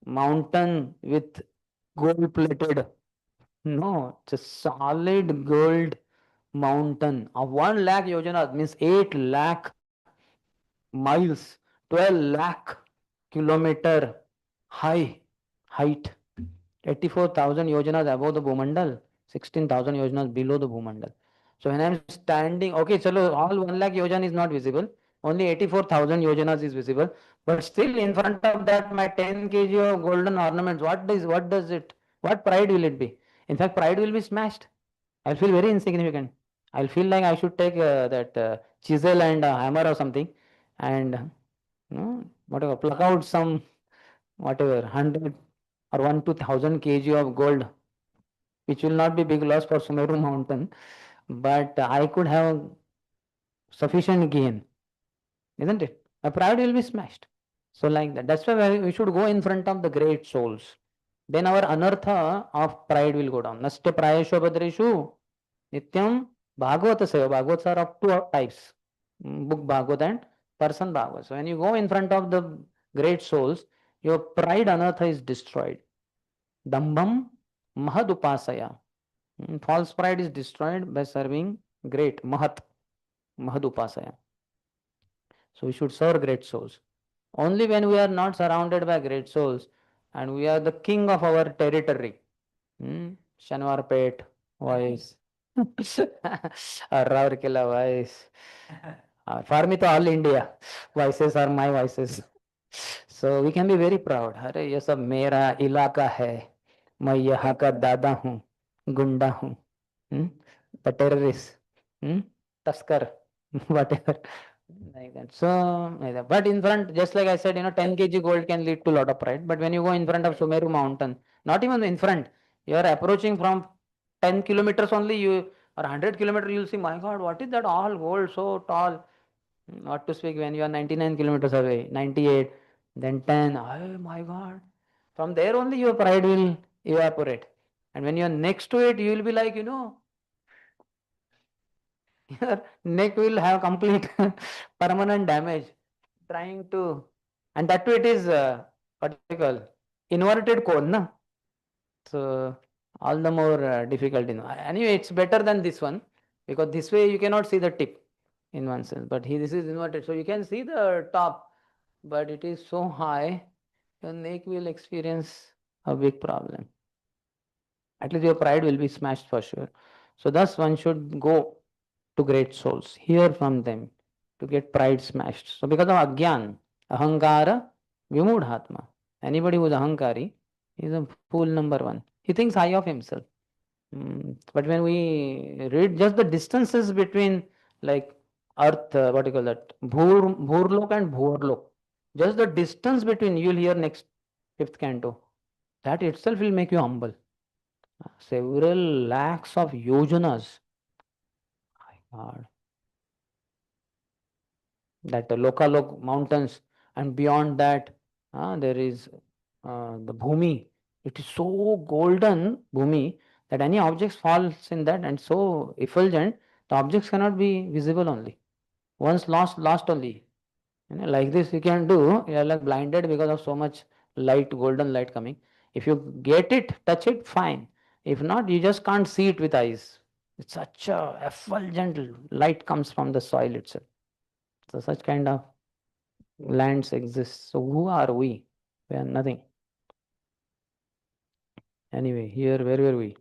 mountain with gold plated. No, it's a solid gold mountain of 1 lakh yojana, means 8 lakh miles, 12 lakh kilometer high height, 84,000 yojanas above the Bhumandal, 16,000 yojanas below the Bhumandal. So when I am standing, okay, chalo, all 1 lakh yojan is not visible, only 84,000 yojanas is visible, but still in front of that my 10 kg of golden ornaments, what pride will it be? In fact, pride will be smashed. I'll feel very insignificant. I'll feel like I should take that chisel and hammer or something and whatever, pluck out some whatever 100 or 1 to 1,000 kg of gold, which will not be big loss for Sumeru mountain, but I could have sufficient gain, isn't it? My pride will be smashed. So like that. That's why we should go in front of the great souls. Then our anartha of pride will go down. Nastya prayeshu bhadreshu nityam bhagavata seva. Bhagavats are of two types. Book Bhagavat and person Bhagavat. So when you go in front of the great souls, your pride anartha is destroyed. Dambam mahadupasaya. False pride is destroyed by serving great mahadupasaya. So we should serve great souls. Only when we are not surrounded by great souls and we are the king of our territory. Shanwarpet voice. Raurkela voice. For me, to all India voices are my voices. So we can be very proud. अरे ये सब मेरा इलाका है, मैं यहाँ का दादा हूँ, गुंडा हूँ, the terrorist, तस्कर, whatever, like that. So, like that. But in front, just like I said, 10 kg gold can lead to a lot of pride. But when you go in front of Sumeru mountain, not even in front, you are approaching from 10 kilometers only, you or 100 kilometers, you'll see, my God, what is that all gold so tall? Not to speak when you are 99 kilometers away, 98, then 10. Oh my God. From there only your pride will evaporate. And when you are next to it, you will be like, your neck will have complete permanent damage. Trying to, and that too it is, what do you call, inverted cone, na? So all the more difficult. Anyway, it's better than this one because this way you cannot see the tip in one sense. But this is inverted, so you can see the top, but it is so high, your neck will experience a big problem. At least your pride will be smashed for sure. So thus one should go to great souls, hear from them to get pride smashed. So because of agyan, ahankara, vimudhatma. Anybody who is ahankari is a fool number one. He thinks high of himself. But when we read just the distances between like earth, what do you call that, Bhurlok and Bhurlok, just the distance between, you'll hear next fifth canto, that itself will make you humble. Several lakhs of yojanas. My God. That the Lokalok mountains, and beyond that, there is the Bhumi. It is so golden, Bhumi, that any objects falls in that and so effulgent, the objects cannot be visible only. Once lost only. Like this you can do, you are like blinded because of so much light, golden light coming. If you get it, touch it, fine. If not, you just can't see it with eyes. It's such a effulgent light comes from the soil itself. So such kind of lands exist. So who are we? We are nothing. Anyway, here where were we?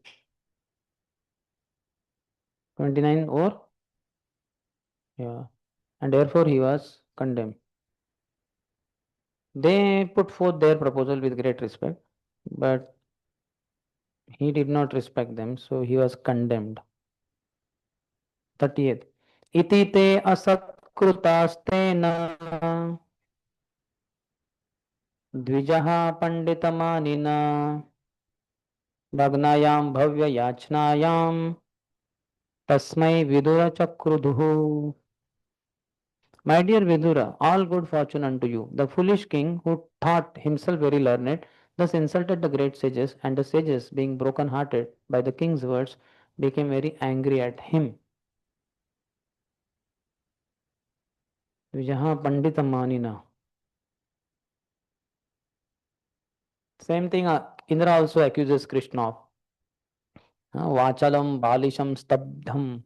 29 or? Yeah. And therefore he was condemned. They put forth their proposal with great respect, but he did not respect them, so he was condemned. 30th. Iti te asakrutasthena द्विजः पंडितमानिना भग्नायां भव्य याचनायां तस्मै Vidur चक्रुधुः. My dear Vidura, all good fortune unto you. The foolish king, who thought himself very learned, thus insulted the great sages, and the sages, being broken hearted by the king's words, became very angry at him. Vijaha Pandita Manina. Same thing, Indra also accuses Krishna of Vachalam Balisham Stabdham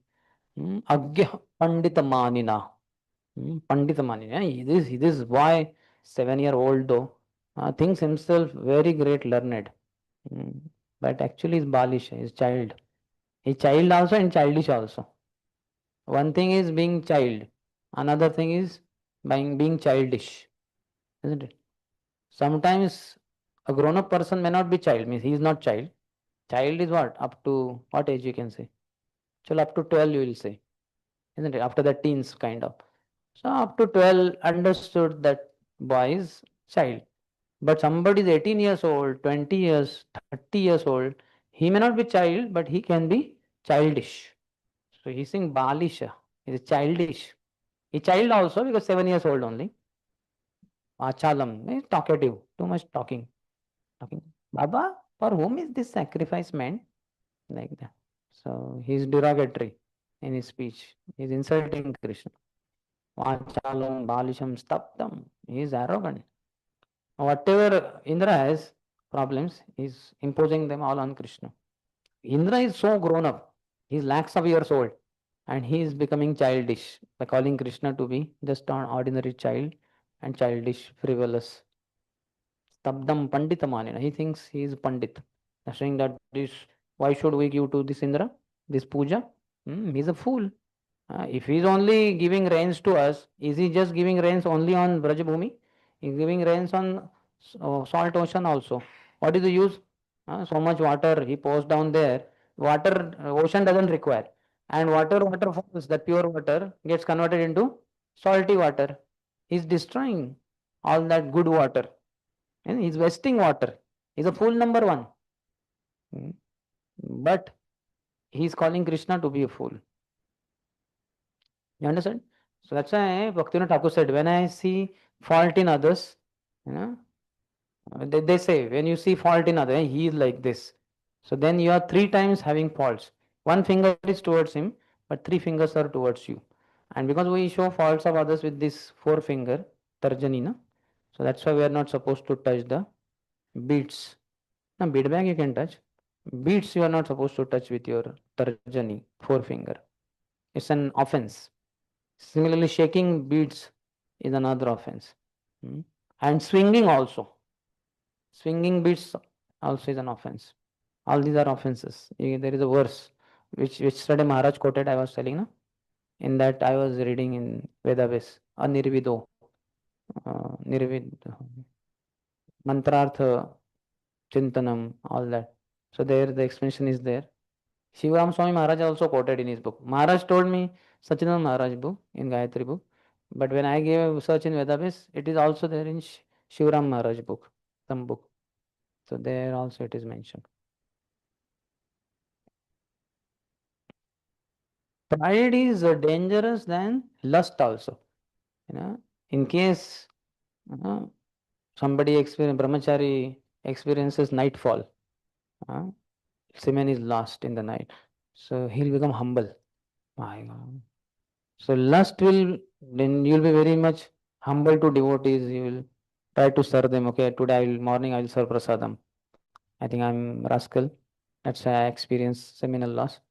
Agya Pandita Manina. Pandita Manina. This boy, 7-year-old though, thinks himself very great learned. But actually is Balish, is child. Is child also and childish also. One thing is being child, another thing is being childish, isn't it? Sometimes a grown-up person may not be child, means he is not child. Child is what? Up to what age you can say? Chalo, up to 12 you will say, isn't it? After the teens kind of. So up to 12 understood that boy is child. But somebody is 18 years old, 20 years, 30 years old, he may not be child, but he can be childish. So he's saying Balisha, he is childish. He child also because 7 years old only. Achalam, is talkative, too much talking. Baba, for whom is this sacrifice meant? Like that. So he is derogatory in his speech. He is insulting Krishna. Vachalam, Balisham, Staptam. He is arrogant. Whatever Indra has problems, he is imposing them all on Krishna. Indra is so grown up. He is lakhs of years old. And he is becoming childish by calling Krishna to be just an ordinary child and childish, frivolous. Stabdam Panditamanina. He thinks he is Pandit. Saying that this, why should we give to this Indra, this puja? He's a fool. If he is only giving rains to us, is he just giving rains only on Brajabhumi? He is giving rains on salt ocean also. What is the use? So much water he pours down there. Water, ocean doesn't require. And water falls, that pure water gets converted into salty water. He's destroying all that good water. And he's wasting water. He's a fool number one. But he's calling Krishna to be a fool. You understand? So that's why Bhaktivinoda Thakur said, when I see fault in others, you know, they say, when you see fault in others, he is like this. So then you are 3 times having faults. 1 finger is towards him, but 3 fingers are towards you. And because we show faults of others with this 4 finger, Tarjanina, so that's why we are not supposed to touch the beads. Now, bead bag you can touch. Beads you are not supposed to touch with your Tarjani, 4 finger. It's an offense. Similarly, shaking beads is another offense. And swinging also. Swinging beads also is an offense. All these are offenses. There is a verse which Sade Maharaj quoted, I was telling. No? In that I was reading in Vedabase, Anirvido, Nirvid, Mantrartha, Chintanam, all that. So there the explanation is there. Shivaram Swami Maharaj also quoted in his book. Maharaj told me Sachidanand Maharaj book, in Gayatri book. But when I gave a search in Vedabase, it is also there in Shivaram Maharaj book, some book. So there also it is mentioned. Pride is dangerous than lust also. In case somebody brahmachari experiences nightfall, semen is lost in the night, so he'll become humble. My God. So lust will, then you'll be very much humble to devotees. You will try to serve them. Okay, today morning I will serve prasadam. I think I'm rascal. That's why I experience seminal loss.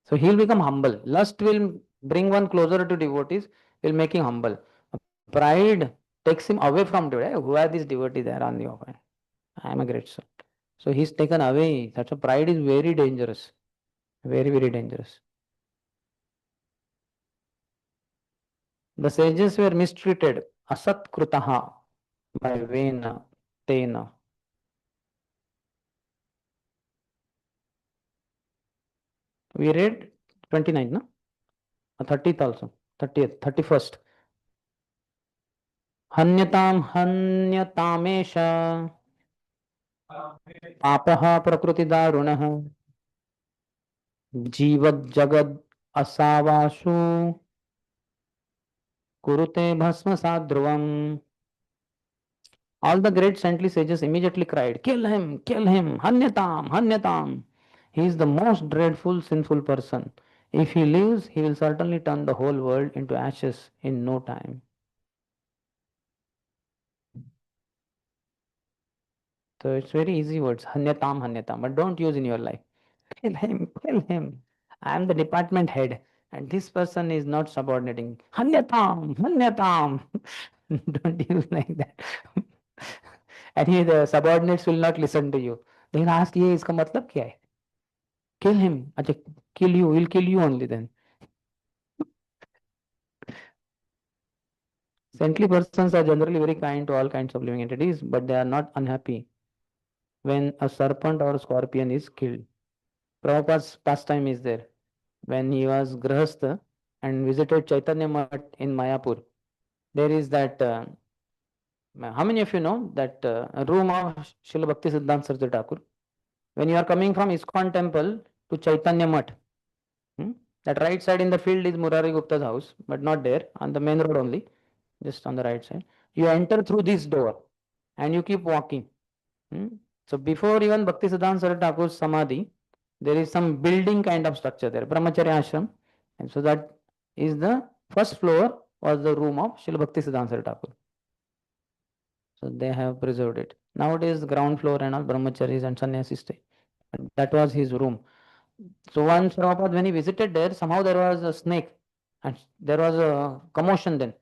So he'll become humble. Lust will bring one closer to devotees, will make him humble. Pride takes him away from devotee. Who are these devotees there on the open? I am a great soul. So he's taken away. That's a pride is very dangerous. Very, very dangerous. The sages were mistreated. Asat krutaha by Vena, Tena. We read 29th, no? 30th also. 30th, 31st. Hanyatam hanyatamesh आपः प्रकृतिदारुणः जीवज्जगद् असावासु कुरुते भस्मसात् ध्रुवम्. All the great saintly sages immediately cried, kill him, hanyatam, hanyatam. He is the most dreadful, sinful person. If he lives, he will certainly turn the whole world into ashes in no time. So it's very easy words, hanyatam, hanyatam, but don't use in your life. Kill him, kill him. I am the department head and this person is not subordinating. Hanyatam, hanyatam. Don't use like that. And the subordinates will not listen to you. They will ask, ये इसका मतलब क्या है? Kill him. अच्छा, kill you. We'll kill you only then. Saintly persons are generally very kind to all kinds of living entities, but they are not unhappy when a serpent or a scorpion is killed. Prabhupada's pastime is there. When he was Grahastha and visited Chaitanya Math in Mayapur, there is that, how many of you know that room of Srila Bhakti Siddhanta Saraswati Thakur? When you are coming from ISKCON temple to Chaitanya Math, that right side in the field is Murari Gupta's house, but not there, on the main road only, just on the right side. You enter through this door and you keep walking. So before even Bhakti Siddhanta Saraswati Thakur's Samadhi, there is some building kind of structure there, Brahmacharya Ashram. And so that is the first floor was the room of Srila Bhakti Siddhanta Saraswati Thakur. So they have preserved it. Nowadays, ground floor and all brahmacharis and sannyasis stay. That was his room. So once Prabhupada, when he visited there, somehow there was a snake. And there was a commotion then.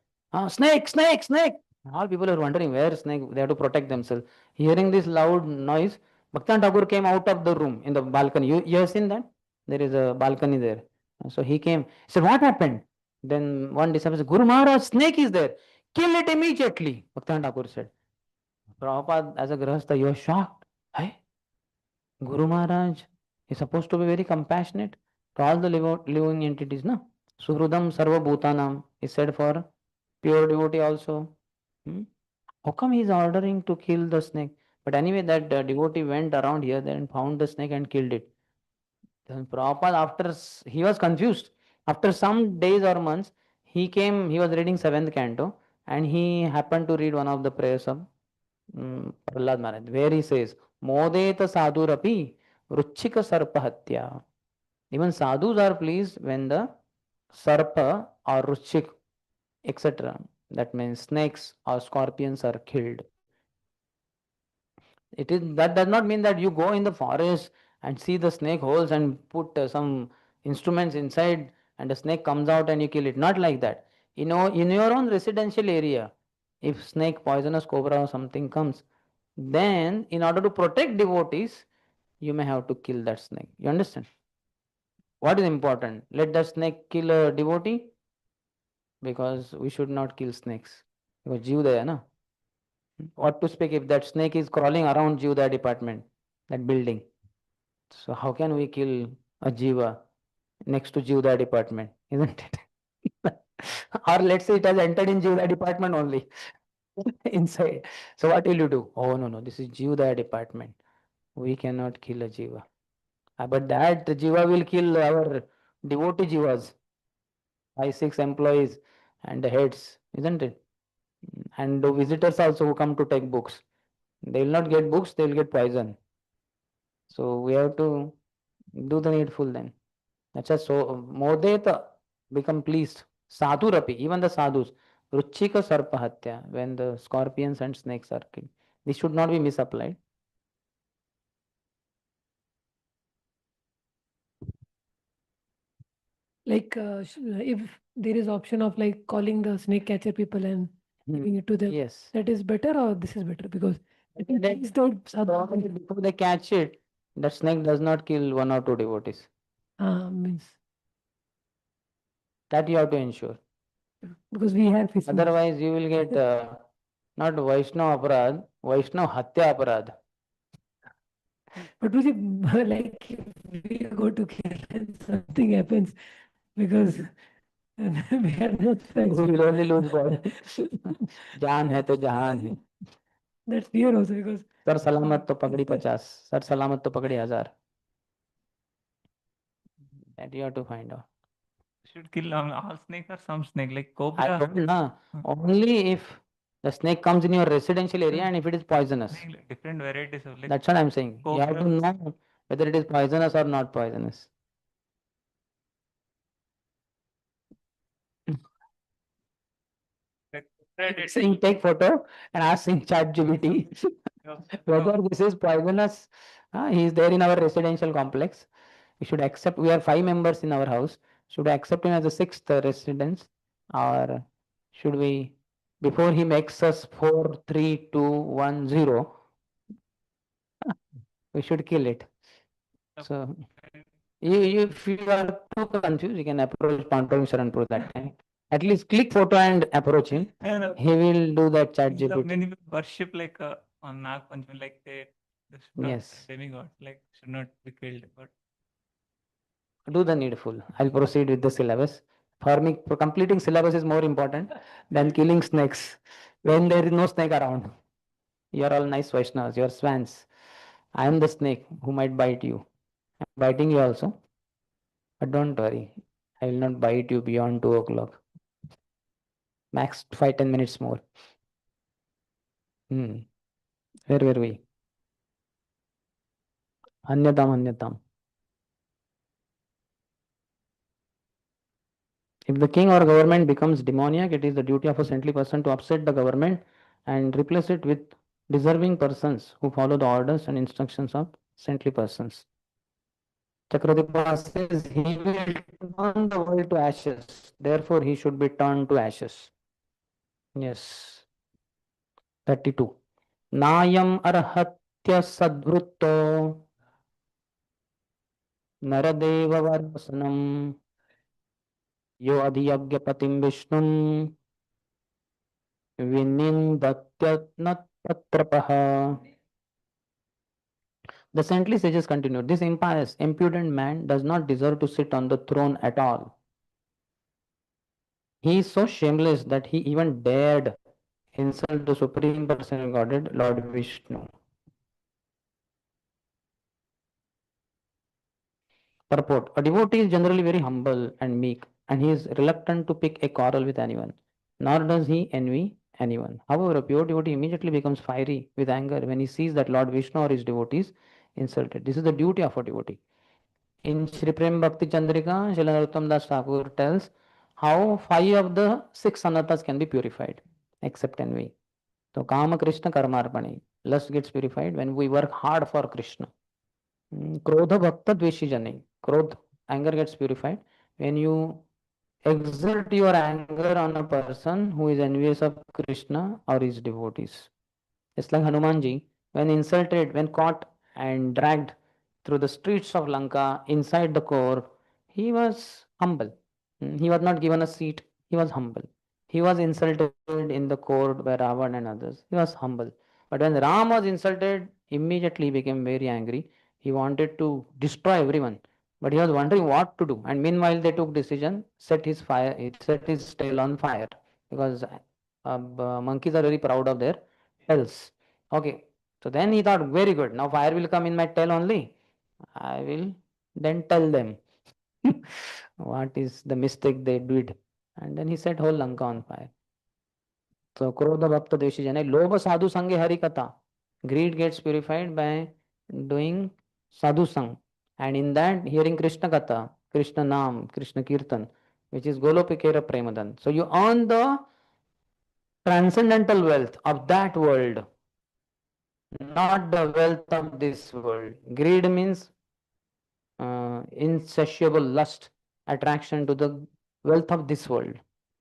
Snake, snake, snake. All people are wondering where snake, they have to protect themselves. Hearing this loud noise, Bhaktan Thakur came out of the room in the balcony. You have seen that? There is a balcony there. So he came. He said, what happened? Then one disciple said, Guru Maharaj, snake is there. Kill it immediately. Bhaktan Thakur said. Prabhupada, as a grahastha, you are shocked. Hey, Guru Maharaj is supposed to be very compassionate to all the living entities, no? Suhrudam Sarva Bhutanam is said for pure devotee also. Hmm? How come he is ordering to kill the snake? But anyway, that devotee went around here then found the snake and killed it. Then Prabhupada, he was confused. After some days or months, he was reading 7th canto, and he happened to read one of the prayers of Prahlad Maharaj, where he says, Modeta sadhurapi ruchika sarpa hatya. Even sadhus are pleased when the sarpa or ruchik, etc. That means snakes or scorpions are killed. That does not mean that you go in the forest and see the snake holes and put some instruments inside and the snake comes out and you kill it. Not like that. In your own residential area, if snake, poisonous cobra or something comes, then in order to protect devotees, you may have to kill that snake. You understand? What is important? Let the snake kill a devotee? Because we should not kill snakes. Because Jivdaya, na? What to speak if that snake is crawling around Jivdaya department, that building. So how can we kill a Jiva next to Jivdaya department? Isn't it? Or let's say it has entered in Jivdaya department only. Inside. So what will you do? Oh no, this is Jivdaya department. We cannot kill a Jiva. But that Jiva will kill our devotee Jivas. 5-6 employees and the heads, isn't it? And the visitors also who come to take books. They will not get books, they will get poison. So we have to do the needful then. That's a so modeta, become pleased. Sadhurapi, even the sadhus. Ruchika sarpahatya, when the scorpions and snakes are killed. This should not be misapplied. Like if there is option of like calling the snake catcher people and giving it to them, Yes. that is better or this is better? Because I think They- things don't Before they catch it, the snake does not kill 1 or 2 devotees. means That you have to ensure. because we have fishing. Otherwise, you will get not Vaishnav aparad, Vaishnav hatya aparad. But we like if we go to kill and something happens because we are not We will only lose body. Jaan hai to jahan hai. That's fear also because Sar salamat to pagdi 50, sar salamat to pagdi 1000. That you have to find out. Should kill all snake or some snake like I cobra. told na, only if the snake comes in your residential area and if it is poisonous. Like different varieties of like. That's what I'm saying. You have to know whether it is poisonous or not poisonous. Saying take photo and asking ChatGPT whether this is poisonous. He is there in our residential complex. We should accept. We are 5 members in our house. Should I accept him as a 6th residence, or should we, before he makes us 4, 3, 2, 1, 0, we should kill it. So, if you are too confused, you can approach Pandram Sharanpur that time. At least click photo and approach him. He will do that ChatGPT. Many people worship like on Nag Panchami, like they Yes. demigods, like should not be killed. But Do the needful. I'll proceed with the syllabus. For me, completing syllabus is more important than killing snakes when there is no snake around. You are all nice Vaishnavas, you are swans. I am the snake who might bite you. I'm biting you also. But don't worry, I will not bite you beyond 2 o'clock. Max 5-10 minutes more. Where were we? Anyatam. If the king or government becomes demoniac, it is the duty of a saintly person to upset the government and replace it with deserving persons who follow the orders and instructions of saintly persons. Chakradepa says he will turn the world to ashes, therefore he should be turned to ashes. Yes. 32. Nayam arhatya sadvrutto naradeva varvasanam yo adhiyagyapatim vishnum vinindatyatnat patrapaha. The saintly sages continued, this impious, impudent man does not deserve to sit on the throne at all. He is so shameless that he even dared insult the Supreme Personality of Godhead, Lord Vishnu. Purport. A devotee is generally very humble and meek, and he is reluctant to pick a quarrel with anyone, nor does he envy anyone. However, a pure devotee immediately becomes fiery with anger when he sees that Lord Vishnu or his devotees insulted. This is the duty of a devotee. In Shri Prem Bhakti Chandrika, Srila Narottam Das Thakur tells how 5 of the 6 anatas can be purified, except envy. So, Kama Krishna Karmarpani. Lust gets purified when we work hard for Krishna. Krodha Bhakta Dveshi Jani. Krodh, anger gets purified when you exert your anger on a person who is envious of Krishna or his devotees. It's like Hanumanji, when insulted, when caught and dragged through the streets of Lanka inside the core, he was humble. He was not given a seat, he was humble. He was insulted in the court by Ravan and others. He was humble. But when Ram was insulted, immediately he became very angry. He wanted to destroy everyone. But he was wondering what to do. And meanwhile, they took decision, set his tail on fire. Because monkeys are very proud of their tails. Okay. So then he thought, very good. Now fire will come in my tail only. I will then tell them what is the mistake they did. And then he set whole Lanka on fire. So Krodha Bhakta Deshi Jana, Lobha Sadhu Sange Hari Katha. Greed gets purified by doing Sadhu Sang. And in that, hearing Krishna Katha, Krishna Nam, Krishna Kirtan, which is Golopikera Premadan. So you earn the transcendental wealth of that world, not the wealth of this world. Greed means insatiable lust, attraction to the wealth of this world.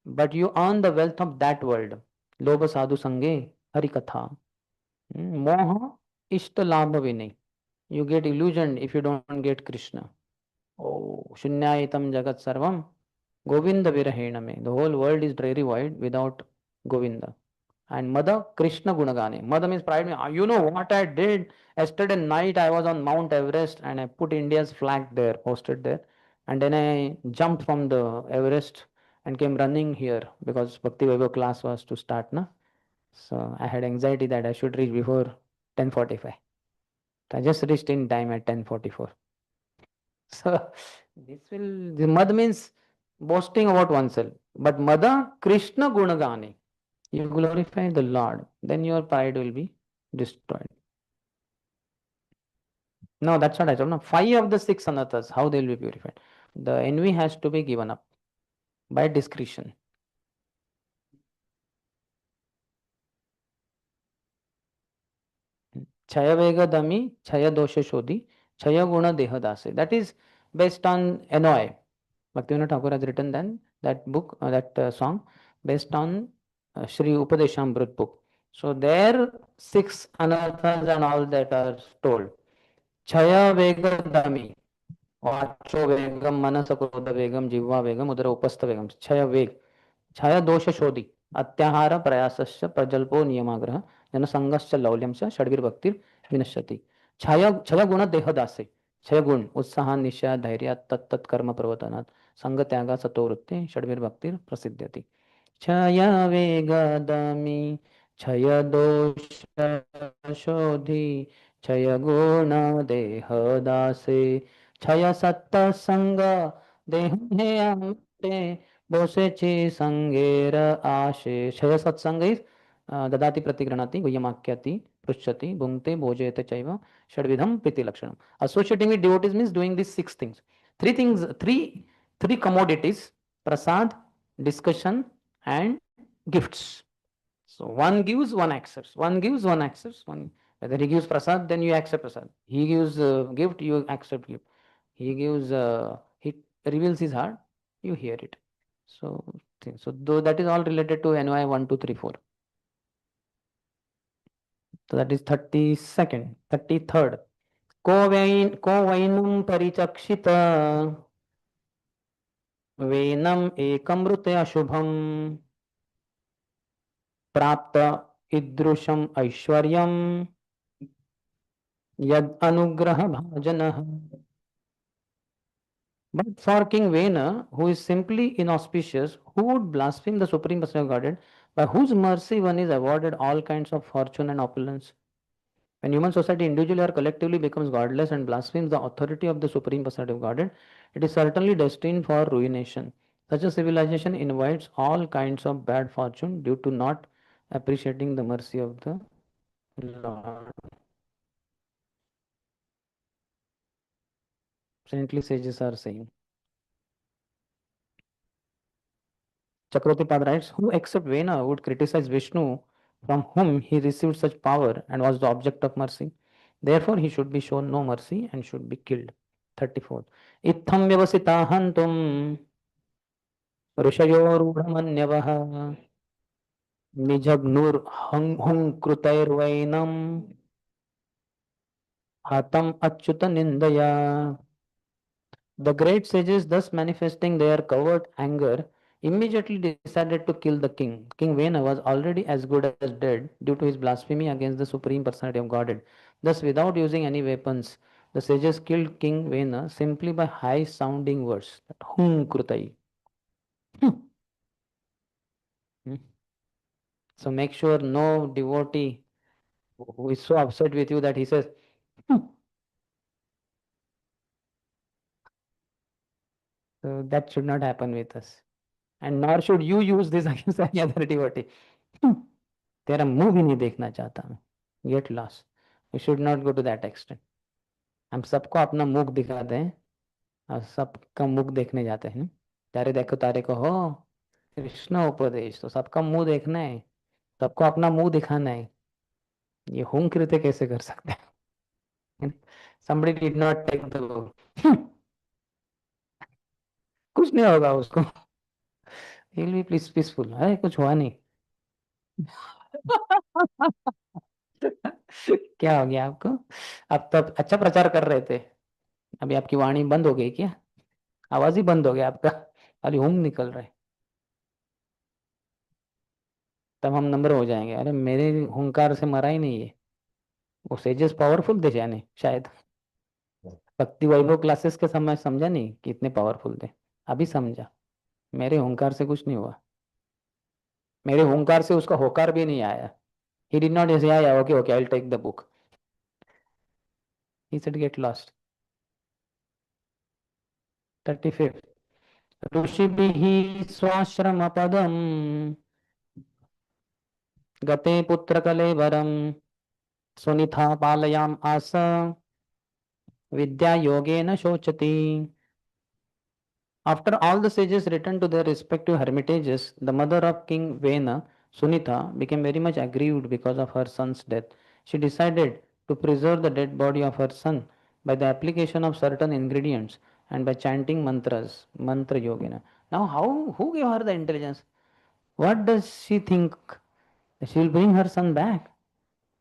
But you earn the wealth of that world. Lobha sadhu sange harikatha. Moha ishta labha vinay. You get illusioned if you don't get Krishna. Oh, shunyayitam jagat sarvam Govinda virahena me. The whole world is very void without Govinda. And Mada Krishna Gunagane. Mada means pride. You know what I did? Yesterday night I was on Mount Everest and I put India's flag there, posted there. And then I jumped from the Everest and came running here because Bhakti Vaibhav class was to start. Na? So I had anxiety that I should reach before 10:45. So I just reached in time at 10:44. So the Mad means boasting about oneself. But Mada Krishna Gunagane. You glorify the Lord, then your pride will be destroyed. No, that's what I told. No, 5 of the 6 anathas, how they will be purified. The envy has to be given up by discretion. Chaya Vega Dami, Chaya Dosha Shodhi, Chaya Guna Dehadase. That is based on NOI. Bhaktivinoda Thakur has written then that book, that song, based on Sri Upadeshamrut book. So there 6 anathas and all that are told. Chaya Vega Dami. वाचो वेगम मनस क्रोध वेगम जिह्वा वेगम उदर उपस्थ वेगम क्षय वेग क्षय दोष शोधि अत्याहार प्रयासश्च प्रजल्पो नियमाग्रह जनसंगश्च लौल्यं च षड्वीर्भक्ति विनश्यति क्षय क्षय गुण देहदासे क्षय गुण उत्साह निश्चय धैर्य तत्त कर्म प्रवर्तनात् संग त्याग सतोवृत्ति षड्वीर्भक्ति प्रसिद्ध्यति क्षय वेगदमि क्षय दोष शोधि क्षय गुण देहदासे क्षय सत्संग देहे अमृते बोसेचि संगेर आशे क्षय सत्संग is ददाति प्रतिगृह्णाति गुह्यमाख्याति पृच्छति भुंक्ते भोजयते चैव षड्विधम प्रीति लक्षणम. Associating with devotees means doing these 6 things. Three commodities: prasad, discussion, and gifts. So one gives, one accepts. One gives, one accepts. One, whether he gives prasad, then you accept prasad. He gives gift, you accept gift. He gives, he reveals his heart, you hear it. So though that is all related to NY 1, 2, 3, 4. So that is 32nd, 33rd. Ko vainam parichakshita venam ekamrute ashubham prapta idrusham aishwaryam yad anugraha bhajanah. But for King Vena, who is simply inauspicious, who would blaspheme the Supreme Personality of Godhead, by whose mercy one is awarded all kinds of fortune and opulence. When human society individually or collectively becomes godless and blasphemes the authority of the Supreme Personality of Godhead, it is certainly destined for ruination. Such a civilization invites all kinds of bad fortune due to not appreciating the mercy of the Lord. Saintly sages are saying. Chakravartipad writes, who except Vena would criticize Vishnu, from whom he received such power and was the object of mercy? Therefore, he should be shown no mercy and should be killed. 34th. Itham vyavasita hantum ऋषयोरूढमन्यवः निजघ्नुर्हुङ्कृतैर्वैनं हतम् Achyut निन्दया. The great sages, thus manifesting their covert anger, immediately decided to kill the king. King Vena was already as good as dead due to his blasphemy against the Supreme Personality of Godhead. Thus, without using any weapons, the sages killed King Vena simply by high sounding words. Hunkrutai. So make sure no devotee who is so upset with you that he says, so that should not happen with us. And nor should you use this against any other devotee. तेरा मुंह भी नहीं देखना चाहता मैं. Get lost. We should not go to that extent. हम सबको अपना मुख दिखाते हैं और सबका मुख देखने जाते हैं. तारे देखो तारे को हो कृष्ण उपदेश, तो सबका मुंह देखना है, सबको अपना मुंह दिखाना है. ये होम कृत्य कैसे कर सकते हैं? Somebody did not take the book. कुछ नहीं होगा उसको. He'll be peaceful. अरे कुछ हुआ नहीं. क्या हो गया आपको? आप तो अच्छा प्रचार कर रहे थे, अभी आपकी वाणी बंद हो गई क्या? आवाज ही बंद हो गया आपका, खाली हुम निकल रहे. तब हम नंबर हो जाएंगे. अरे मेरे हुंकार से मरा ही नहीं है. वो सेजेस पावरफुल थे जाने शायद. भक्ति वैभव क्लासेस के समय समझा नहीं कि इतने पावरफुल थे. अभी समझा. मेरे हुंकार से कुछ नहीं हुआ. मेरे हुंकार से उसका होकार भी नहीं आया. He did not say, yeah, okay, I'll take the book. He said, get lost. 35th. ऋषिभिः स्वाश्रमपदम् गते पुत्रकलेवरम् सुनिथा पालयाम् आस विद्यायोगेन शोचति. After all the sages returned to their respective hermitages, the mother of King Vena, Sunitha, became very much aggrieved because of her son's death. She decided to preserve the dead body of her son by the application of certain ingredients and by chanting mantras, mantra yogena. Now, who gave her the intelligence? What does she think? She will bring her son back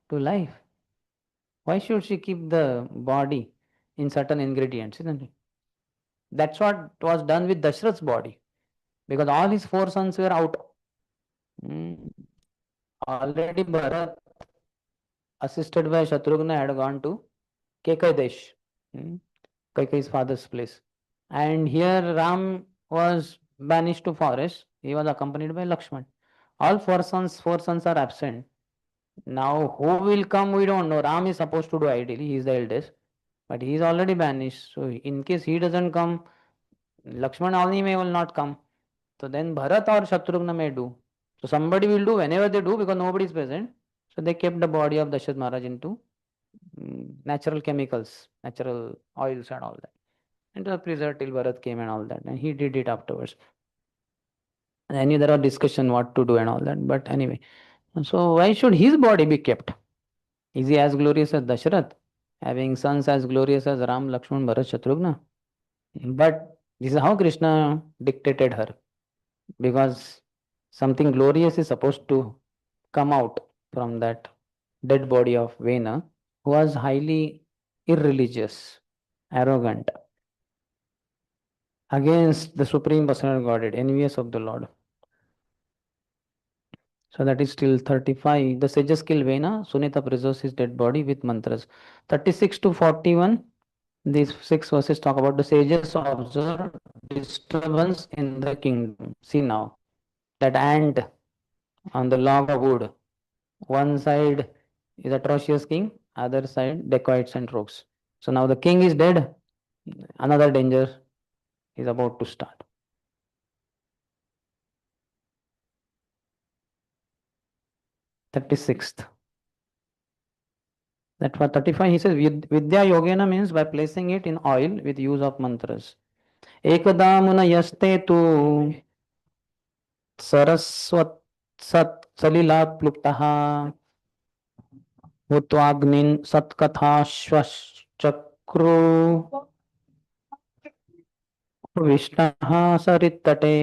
to life. Why should she keep the body in certain ingredients, isn't it? That's what was done with Dashrath's body, because all his 4 sons were out. Already Bharat, assisted by Shatrughna, had gone to Kekadesh, Kaikeyi's father's place. And here Ram was banished to forest. He was accompanied by Lakshman. All 4 sons are absent. Now who will come, we don't know. Ram is supposed to do ideally, he is the eldest, but he is already banished. So in case he doesn't come, Lakshman only may will not come. So then Bharat or Shatrughna may do. So somebody will do whenever they do, because nobody is present. So they kept the body of Dashrath Maharaj into natural chemicals, natural oils and all that. And it was preserved till Bharat came and all that. And he did it afterwards. And there was discussion what to do and all that. But anyway, so why should his body be kept? Is he as glorious as Dashrath, having sons as glorious as Ram, Lakshman, Bharat, Shatrughna? But this is how Krishna dictated her, because something glorious is supposed to come out from that dead body of Vena, who was highly irreligious, arrogant, against the Supreme Personal Godhead, envious of the Lord. So that is till 35. The sages kill Vena. Sunita preserves his dead body with mantras. 36 to 41. These 6 verses talk about the sages observe disturbance in the kingdom. See now, that ant on the log of wood. One side is atrocious king, other side dacoits and rogues. So now the king is dead. Another danger is about to start. 36th. That for 35 he says Vidya Yogena means by placing it in oil with use of mantras. Ekada muna yaste tu saraswat sat salila pluptaha भूत्वाग्निन् सत्कथाश्वश्चक्रो विष्णः सरित्तटे.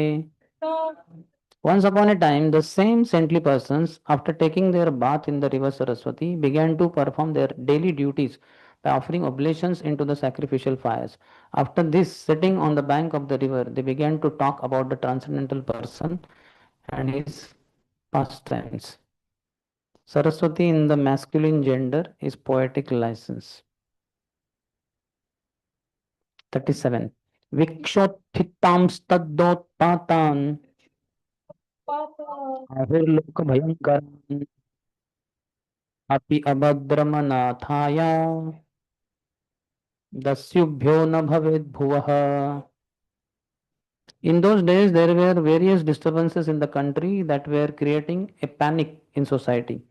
Once upon a time, the same saintly persons, after taking their bath in the river Saraswati, began to perform their daily duties by offering oblations into the sacrificial fires. After this, sitting on the bank of the river, they began to talk about the transcendental person and his pastimes. Saraswati in the masculine gender is poetic license. 37. Vikshotthitaamstadotpatan ahirloka bhayankaram api abhadramanathaya dasyubhyo na bhaved bhuvah. In those days, there were various disturbances in the country that were creating a panic in society.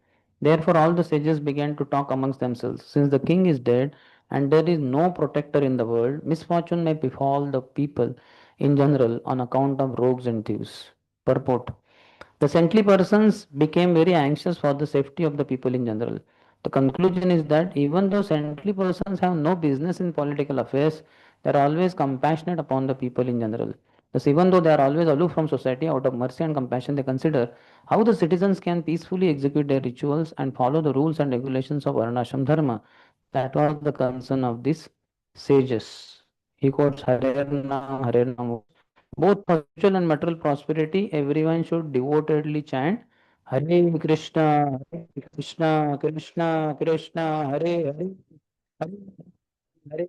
Therefore, all the sages began to talk amongst themselves. Since the king is dead and there is no protector in the world, misfortune may befall the people in general on account of rogues and thieves. Purport. The saintly persons became very anxious for the safety of the people in general. The conclusion is that even though saintly persons have no business in political affairs, they are always compassionate upon the people in general. Thus, even though they are always aloof from society, out of mercy and compassion, they consider how the citizens can peacefully execute their rituals and follow the rules and regulations of Varnashram Dharma. That was the concern of these sages. He quotes Hare Nam, Hare Nam. Both for spiritual and material prosperity, everyone should devotedly chant Hare Krishna, Hare Krishna, Krishna Krishna, Hare Hare, Hare Hare,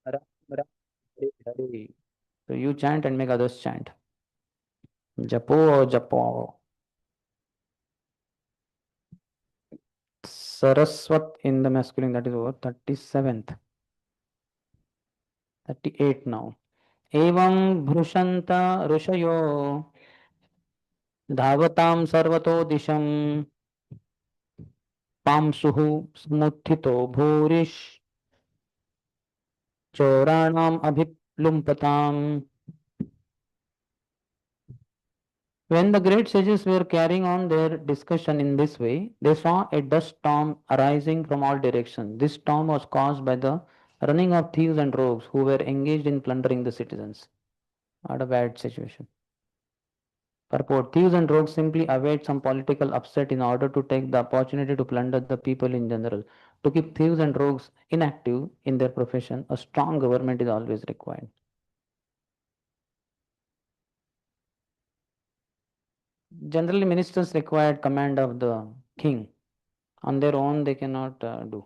Ram Ram, Hare Hare. So you chant and make others chant. Japo, Japo. Saraswat in the masculine, that is over. 37th. 38 now. Evam Bhrushanta Rushayo Dhavatam Sarvato Disham पांसुः समुत्थितो भूरिश् चोराणाम् अभिप्लुम्पताम्. When the great sages were carrying on their discussion in this way, they saw a dust storm arising from all directions. This storm was caused by the running of thieves and rogues who were engaged in plundering the citizens. What a bad situation. Purport. Thieves and rogues simply await some political upset in order to take the opportunity to plunder the people in general. To keep thieves and rogues inactive in their profession, a strong government is always required. Generally, ministers require command of the king. On their own, they cannot do.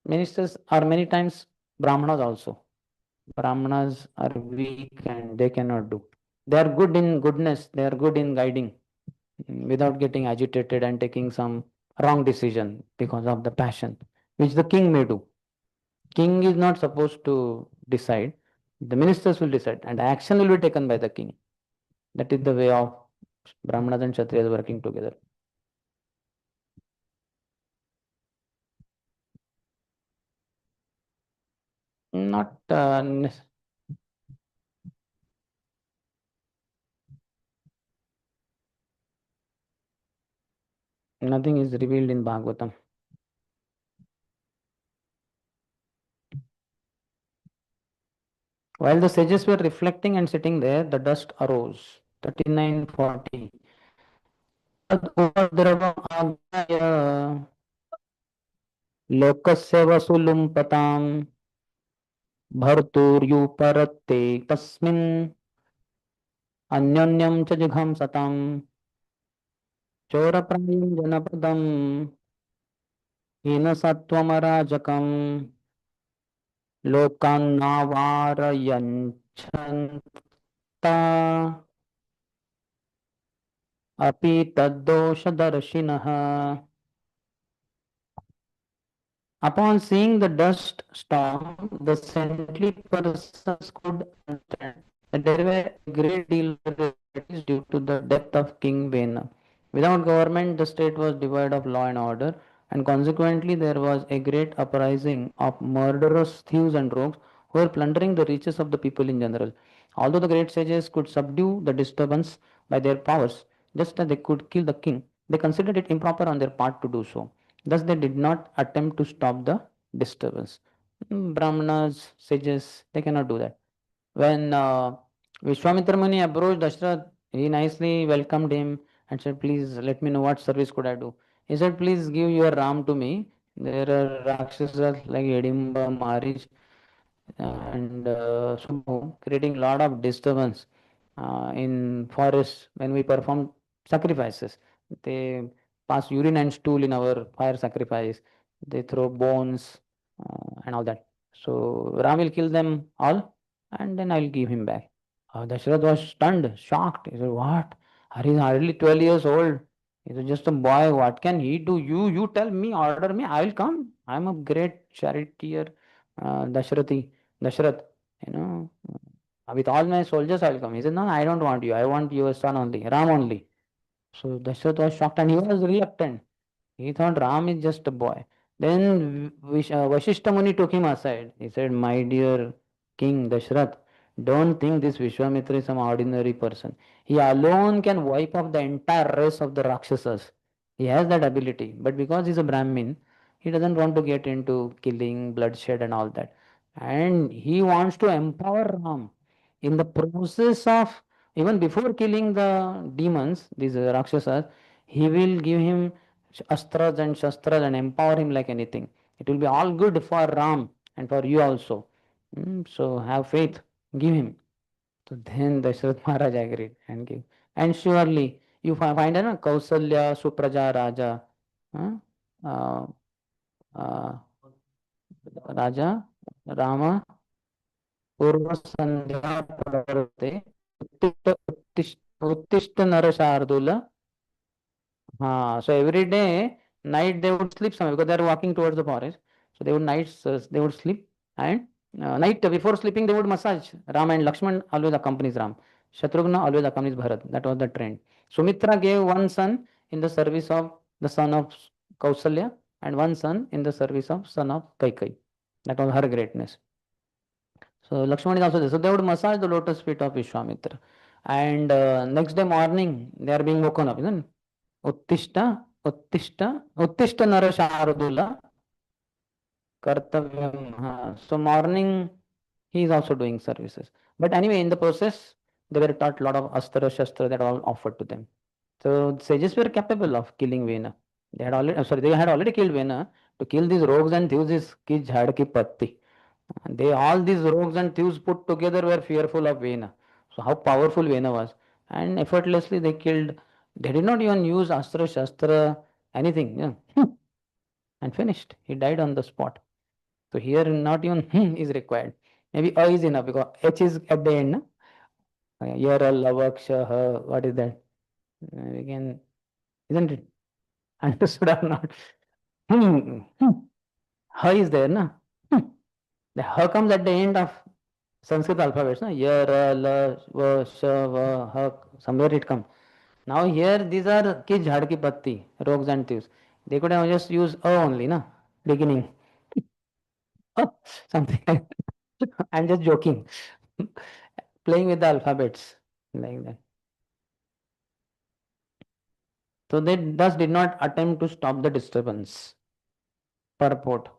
Ministers are many times Brahmanas also. Brahmanas are weak and they cannot do. They are good in goodness, they are good in guiding without getting agitated and taking some wrong decision because of the passion, which the king may do. King is not supposed to decide. The ministers will decide and action will be taken by the king. That is the way of Brahmanas and Kshatriyas working together. Not nothing is revealed in Bhagavatam. While the sages were reflecting and sitting there, the dust arose. 3940. Tad upadravam agaya lokasya vasulumpatam bharturyuparate tasmin अन्योन्यं च जिघंसताम् चोरप्रायं जनपदं हीनसत्त्वमराजकं लोकान्नावारयञ्छन्ता अपि तद्दोषदर्शिनः. Upon seeing the dust storm, the saintly persons could understand that there were a great deal of difficulties due to the death of King Vena. Without government, the state was devoid of law and order, and consequently there was a great uprising of murderous thieves and rogues who were plundering the riches of the people in general. Although the great sages could subdue the disturbance by their powers, just as they could kill the king, they considered it improper on their part to do so. Thus, they did not attempt to stop the disturbance. Brahmanas, sages, they cannot do that. When Vishwamitra Muni approached Dashrath, he nicely welcomed him and said, "Please let me know what service could I do." He said, "Please give your Ram to me. There are Rakshasas like Edimba, Marich, and Subhu, creating a lot of disturbance in forests when we perform sacrifices. They pass urine and stool in our fire sacrifice. They throw bones and all that. So Ram will kill them all, and then I will give him back." Dashrath was stunned, shocked. He said, "What? He is hardly 12 years old. He is just a boy. What can he do? You tell me, order me. I will come. I am a great charioteer, Dashrath. You know, with all my soldiers, I will come." He said, "No, I don't want you. I want your son only, Ram only." So Dashrath was shocked and he was reluctant. He thought Ram is just a boy. Then Vashishta Muni took him aside. He said, "My dear King Dashrath, don't think this Vishwamitra is some ordinary person. He alone can wipe off the entire race of the Rakshasas. He has that ability. But because he's a Brahmin, he doesn't want to get into killing, bloodshed, and all that. And he wants to empower Ram. In the process of, even before killing the demons, these Rakshasas, he will give him astras and shastras and empower him like anything. It will be all good for Ram and for you also. So have faith, give him." So then Dashrath Maharaj agreed and gave. And surely you find Kausalya, Supraja Raja, huh? uh, uh, Raja, Rama, Purva Sandhya Pravarte, Uttishta Nara Shardula. So every day, night they would sleep somewhere because they are walking towards the forest. So they would they would sleep, and night before sleeping they would massage. Ram and Lakshman always accompanies Ram. Shatrughna always accompanies Bharat. That was the trend. Sumitra gave one son in the service of the son of Kausalya and one son in the service of son of Kaikai. That was her greatness. So Lakshman is also there. So they would massage the lotus feet of Vishwamitra. And next day morning they are being woken up, isn't it? Uttishta, Uttishta, Uttishta Nara Shardula Kartavyam. So morning he is also doing services. But anyway, in the process, they were taught a lot of astra shastra that all offered to them. So sages were capable of killing Vena. They had already killed Vena. To kill these rogues and thieves is ki jhad ki patti. All these rogues and thieves put together were fearful of Vena. So how powerful Vena was. And effortlessly they killed. They did not even use astra, shastra, anything. Yeah. And finished. He died on the spot. So here not even is required. Maybe A is enough because H is at the end. No? Yara, Lavaksha, what is that? We can, isn't it? Understood or not? Ha is there, no? The ha comes at the end of Sanskrit alphabets, no? Yara, La, Va, Sha, Va, Ha, somewhere it comes. Now here these are ki jhad ki patti, rogues and thieves. They could have just used A only, no? Beginning. Oh, something like that. I'm just joking. Playing with the alphabets like that. So they thus did not attempt to stop the disturbance. Purport.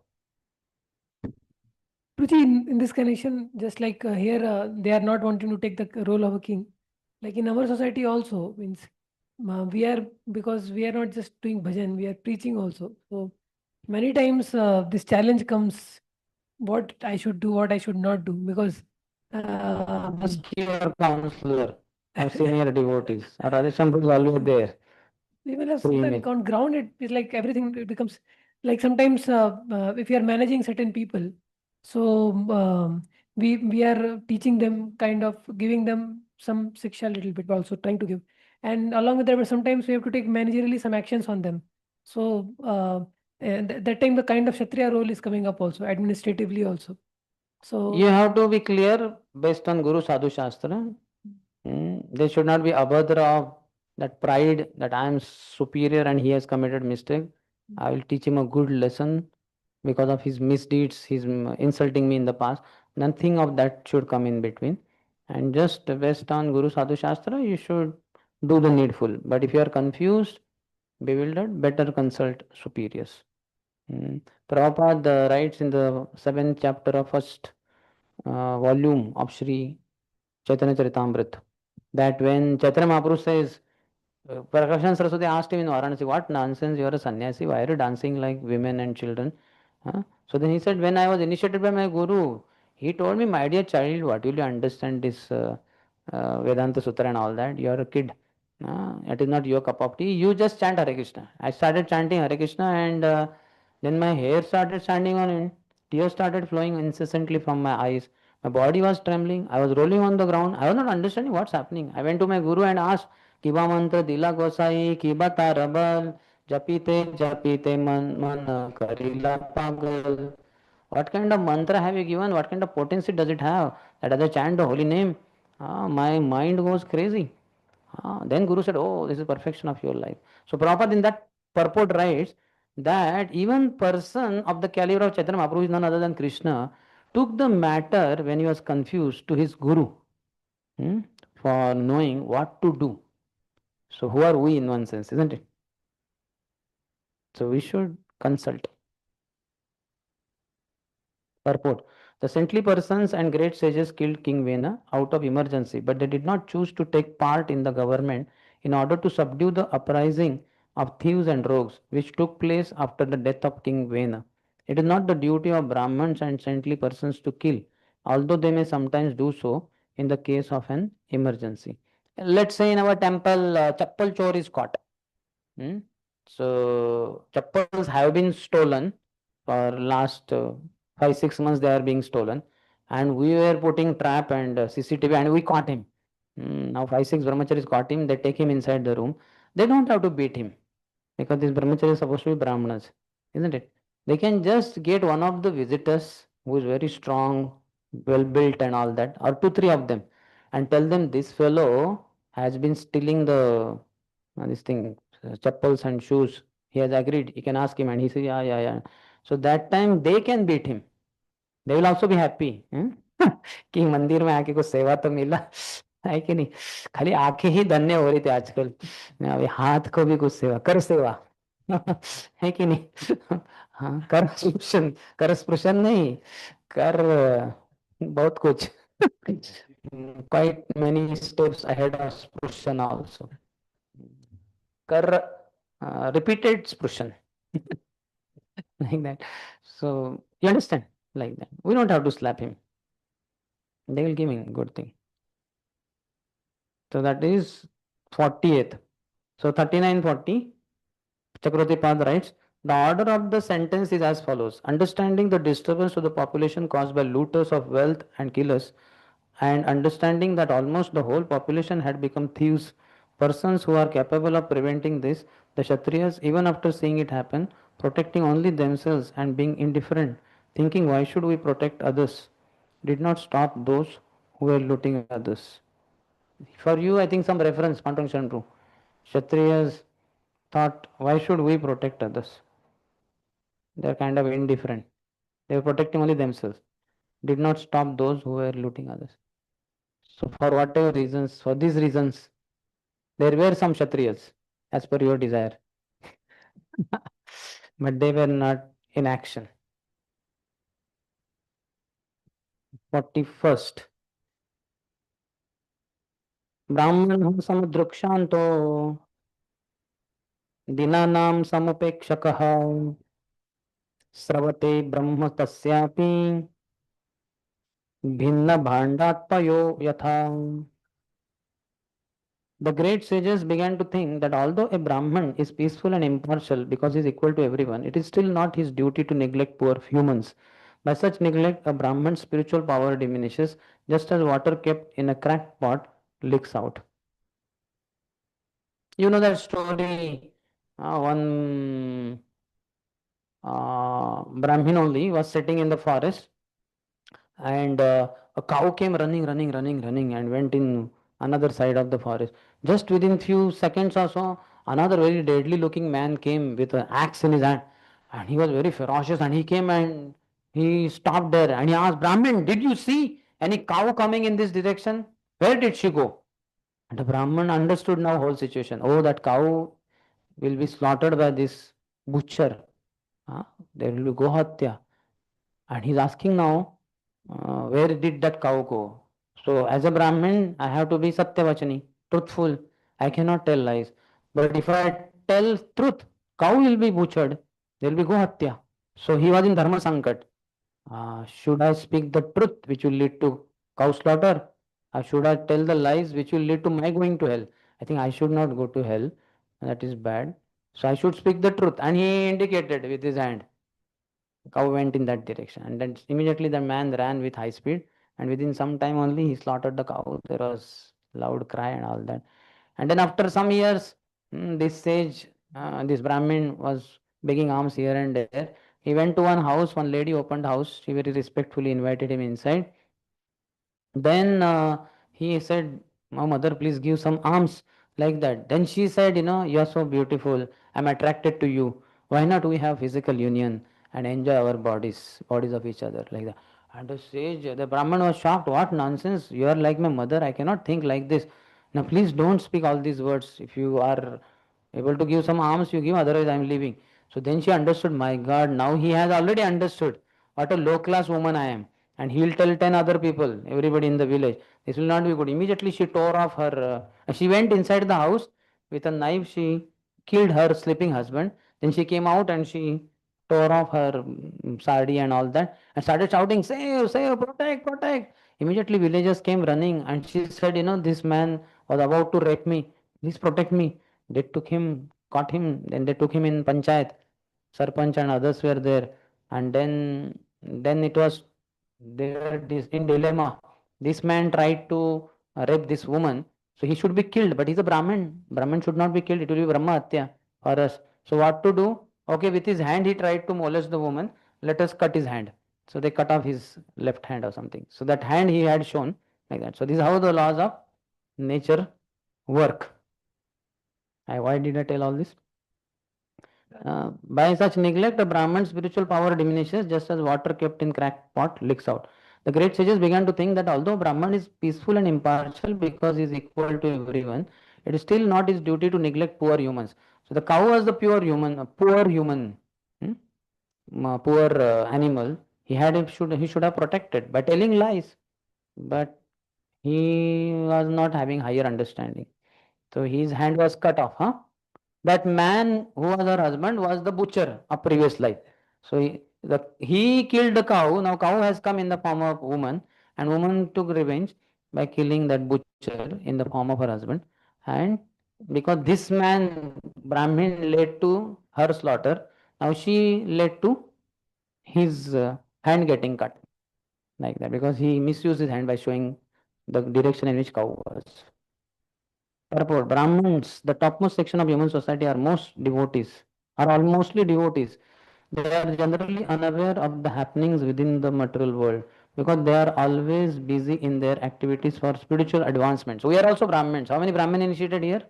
Guruji, in this connection, just like here, they are not wanting to take the role of a king. Like in our society also, means because we are not just doing bhajan, we are preaching also. So many times this challenge comes, what I should do, what I should not do, because Ask your counselor or senior devotees. Or Radhesham is always there. even if Free sometimes meal. on ground it is like everything, it becomes like sometimes if you are managing certain people, so we are teaching them, kind of giving them some shiksha a little bit, but also trying to give, and along with that, but sometimes we have to take managerially some actions on them. So and that time the kind of kshatriya role is coming up also, administratively also. So You have to be clear based on Guru Sadhu Shastra. There should not be abhadra of that pride that I am superior and he has committed mistake. I will teach him a good lesson because of his misdeeds, his insulting me in the past. Nothing of that should come in between. And just based on Guru Sadhu Shastra, you should do the needful. But if you are confused, bewildered, better consult superiors. Prabhupada writes in the 7th chapter of first volume of Sri Chaitanya Charitamrita that when Chaitanya Mahaprabhu says, Prakashan Saraswati asked him in Varanasi, what nonsense, you are a sannyasi, why are you dancing like women and children? So then he said, when I was initiated by my guru, he told me, my dear child, what will you understand this Vedanta Sutra and all that? You are a kid. It is not your cup of tea. You just chant Hare Krishna. I started chanting Hare Krishna and then my hair started standing on end. Tears started flowing incessantly from my eyes. My body was trembling. I was rolling on the ground. I was not understanding what's happening. I went to my guru and asked, Kiba mantra dila gosai, kiba tarabal, japite japite man karila pagal. What kind of mantra have you given? What kind of potency does it have? That as I chant the holy name, my mind goes crazy. Then Guru said, oh, this is perfection of your life. So Prabhupada in that purport writes that even person of the caliber of Chaitanya Mahaprabhu is none other than Krishna, took the matter when he was confused to his Guru for knowing what to do. So who are we in one sense, isn't it? So we should consult. Purport. The saintly persons and great sages killed King Vena out of emergency, but they did not choose to take part in the government in order to subdue the uprising of thieves and rogues which took place after the death of King Vena. It is not the duty of Brahmins and saintly persons to kill, although they may sometimes do so in the case of an emergency. Let's say in our temple, chappal chor is caught. So chappals have been stolen for last 5-6 months. They are being stolen, and we were putting trap and CCTV, and we caught him. Now 5-6 brahmacharis caught him. They take him inside the room. They don't have to beat him because this brahmachari is supposed to be brahmanas, isn't it? They can just get one of the visitors who is very strong, well built, and all that, or 2-3 of them, and tell them this fellow has been stealing the this thing, chappals and shoes. He has agreed. You can ask him, and he says, yeah, yeah, yeah. So that time they can beat him. They will also be happy. कि मंदिर में आके कुछ सेवा तो मिला है कि नहीं. खाली आंखें ही धन्य हो रही थी आजकल. अभी हाथ को भी कुछ सेवा कर सेवा है कि नहीं. हाँ, कर स्पृशन नहीं, कर बहुत कुछ. Quite many steps ahead of sprution also. Kar repeated sprution like that. So you understand, like that. We don't have to slap him. They will give him good thing. So that is 40th. So 39-40. Chakravarti Pad writes, the order of the sentence is as follows. Understanding the disturbance to the population caused by looters of wealth and killers, and understanding that almost the whole population had become thieves, persons who are capable of preventing this, the Kshatriyas, even after seeing it happen, protecting only themselves and being indifferent, thinking why should we protect others, did not stop those who were looting others. For you, I think some reference, Pantung true. Kshatriyas thought, why should we protect others? They are kind of indifferent. They were protecting only themselves. Did not stop those who were looting others. So for whatever reasons, for these reasons, there were some Kshatriyas as per your desire. But they were not in action. 41st. ब्राह्मण समुद्रक्षांतो दिनानां समुपेक्षकः स्रवते ब्रह्म तस्यापि भिन्न भाण्डात्पयो यथा. The great sages began to think that although a Brahman is peaceful and impartial because he is equal to everyone, it is still not his duty to neglect poor humans. By such neglect, a Brahman's spiritual power diminishes, just as water kept in a cracked pot leaks out. You know that story, one Brahmin only was sitting in the forest, and a cow came running and went in another side of the forest. Just within few seconds or so, another very deadly looking man came with an axe in his hand, and he was very ferocious, and he came and he stopped there and he asked, Brahmin, did you see any cow coming in this direction? Where did she go? And the Brahman understood now whole situation. Oh, that cow will be slaughtered by this butcher. There will be Gohatya. And he's asking now, where did that cow go? So as a Brahmin, I have to be Satyavachani, truthful. I cannot tell lies. But if I tell truth, cow will be butchered. There will be Gohatya. So he was in Dharma Sankat. Should I speak the truth which will lead to cow slaughter? Or should I tell the lies which will lead to my going to hell? I think I should not go to hell. That is bad. So I should speak the truth. And he indicated with his hand. Cow went in that direction, and then immediately the man ran with high speed, and within some time only he slaughtered the cow. There was loud cry and all that. And then after some years, this sage, this Brahmin was begging alms here and there. He went to one house, one lady opened house. She very respectfully invited him inside. Then he said, "Oh, mother, please give some alms," like that. Then she said, you are so beautiful. I'm attracted to you. Why not we have physical union and enjoy our bodies of each other, like that. And the sage, the Brahman was shocked. What nonsense! You are like my mother. I cannot think like this. Now please don't speak all these words. If you are able to give some alms, you give. Otherwise, I am leaving. So then she understood. My God! Now he has already understood what a low class woman I am, and he will tell 10 other people, everybody in the village. This will not be good. Immediately she tore off her. She went inside the house with a knife. She killed her sleeping husband. Then she came out and she tore off her sari and all that and started shouting, "Save, save, protect, protect." Immediately villagers came running and she said, this man was about to rape me. Please protect me. They took him, caught him, then they took him in panchayat. Sarpanch and others were there. And then it was, they were in dilemma. This man tried to rape this woman, so he should be killed, but he's a Brahmin. Brahmin should not be killed. It will be Brahma Hatya for us. So what to do? Okay, with his hand he tried to molest the woman. Let us cut his hand. So they cut off his left hand or something. So that hand he had shown like that. So this is how the laws of nature work. Why did I tell all this? By such neglect, a Brahman's spiritual power diminishes, just as water kept in cracked pot leaks out. The great sages began to think that although Brahman is peaceful and impartial because he is equal to everyone, it is still not his duty to neglect poor humans. So the cow was the pure human, poor animal. He should have protected by telling lies, but he was not having higher understanding. So his hand was cut off. That man who was her husband was the butcher of previous life. So he killed the cow. Now cow has come in the form of woman, and woman took revenge by killing that butcher in the form of her husband. And because this man Brahmin led to her slaughter, now she led to his hand getting cut, like that, because he misused his hand by showing the direction in which cow was. Purport: Brahmins, the topmost section of human society, are almostly devotees. They are generally unaware of the happenings within the material world because they are always busy in their activities for spiritual advancement. So we are also Brahmins. How many Brahmin initiated here?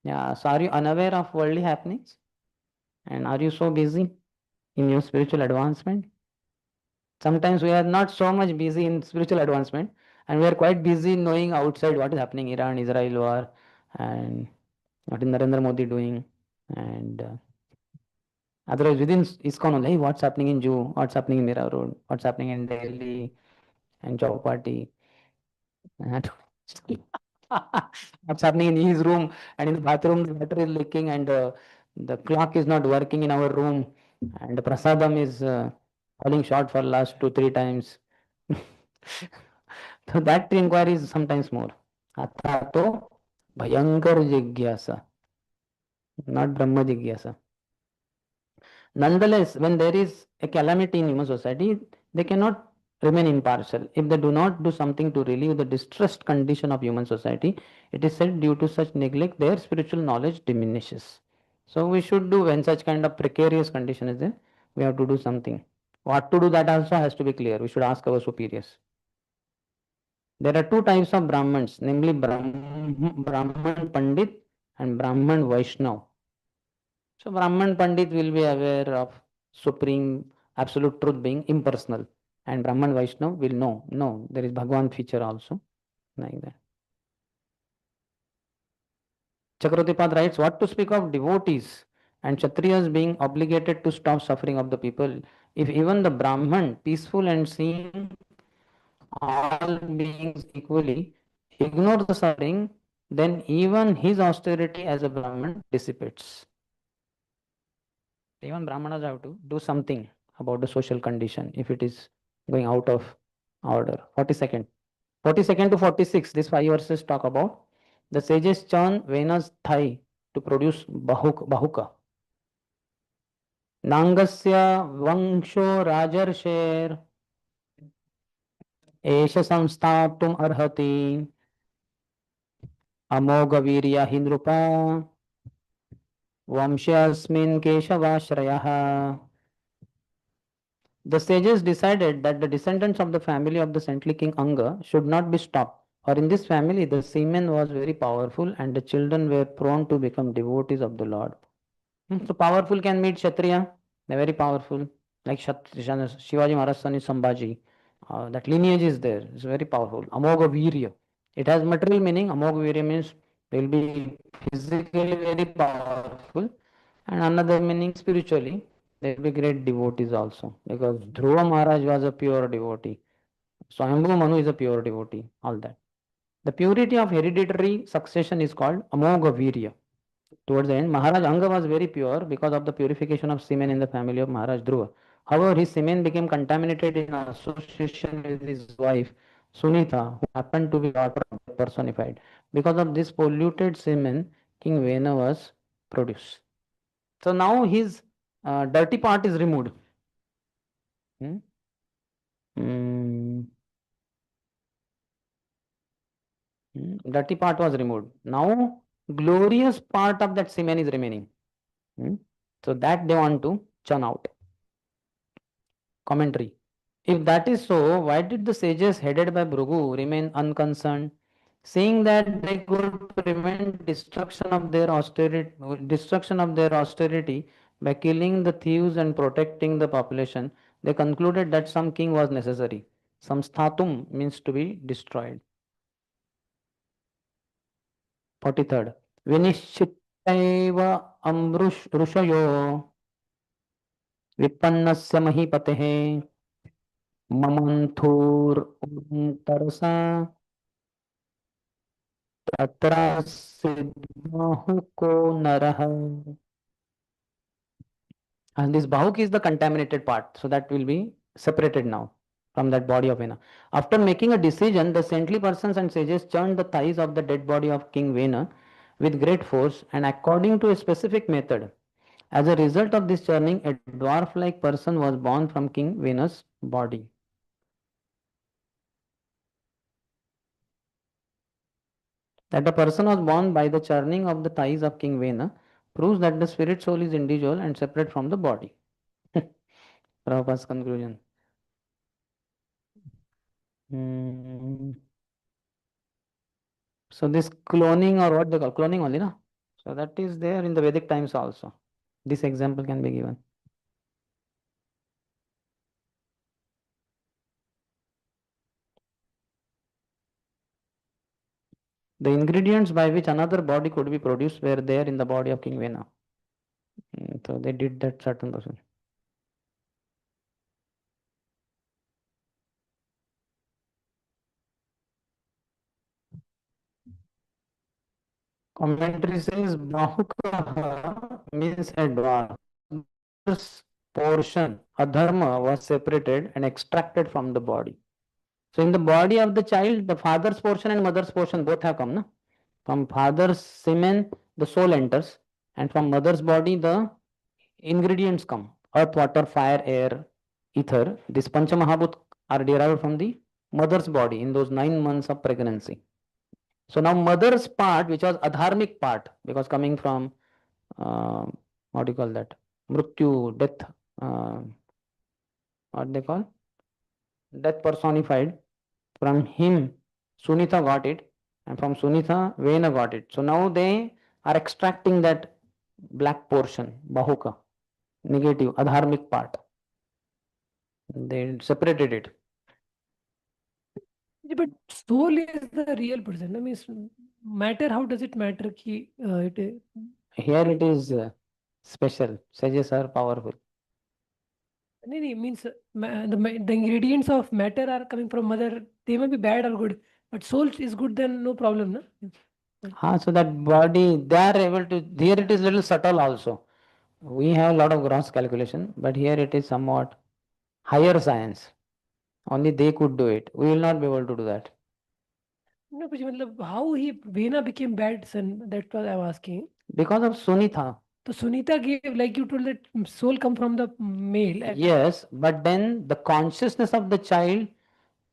Yeah. So are you unaware of worldly happenings? And are you so busy in your spiritual advancement? Sometimes we are not so much busy in spiritual advancement, and we are quite busy knowing outside what is happening, Iran, Israel war, and what is Narendra Modi doing, and otherwise within ISKCON only, what's happening in Jew, what's happening in Mira Road, what's happening in Delhi, and chowpati. And what's happening in his room, and in the bathroom the water is leaking, and the clock is not working in our room, and the prasadam is falling short for last 2-3 times. So that inquiry is sometimes more. Atha to bhayankar jigyasa, not Brahma jigyasa. Nonetheless, when there is a calamity in human society, they cannot remain impartial. If they do not do something to relieve the distressed condition of human society, it is said due to such neglect, their spiritual knowledge diminishes. So we should do, when such kind of precarious condition is there, we have to do something. What to do, that also has to be clear. We should ask our superiors. There are two types of Brahmins, namely Brahman Pandit and Brahman Vaishnav. So Brahman Pandit will be aware of supreme absolute truth being impersonal, and Brahman Vaishnav will know, no, there is Bhagwan feature also, like that. Chakravartipad writes, what to speak of devotees and Kshatriyas being obligated to stop suffering of the people? If even the Brahman, peaceful and seeing all beings equally, ignore the suffering, then even his austerity as a Brahman dissipates. Even Brahmanas have to do something about the social condition if it is going out of order. 42nd. 42nd to 46, these 5 verses talk about the sages churn Vena's thigh to produce bahuka. Nangasya vangsho rajarsher esha samstaptum arhati amoga virya hindrupa vamshyasmin keshavashrayah. The sages decided that the descendants of the family of the saintly king Anga should not be stopped, for in this family the semen was very powerful and the children were prone to become devotees of the Lord. So powerful can meet Kshatriya, they're very powerful, like Shivaji Maharaj son is Sambhaji. That lineage is there, it's very powerful. Amoga Virya. It has material meaning. Amoga Virya means they will be physically very powerful, and another meaning spiritually. There will be great devotees also, because Dhruva Maharaj was a pure devotee. Swayambhu Manu is a pure devotee, all that. The purity of hereditary succession is called Amoga Virya. Towards the end, Maharaj Anga was very pure because of the purification of semen in the family of Maharaj Dhruva. However, his semen became contaminated in association with his wife Sunita, who happened to be daughter of the personified. Because of this polluted semen, King Vena was produced. So now his dirty part is removed. Dirty part was removed. Now glorious part of that semen is remaining. So that they want to churn out. Commentary. If that is so, why did the sages headed by Bhrigu remain unconcerned, seeing that they could prevent destruction of their austerity by killing the thieves and protecting the population? They concluded that some king was necessary. Samsthatum means to be destroyed. 43rd. Vinishchittaiva ऋषयो विपन्नस्य महीपतेः ममन्थुर्तरसा तत्रासिद्बाहुको नरः. And this bahuk is the contaminated part, so that will be separated now from that body of Vena. After making a decision, the saintly persons and sages churned the thighs of the dead body of King Vena with great force and according to a specific method. As a result of this churning, a dwarf-like person was born from King Vena's body. That a person was born by the churning of the thighs of King Vena proves that the spirit soul is individual and separate from the body. Prabhupada's conclusion. So this cloning, or what they call cloning only, no? So that is there in the Vedic times also. This example can be given. The ingredients by which another body could be produced were there in the body of King Vena. So they did that certain process. Commentary says Bahukaha means advanced. This portion, adharma, was separated and extracted from the body. So in the body of the child, the father's portion and mother's portion both have come. No? From father's semen, the soul enters, and from mother's body, the ingredients come. Earth, water, fire, air, ether. These Pancha Mahabhut are derived from the mother's body in those 9 months of pregnancy. So now mother's part, which was adharmic part, because coming from what do you call that? Mrityu, death. What they call? Death personified. From him, Sunitha got it, and from Sunitha, Vena got it. So now they are extracting that black portion, Bahuka, negative, adharmic part. They separated it. Yeah, but soul is the real person. I mean, matter, how does it matter? Here it is special. Sages are powerful. Means the ingredients of matter are coming from mother. They may be bad or good, but soul is good, then no problem, no? So that body, they are able to. Here it is little subtle also. We have a lot of gross calculation, but here it is somewhat higher science. Only they could do it. We will not be able to do that. No, but how Vena became bad son? That's what I'm asking. Because of Sunitha. So Sunitha gave, like you told, that soul come from the male. Yes, but then the consciousness of the child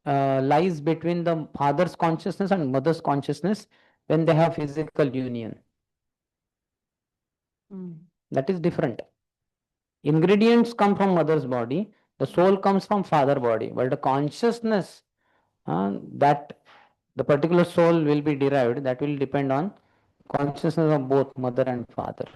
lies between the father's consciousness and mother's consciousness when they have physical union. That is different. Ingredients come from mother's body, the soul comes from father body, but the consciousness that the particular soul will be derived, that will depend on consciousness of both mother and father.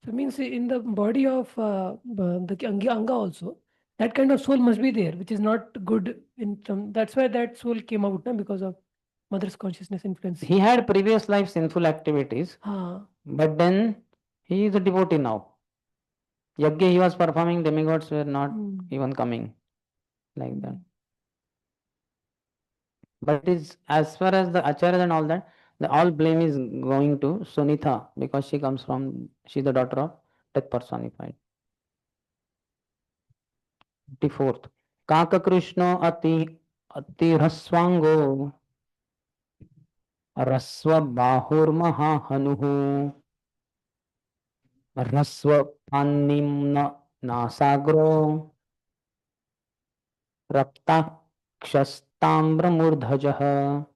So means in the body of the Anga also, that kind of soul must be there, which is not good in some. That's why that soul came out, because of mother's consciousness influence. He had previous life sinful activities, but then he is a devotee now. Yajna he was performing, demigods were not even coming like that. But it is, as far as the acharyas and all that, the all blame is going to Sunitha, because she comes from, she is the daughter of death personified. 54th. Kaka Krishna ati raswango raswa bahur mahahanuhu raswa pannimna nasagro raptakshastamramurdhajah.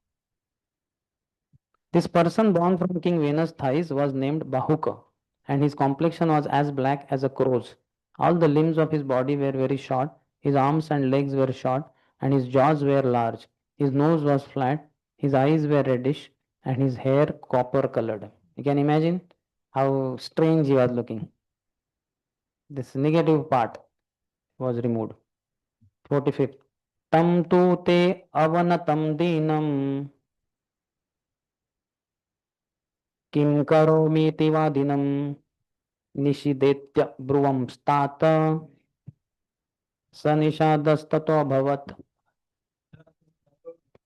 This person born from King Venus' thighs was named Bahuka, and his complexion was as black as a crow's. All the limbs of his body were very short, his arms and legs were short, and his jaws were large. His nose was flat, his eyes were reddish, and his hair copper colored. You can imagine how strange he was looking. This negative part was removed. 45th. Tam tu te avanatam dinam किं करोमीति वादिनं निषिदेत्य ब्रुवं स्तात स निषादस्ततो अभवत्.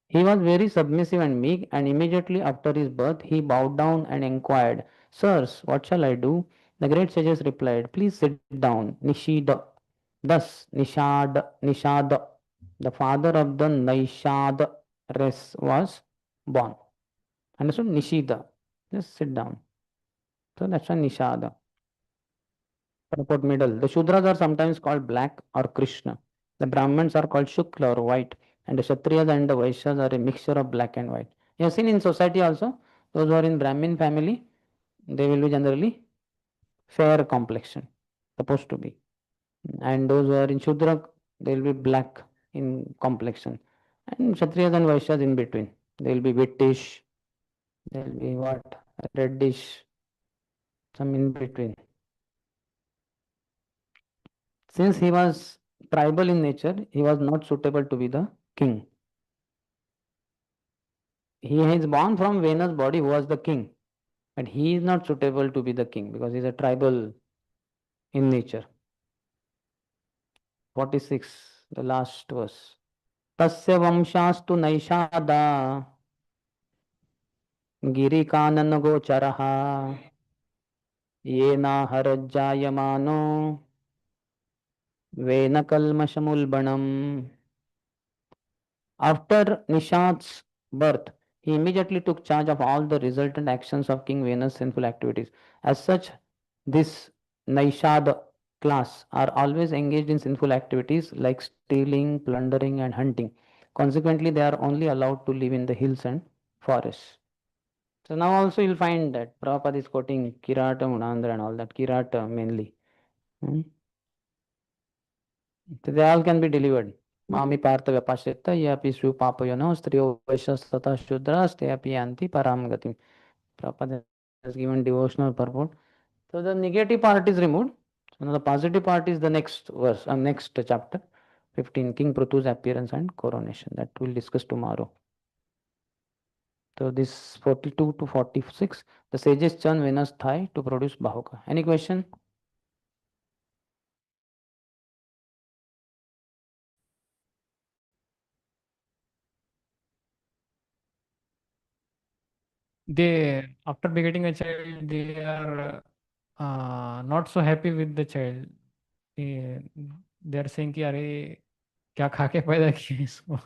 He was very submissive and meek, and immediately after his birth he bowed down and inquired, "Sirs, what shall I do?" The great sages replied, "Please sit down." Nishida. Thus Nishad, the father of the Naishad race, was born. Understood? Nishida. Just sit down. So that's why Nishada. Purport middle. The Shudras are sometimes called black or Krishna. The Brahmins are called Shukla or white. And the Kshatriyas and the Vaishyas are a mixture of black and white. You have seen in society also, those who are in Brahmin family, they will be generally fair complexion, supposed to be. And those who are in Shudra, they will be black in complexion. And Kshatriyas and Vaishyas in between. They will be whitish, they will be what? Reddish, some in between. Since he was tribal in nature, he was not suitable to be the king. He is born from Venus' body, who was the king, but he is not suitable to be the king because he is a tribal in nature. 46, the last verse. Tasya vamshastu naishada गिरिकानन गोचरः येनाहरज्जायमानो वेन कल्मषमुल्बणम्. After Nishad's birth, he immediately took charge of all the resultant actions of King Venus' sinful activities. As such, this Nishad class are always engaged in sinful activities like stealing, plundering, and hunting. Consequently, they are only allowed to live in the hills and forests. So now also you'll find that Prabhupada is quoting Kirata, Munandra and all that, Kirata mainly. So they all can be delivered. Mami partha vyapashyata yapi shu papayono striyo vaishastata shudras te api yanti param gatim. Prabhupada has given devotional purport. So the negative part is removed. So now the positive part is the next verse, next chapter, 15, King Prithu's appearance and coronation. That we'll discuss tomorrow. So this 42 to 46, the sages churn Venus thigh to produce Bahuka. Any question? They, after begetting a child, they are not so happy with the child. They are saying कि अरे क्या खा के पैदा किया इसको.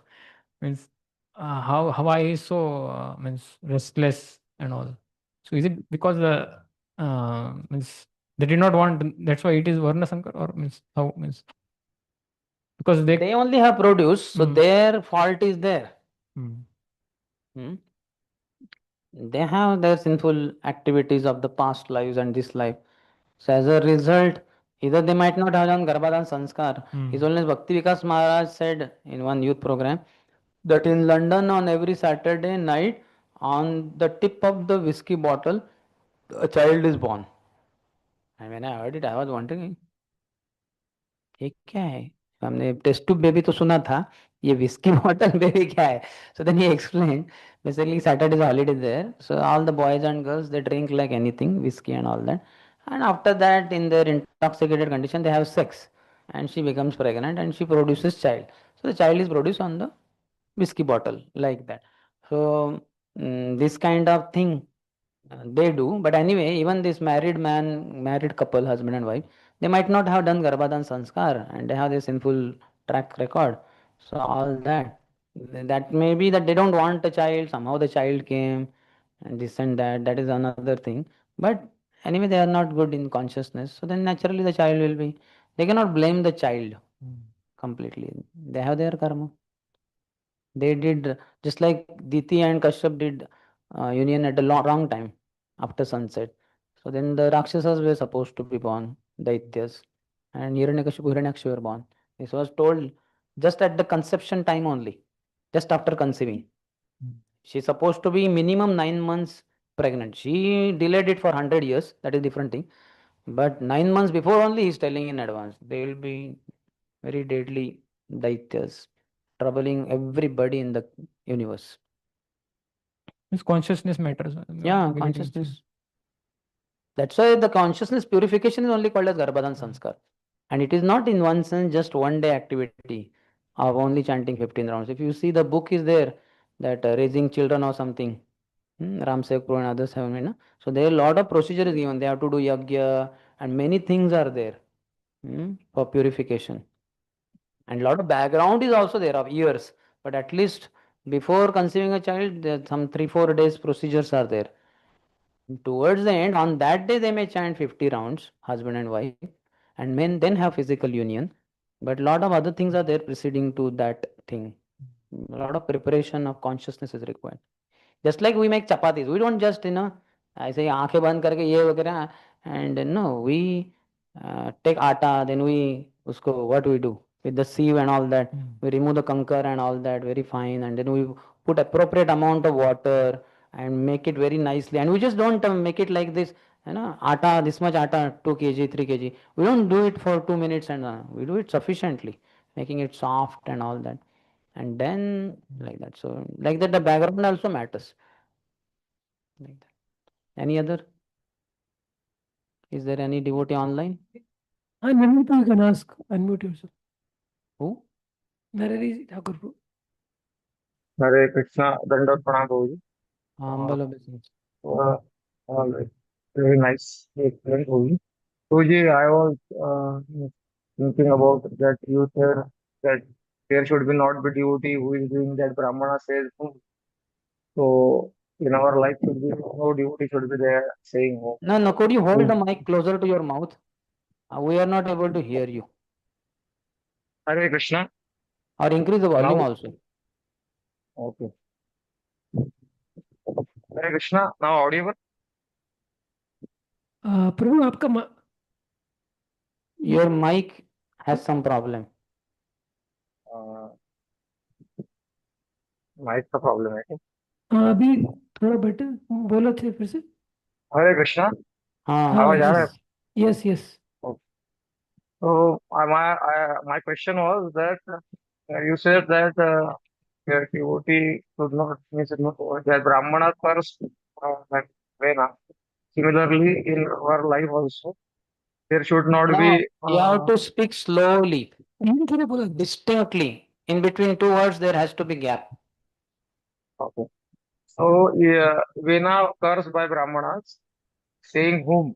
Means how I is so means restless and all. So is it because means they did not want, that's why it is Varna Sankar, or means how, means because They only have produced, so their fault is there. They have their sinful activities of the past lives and this life. So as a result, either they might not have done Garbhadan Sanskar. His Holiness Bhakti Vikas Maharaj said in one youth program that in London on every Saturday night, on the tip of the whiskey bottle, a child is born. And when I heard it, I was wondering, ये क्या है? हमने test tube baby तो सुना था, ये whisky bottle baby क्या है? So then he explained, basically Saturday is a holiday there, so all the boys and girls they drink like anything, whiskey and all that, and after that in their intoxicated condition they have sex, and she becomes pregnant and she produces child. So the child is produced on the whiskey bottle like that. So this kind of thing they do, but anyway, even this married couple, husband and wife, they might not have done Garbhadan Sanskar and they have this sinful track record. So all that may be that they don't want a child, somehow the child came and this and that is another thing. But anyway, they are not good in consciousness. So then naturally the child will be, they cannot blame the child completely. They have their karma. They did just like Diti and Kashyap did union at the wrong time after sunset. So then the Rakshasas were supposed to be born, Daityas, and Hiranyakashipu, Hiranyaksha were born. This was told just at the conception time only, just after conceiving. She's supposed to be minimum 9 months pregnant. She delayed it for 100 years, that is different thing. But 9 months before only he's telling in advance. They will be very deadly Daityas, troubling everybody in the universe. Means consciousness matters. Yeah, consciousness. That's why the consciousness purification is only called as Garbhadan Sanskar. And it is not in one sense just one day activity of only chanting 15 rounds. If you see the book is there, that raising children or something, Ram Sevak Pro and others have made. So there are a lot of procedures given. They have to do yagya and many things are there for purification. And a lot of background is also there of years. But at least before conceiving a child, there some 3-4 days procedures are there. Towards the end, on that day, they may chant 50 rounds, husband and wife, and men then have physical union. But a lot of other things are there preceding to that thing. A lot of preparation of consciousness is required. Just like we make chapatis, we don't just, I say, आंखें बंद करके ये वगैरह, and no, we take atta, then we, usko, what we do with the sieve and all that, we remove the kankar and all that very fine, and then we put appropriate amount of water and make it very nicely, and we just don't make it like this, atta, this much atta, 2 kg, 3 kg, we don't do it for 2 minutes, and we do it sufficiently, making it soft and all that, and then like that. So like that the background also matters. Like that. Any other? Is there any devotee online? Unmute, you can ask. Unmute yourself. Who? Narari Thakur. हरे कृष्णा दंडवत प्रणाम प्रभु जी. humble obeisance. Uh, all right. Very nice. Very cool. Suji, I was thinking about that you said that there should be not be devotee who is doing that Brahmana says. So in our life should be no devotee should be there saying oh. No, could you hold the mic closer to your mouth? We are not able to hear you. Hare Krishna. Or increase the volume Now, also. okay. Hare Krishna. Now audible. प्रभु आपका Your mic has some problem. Mic का problem है. अभी थोड़ा better बोलो थे फिर से. Hare Krishna. आवाज आ रहा है? Yes. So my question was that you said that devotee should not means that Brahmana first like Vena. Similarly, in our life also, there should not No, be. you have to speak slowly, distinctly. In between two words, there has to be gap. Okay. So yeah, Vena occurs by Brahmanas, saying whom.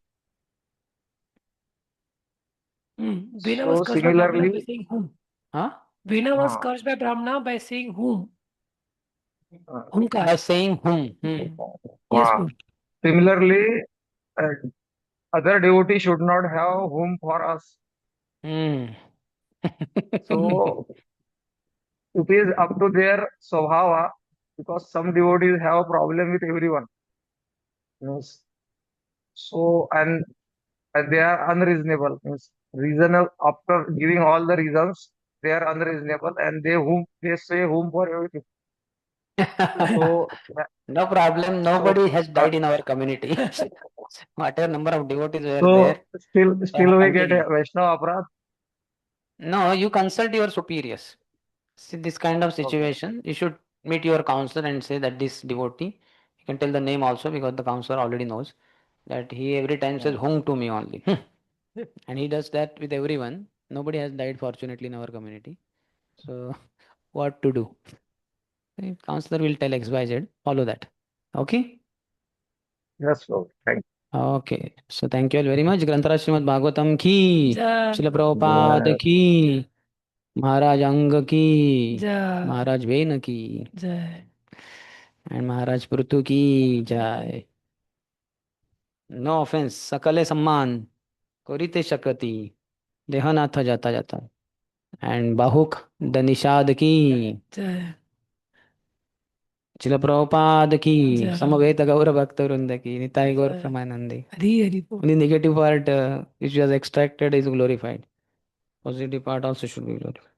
Vena So was cursed by Brahmana by similarly, saying whom? Huh? Vena was cursed by Brahmana by saying whom? By saying whom. Yes, Prabhu. Similarly, other devotee should not have whom for us. So it is up to their swabhava because some devotees have a problem with everyone. Yes. So and they are unreasonable. Means reasonable after giving all the reasons, they are unreasonable and they say whom for everything. So No problem. Nobody has died in our community. Whatever number of devotees were so there. still we get continued. a Vaishnava aparadh. No, you consult your superiors. See this kind of situation, you should meet your counselor and say that this devotee, you can tell the name also because the counselor already knows that he every time says whom to me only. And he does that with everyone. Nobody has died fortunately in our community. So what to do? The counselor will tell XYZ, follow that. Okay? Yes, Lord. Thank you. Okay. So thank you all very much. Grantaraj Srimad Bhagavatam ki, Jai. Srila Prabhupada ki, Maharaj Anga ki, Jai. Maharaj Vena ki, Jai. and Maharaj Prutu ki jai. No offense. Sakale Samman. Korite Shakati. Dehanatha Jata Jata. And Bahuk the Nishad ki. Jai. Srila Prabhupada ki. Jai. Samaveta Gaura Bhakta Vrinda ki. Nitai Gaur Jai. Pramanandi. Hari Bol. Only negative part which was extracted is glorified. Positive part also should be glorified.